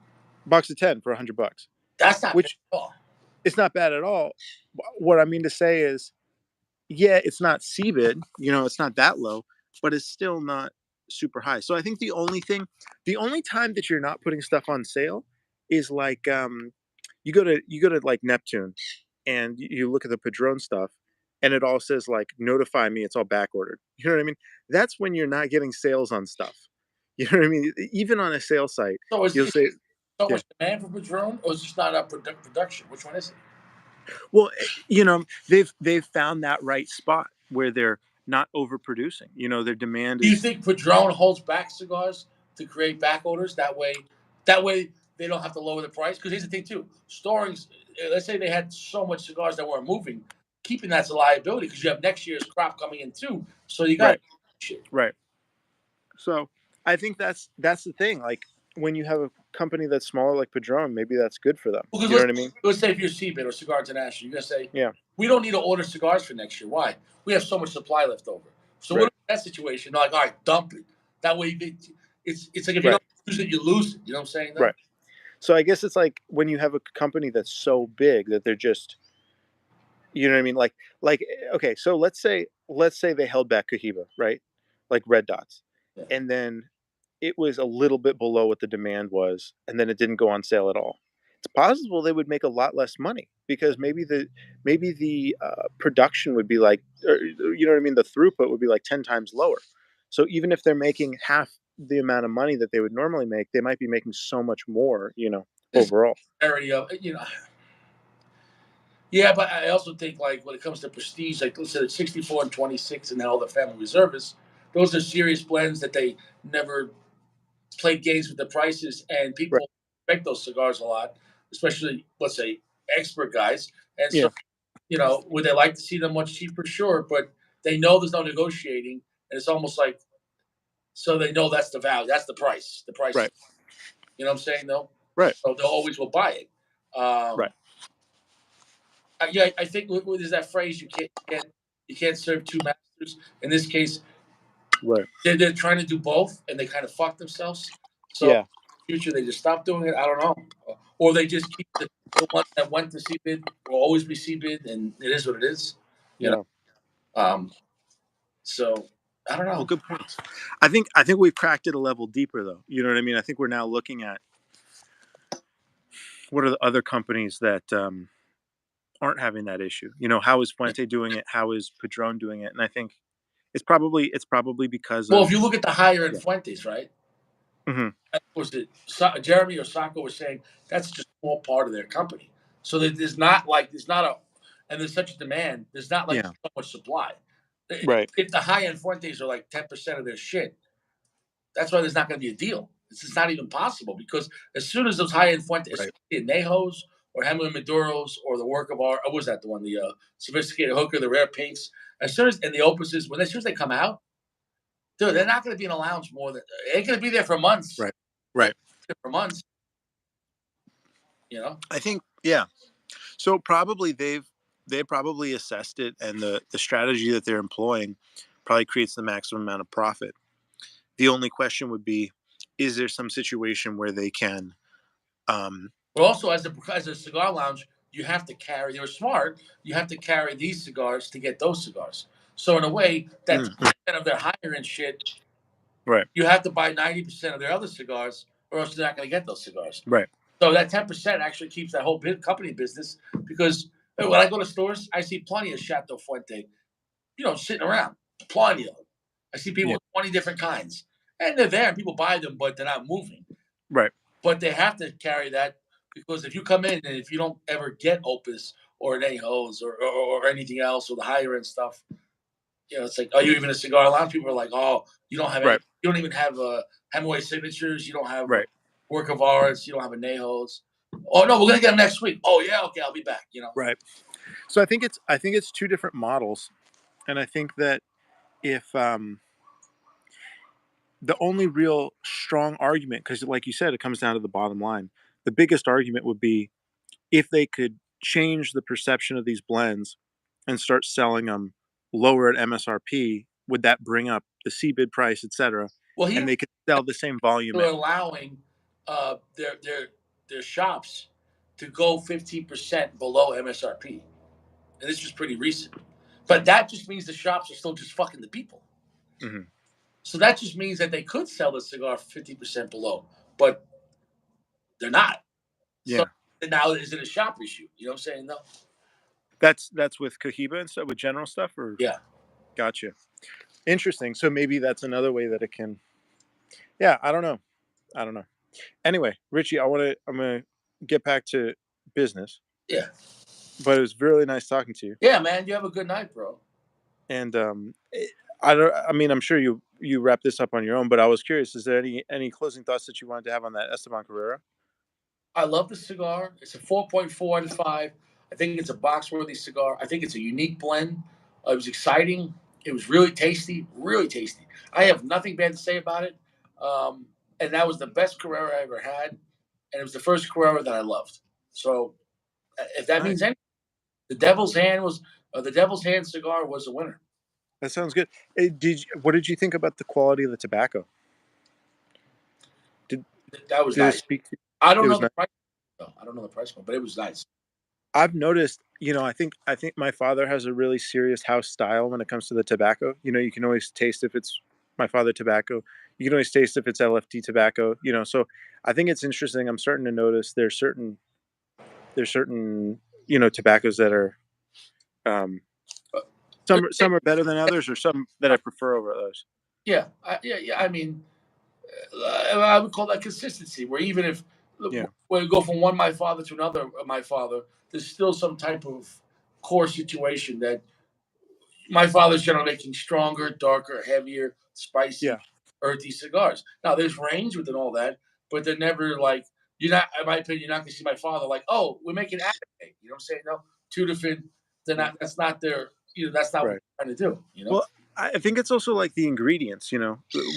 [SPEAKER 2] box of 10 for $100,
[SPEAKER 1] that's not bad
[SPEAKER 2] which
[SPEAKER 1] at all.
[SPEAKER 2] it's not bad at all. What I mean to say is, yeah, it's not CBID, it's not that low, but it's still not super high. So I think the only time that you're not putting stuff on sale is like you go to like Neptune and you look at the Padron stuff and it all says like notify me, it's all back ordered. You know what I mean? That's when you're not getting sales on stuff. You know what I mean? Even on a sales site,
[SPEAKER 1] So
[SPEAKER 2] you'll
[SPEAKER 1] is
[SPEAKER 2] say,
[SPEAKER 1] so
[SPEAKER 2] yeah.
[SPEAKER 1] much demand for Padron, or is it just not up production? Which one is it?
[SPEAKER 2] Well, they've found that right spot where they're not overproducing. Their demand
[SPEAKER 1] Do you
[SPEAKER 2] is
[SPEAKER 1] think Padron holds back cigars to create back orders? That way they don't have to lower the price. Because here's the thing too: storing. Let's say they had so much cigars that weren't moving, keeping that's a liability because you have next year's crop coming in too. So you got
[SPEAKER 2] right,
[SPEAKER 1] shit.
[SPEAKER 2] right. So I think that's the thing. Like when you have a company that's smaller like Padron, maybe that's good for them.
[SPEAKER 1] Because
[SPEAKER 2] You know what I mean?
[SPEAKER 1] let's say if you're CBIT or Cigar International, you're gonna say
[SPEAKER 2] Yeah.
[SPEAKER 1] we don't need to order cigars for next year. Why? We have so much supply left over. So what
[SPEAKER 2] Right.
[SPEAKER 1] if that situation? They're like, all right, dump it. That way, it's like if you
[SPEAKER 2] Right.
[SPEAKER 1] don't use it, you lose it. You know what I'm saying?
[SPEAKER 2] Right.
[SPEAKER 1] Though
[SPEAKER 2] So I guess it's like when you have a company that's so big that they're just, you know what I mean? Okay, so let's say they held back Cohiba, right? Like red dots.
[SPEAKER 1] yeah.
[SPEAKER 2] And then it was a little bit below what the demand was, and then it didn't go on sale at all. It's possible they would make a lot less money because maybe the production would be like, you know what I mean? The throughput would be like 10 times lower. So even if they're making half the amount of money that they would normally make, they might be making so much more,
[SPEAKER 1] This
[SPEAKER 2] overall.
[SPEAKER 1] area of yeah, but I also think like when it comes to prestige, like let's say the 64 and 26 and all the family reservists, those are serious blends that they never played games with the prices, and
[SPEAKER 2] Right.
[SPEAKER 1] people respect those cigars a lot, especially let's say expert guys. And so
[SPEAKER 2] Yeah.
[SPEAKER 1] would they like to see them much cheaper? Sure, but they know there's no negotiating, and it's almost like so they know that's the value, that's the price. The price is,
[SPEAKER 2] Right.
[SPEAKER 1] you know what I'm saying? Though,
[SPEAKER 2] Right.
[SPEAKER 1] so they always will buy it.
[SPEAKER 2] Right.
[SPEAKER 1] Yeah, I think there's that phrase you can't serve two masters. In this case,
[SPEAKER 2] Right.
[SPEAKER 1] they're trying to do both, and they kind of fuck themselves. So
[SPEAKER 2] Yeah.
[SPEAKER 1] in the future they just stop doing it. I don't know, or they just keep the ones that went to CBID will always be CBID, and it is what it is. You know.
[SPEAKER 2] Yeah.
[SPEAKER 1] So I don't
[SPEAKER 2] Well,
[SPEAKER 1] know.
[SPEAKER 2] good points. I think we've cracked it a level deeper, though. You know what I mean? I think we're now looking at what are the other companies that aren't having that issue. How is Fuente doing it? How is Padron doing it? And I think it's probably because
[SPEAKER 1] Well, if
[SPEAKER 2] of
[SPEAKER 1] you look at the higher end
[SPEAKER 2] yeah.
[SPEAKER 1] Fuentes, right?
[SPEAKER 2] Hmm.
[SPEAKER 1] Was it Jeremy or Sacco was saying that's just a small part of their company. So that there's not a and there's such a demand. There's not like
[SPEAKER 2] Yeah.
[SPEAKER 1] so much supply.
[SPEAKER 2] Right.
[SPEAKER 1] If the high end Fuentes are like 10% of their shit, that's why there's not going to be a deal. It's just not even possible because as soon as those high end Fuentes,
[SPEAKER 2] Right.
[SPEAKER 1] Nejos or Hemlin Maduros or the work of art, or was that the one, the sophisticated hooker, the rare pinks, as soon as and the opuses, as soon as they come out, dude, they're not going to be in a lounge more than they're going to be there for months.
[SPEAKER 2] Right.
[SPEAKER 1] But
[SPEAKER 2] Right.
[SPEAKER 1] for months, you know.
[SPEAKER 2] I think yeah. So probably they probably assessed it, and the strategy that they're employing probably creates the maximum amount of profit. The only question would be, is there some situation where they can um
[SPEAKER 1] But also, as a cigar lounge, you have to carry. They were smart. You have to carry these cigars to get those cigars. So in a way, that
[SPEAKER 2] mm,
[SPEAKER 1] 10% of their higher end shit,
[SPEAKER 2] right.
[SPEAKER 1] you have to buy 90% of their other cigars, or else they're not going to get those cigars.
[SPEAKER 2] Right.
[SPEAKER 1] So that 10% actually keeps that whole company business because when I go to stores, I see plenty of Chateau Fuente, sitting around, plenty of them. I see people
[SPEAKER 2] Yeah.
[SPEAKER 1] with 20 different kinds, and they're there, and people buy them, but they're not moving.
[SPEAKER 2] Right.
[SPEAKER 1] But they have to carry that because if you come in and if you don't ever get Opus or an Ajos or anything else or the higher end stuff, it's like, are you even a cigar lounge? People are like, oh, you don't have any,
[SPEAKER 2] Right.
[SPEAKER 1] you don't even have Hemingway signatures, you don't have a
[SPEAKER 2] Right.
[SPEAKER 1] work of arts, you don't have a Nejos. Oh no, we're gonna get them next week. Oh yeah, okay, I'll be back.
[SPEAKER 2] Right. So I think it's two different models, and I think that if the only real strong argument, because like you said, it comes down to the bottom line. The biggest argument would be if they could change the perception of these blends and start selling them lower at MSRP, would that bring up the CBID price, et cetera,
[SPEAKER 1] Well,
[SPEAKER 2] and
[SPEAKER 1] here
[SPEAKER 2] they could sell the same volume
[SPEAKER 1] they're
[SPEAKER 2] at
[SPEAKER 1] allowing their shops to go 15% below MSRP, and this was pretty recent. But that just means the shops are still just fucking the people.
[SPEAKER 2] mhm.
[SPEAKER 1] So that just means that they could sell the cigar 50% below, but they're not. So
[SPEAKER 2] Yeah.
[SPEAKER 1] now is it a shop issue? You know what I'm saying? No.
[SPEAKER 2] That's with Cohiba and stuff, with general stuff, or
[SPEAKER 1] Yeah.
[SPEAKER 2] gotcha. Interesting. So maybe that's another way that it can. Yeah, I don't know. I don't know. Anyway, Richie, I'm gonna get back to business,
[SPEAKER 1] Yeah.
[SPEAKER 2] but it was really nice talking to you.
[SPEAKER 1] Yeah, man. You have a good night, bro.
[SPEAKER 2] And I don't. I mean, I'm sure you wrap this up on your own, but I was curious. Is there any closing thoughts that you wanted to have on that Esteban Carrera?
[SPEAKER 1] I love the cigar. It's a 4.4 out of 5. I think it's a box worthy cigar. I think it's a unique blend. It was exciting. It was really tasty, really tasty. I have nothing bad to say about it. Um, and that was the best Carrera I ever had. And it was the first Carrera that I loved. So if that
[SPEAKER 2] Nice.
[SPEAKER 1] means anything, the Devil's Hand cigar was a winner.
[SPEAKER 2] That sounds good. What did you think about the quality of the tobacco? Did
[SPEAKER 1] That was
[SPEAKER 2] did it
[SPEAKER 1] nice.
[SPEAKER 2] speak to
[SPEAKER 1] I
[SPEAKER 2] it?
[SPEAKER 1] don't know
[SPEAKER 2] Was
[SPEAKER 1] the
[SPEAKER 2] nice.
[SPEAKER 1] price. Though. I don't know the price point, but it was nice.
[SPEAKER 2] I've noticed, I think my father has a really serious house style when it comes to the tobacco. You can always taste if it's my father tobacco. You can always taste if it's LFT tobacco. So I think it's interesting. I'm starting to notice there's certain tobaccos that are um,
[SPEAKER 1] Uh,
[SPEAKER 2] some are better than others, or some that I prefer over others.
[SPEAKER 1] yeah. I mean, I would call that consistency. Where even if
[SPEAKER 2] Yeah,
[SPEAKER 1] when you go from one my father to another my father, there's still some type of core situation that my father's generally making stronger, darker, heavier,
[SPEAKER 2] yeah,
[SPEAKER 1] spicy, earthy cigars. Now there's range within all that, but they're never like you're not. In my opinion, you're not going to see my father like, oh, we're making Abbey. You know what I'm saying? No, two different. They're
[SPEAKER 2] yeah.
[SPEAKER 1] not. That's not their. that's not what
[SPEAKER 2] Right.
[SPEAKER 1] you're trying to do.
[SPEAKER 2] Well, I think it's also like the ingredients.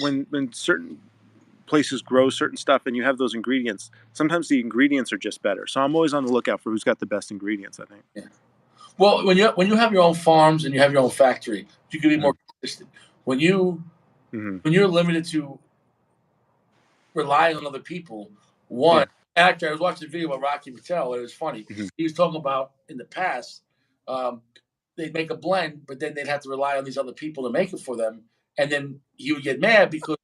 [SPEAKER 2] When certain places grow certain stuff and you have those ingredients, sometimes the ingredients are just better. So I'm always on the lookout for who's got the best ingredients, I think.
[SPEAKER 1] Yeah. Well, when you have your own farms and you have your own factory, you can be more
[SPEAKER 2] Mhm.
[SPEAKER 1] consistent. When you
[SPEAKER 2] Mhm.
[SPEAKER 1] when you're limited to relying on other people, one
[SPEAKER 2] Yeah.
[SPEAKER 1] actor. I was watching a video about Rocky Patel. And it was funny.
[SPEAKER 2] Mhm.
[SPEAKER 1] He was talking about in the past, um, they'd make a blend, but then they'd have to rely on these other people to make it for them, and then he would get mad because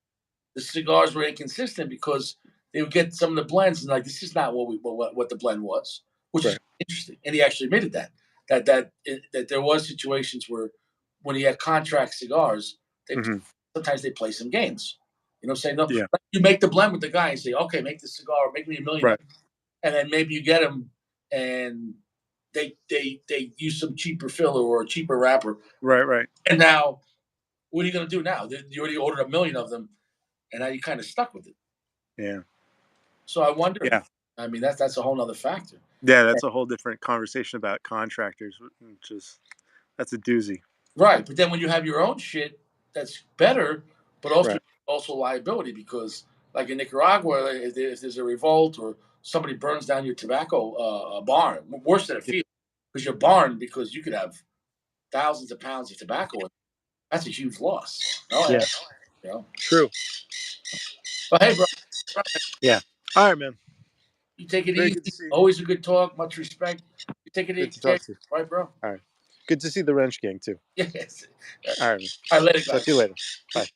[SPEAKER 1] the cigars were inconsistent because they would get some of the blends and like this is not what the blend was, which is
[SPEAKER 2] Right.
[SPEAKER 1] interesting. And he actually admitted that there was situations where when he had contract cigars, they
[SPEAKER 2] Mhm.
[SPEAKER 1] sometimes they play some games. Saying no,
[SPEAKER 2] Yeah.
[SPEAKER 1] like you make the blend with the guy and say, okay, make the cigar, make me a million of
[SPEAKER 2] Right.
[SPEAKER 1] them, and then maybe you get them and they use some cheaper filler or a cheaper wrapper,
[SPEAKER 2] Right. Right.
[SPEAKER 1] and now what are you going to do now? You already ordered a million of them, and now you kind of stuck with it.
[SPEAKER 2] Yeah.
[SPEAKER 1] So I wonder.
[SPEAKER 2] Yeah.
[SPEAKER 1] I mean, that's a whole nother factor.
[SPEAKER 2] Yeah. That's a whole different conversation about contractors, which is that's a doozy.
[SPEAKER 1] Right. But then when you have your own shit that's better, but also
[SPEAKER 2] Right.
[SPEAKER 1] also liability because like in Nicaragua, if there's a revolt or somebody burns down your tobacco barn, worse than a
[SPEAKER 2] Yeah.
[SPEAKER 1] field, because your barn, because you could have thousands of pounds of tobacco, that's a huge loss. Oh,
[SPEAKER 2] Yeah.
[SPEAKER 1] you know.
[SPEAKER 2] True.
[SPEAKER 1] But hey, bro,
[SPEAKER 2] Yeah. All right, man.
[SPEAKER 1] you take it
[SPEAKER 2] Very good to
[SPEAKER 1] easy.
[SPEAKER 2] see you.
[SPEAKER 1] Always a good talk. Much respect. You take it
[SPEAKER 2] Good
[SPEAKER 1] easy,
[SPEAKER 2] to
[SPEAKER 1] Jay.
[SPEAKER 2] talk to you.
[SPEAKER 1] Right, bro?
[SPEAKER 2] All right. Good to see the wrench gang too.
[SPEAKER 1] Yes.
[SPEAKER 2] All right, man.
[SPEAKER 1] I let it,
[SPEAKER 2] Talk
[SPEAKER 1] guys.
[SPEAKER 2] to you later. Bye.